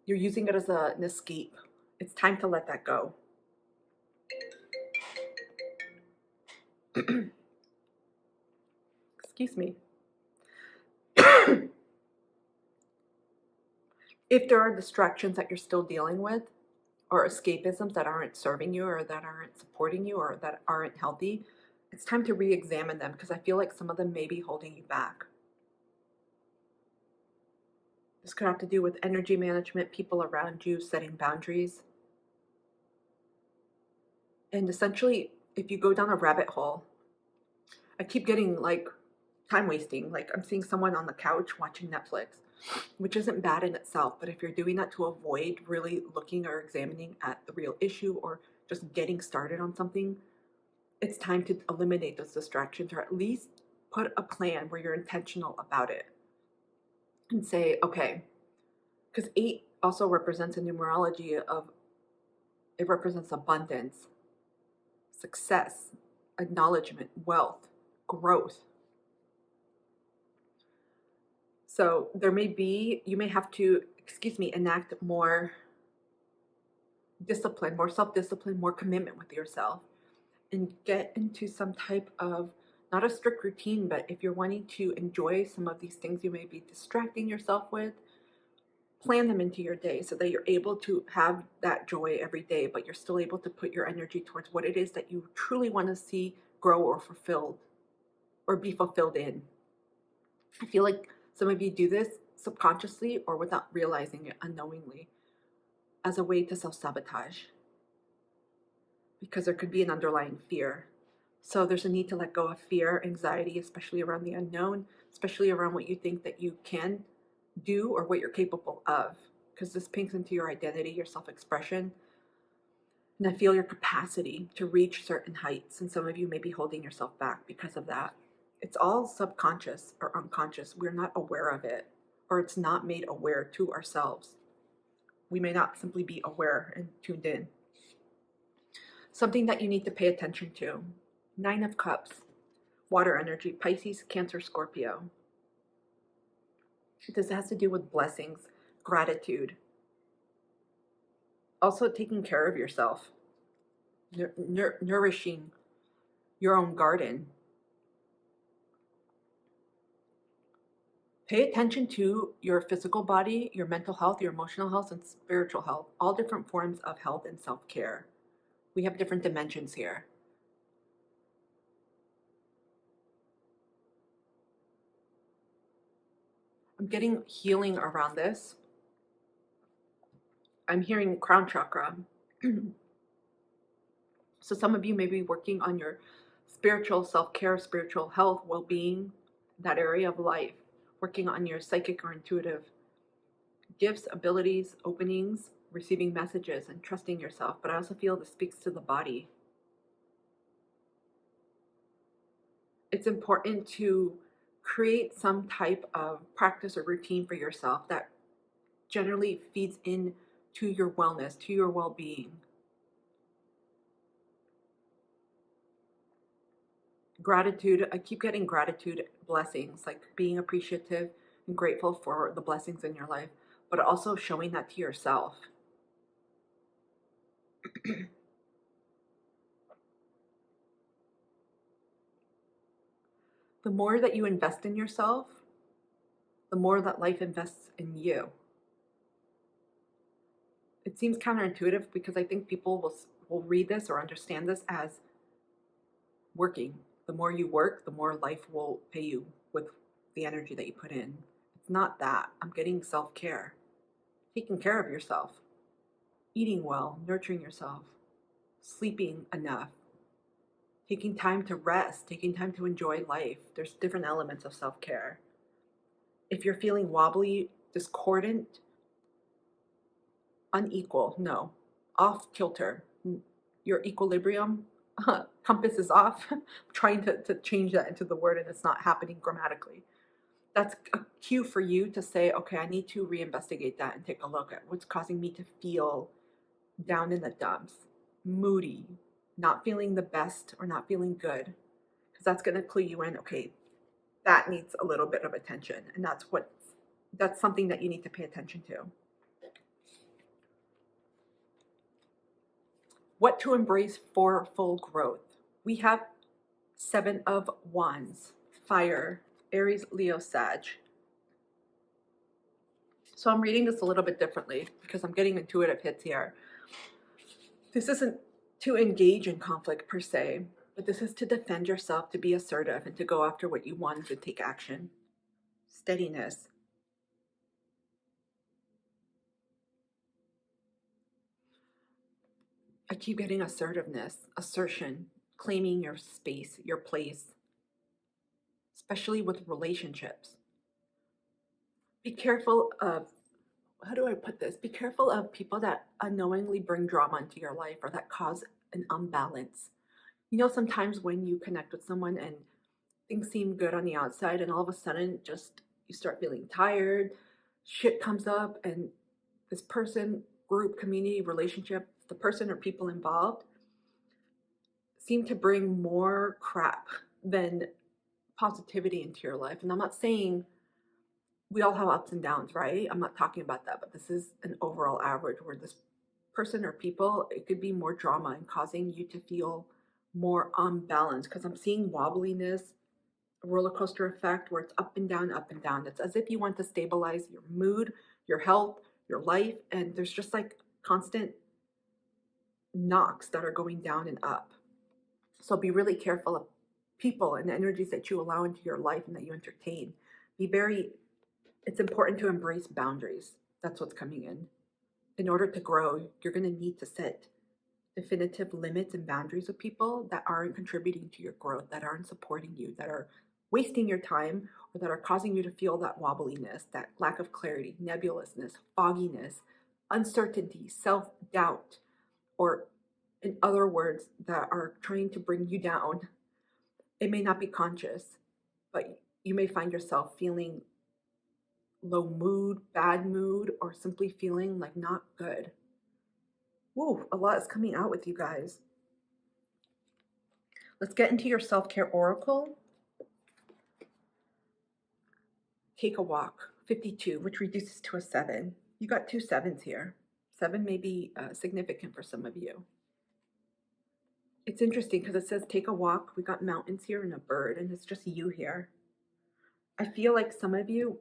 you're using it as an escape. It's time to let that go. Excuse me. If there are distractions that you're still dealing with, or escapisms that aren't serving you or that aren't supporting you or that aren't healthy, it's time to re-examine them, because I feel like some of them may be holding you back. This could have to do with energy management, people around you, setting boundaries. And essentially, if you go down a rabbit hole, I keep getting like time wasting. Like I'm seeing someone on the couch watching Netflix, which isn't bad in itself. But if you're doing that to avoid really looking or examining at the real issue or just getting started on something, it's time to eliminate those distractions, or at least put a plan where you're intentional about it and say, okay, Because 8 also represents a numerology of, it represents abundance, success, acknowledgement, wealth, growth. So there may be, you may have to, enact more discipline, more self-discipline, more commitment with yourself, and get into some type of, not a strict routine, but if you're wanting to enjoy some of these things you may be distracting yourself with, plan them into your day so that you're able to have that joy every day, but you're still able to put your energy towards what it is that you truly want to see grow or fulfilled or be fulfilled in. I feel like some of you do this subconsciously or without realizing it, unknowingly, as a way to self-sabotage, because there could be an underlying fear. So there's a need to let go of fear, anxiety, especially around the unknown, especially around what you think that you can do or what you're capable of, because this pinks into your identity, your self-expression, and I feel your capacity to reach certain heights, and some of you may be holding yourself back because of that. It's all subconscious or unconscious. We're not aware of it, or it's not made aware to ourselves. We may not simply be aware and tuned in. Something that you need to pay attention to. 9 of Cups, water energy, Pisces, Cancer, Scorpio. This has to do with blessings, gratitude. Also taking care of yourself, nourishing your own garden. Pay attention to your physical body, your mental health, your emotional health, and spiritual health, all different forms of health and self-care. We have different dimensions here. I'm getting healing around this. I'm hearing crown chakra. So some of you may be working on your spiritual self-care, spiritual health, well-being, that area of life, working on your psychic or intuitive gifts, abilities, openings, receiving messages, and trusting yourself. But I also feel this speaks to the body. It's important to create some type of practice or routine for yourself that generally feeds in to your wellness, to your well-being. Gratitude, I keep getting gratitude blessings, like being appreciative and grateful for the blessings in your life, but also showing that to yourself. The more that you invest in yourself, the more that life invests in you. It seems counterintuitive because I think people will read this or understand this as working. The more you work, the more life will pay you with the energy that you put in. It's not that. I'm getting self-care, taking care of yourself, eating well, nurturing yourself, sleeping enough, taking time to rest, taking time to enjoy life. There's different elements of self-care. If you're feeling wobbly, discordant, unequal, no, off kilter, your equilibrium compass is off, trying to change that into the word and it's not happening grammatically. That's a cue for you to say, okay, I need to reinvestigate that and take a look at what's causing me to feel down in the dumps, moody, not feeling the best or not feeling good, because that's going to clue you in, okay, that needs a little bit of attention, and that's something that you need to pay attention to. What to embrace for full growth? We have 7 of Wands, fire, Aries, Leo, Sag. So I'm reading this a little bit differently because I'm getting intuitive hits here. This isn't to engage in conflict per se, but this is to defend yourself, to be assertive, and to go after what you want, to take action. Steadiness. I keep getting assertiveness, assertion, claiming your space, your place, especially with relationships. Be careful of, how do I put this? Be careful of people that unknowingly bring drama into your life or that cause an imbalance. You know, sometimes when you connect with someone and things seem good on the outside and all of a sudden just you start feeling tired, shit comes up and this person, group, community, relationship, the person or people involved seem to bring more crap than positivity into your life. And I'm not saying we all have ups and downs, right? I'm not talking about that, but this is an overall average where this person or people, it could be more drama and causing you to feel more unbalanced, because I'm seeing wobbliness, a roller coaster effect where it's up and down, up and down. It's as if you want to stabilize your mood, your health, your life, and there's just like constant knocks that are going down and up. So be really careful of people and energies that you allow into your life and that you entertain. It's important to embrace boundaries. That's what's coming in. In order to grow, you're going to need to set definitive limits and boundaries with people that aren't contributing to your growth, that aren't supporting you, that are wasting your time, or that are causing you to feel that wobbliness, that lack of clarity, nebulousness, fogginess, uncertainty, self-doubt, or in other words, that are trying to bring you down. It may not be conscious, but you may find yourself feeling low mood, bad mood, or simply feeling like not good. Whoa, a lot is coming out with you guys. Let's get into your self-care oracle. Take a walk, 52, which reduces to a 7. You got 2 7s here. 7 may be significant for some of you. It's interesting because it says take a walk. We got mountains here and a bird, and it's just you here. I feel like some of you,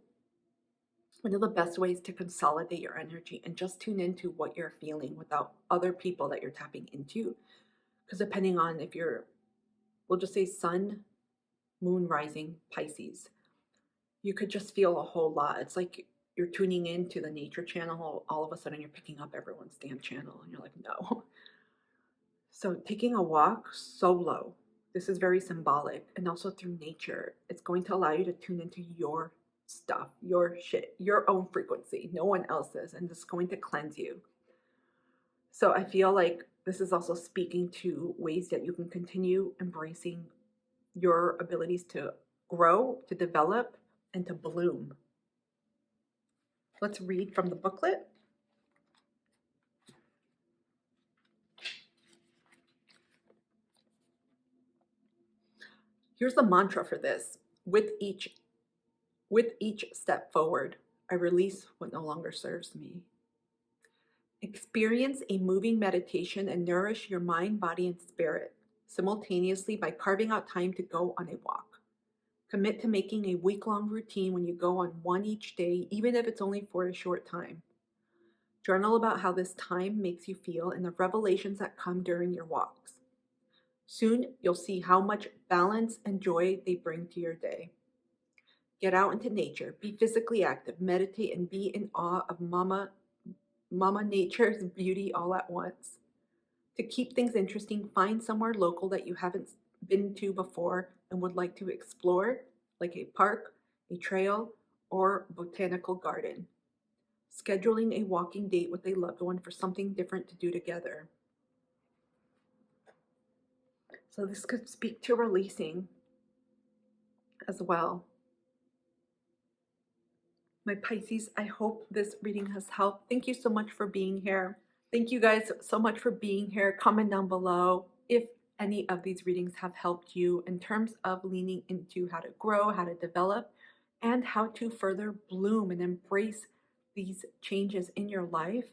one of the best ways to consolidate your energy and just tune into what you're feeling without other people that you're tapping into. Because depending on if you're, we'll just say sun, moon, rising, Pisces, you could just feel a whole lot. It's like you're tuning into the nature channel. All of a sudden you're picking up everyone's damn channel and you're like, no. So taking a walk solo, this is very symbolic, and also through nature, it's going to allow you to tune into your stuff, your shit, your own frequency, no one else's, and it's going to cleanse you. So I feel like this is also speaking to ways that you can continue embracing your abilities to grow, to develop, and to bloom. Let's read from the booklet. Here's the mantra for this. With each step forward, I release what no longer serves me. Experience a moving meditation and nourish your mind, body, and spirit simultaneously by carving out time to go on a walk. Commit to making a week-long routine when you go on one each day, even if it's only for a short time. Journal about how this time makes you feel and the revelations that come during your walks. Soon, you'll see how much balance and joy they bring to your day. Get out into nature, be physically active, meditate, and be in awe of Mama Nature's beauty all at once. To keep things interesting, find somewhere local that you haven't been to before and would like to explore, like a park, a trail, or botanical garden. Scheduling a walking date with a loved one for something different to do together. So this could speak to releasing as well. My Pisces, I hope this reading has helped. Thank you so much for being here. Thank you guys so much for being here. Comment down below if any of these readings have helped you in terms of leaning into how to grow, how to develop, and how to further bloom and embrace these changes in your life,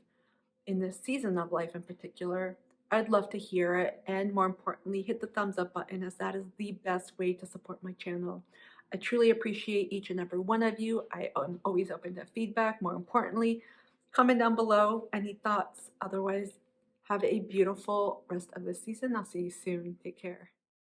in this season of life in particular. I'd love to hear it, and more importantly, hit the thumbs up button, as that is the best way to support my channel. I truly appreciate each and every one of you. I am always open to feedback. More importantly, comment down below any thoughts. Otherwise, have a beautiful rest of the season. I'll see you soon. Take care.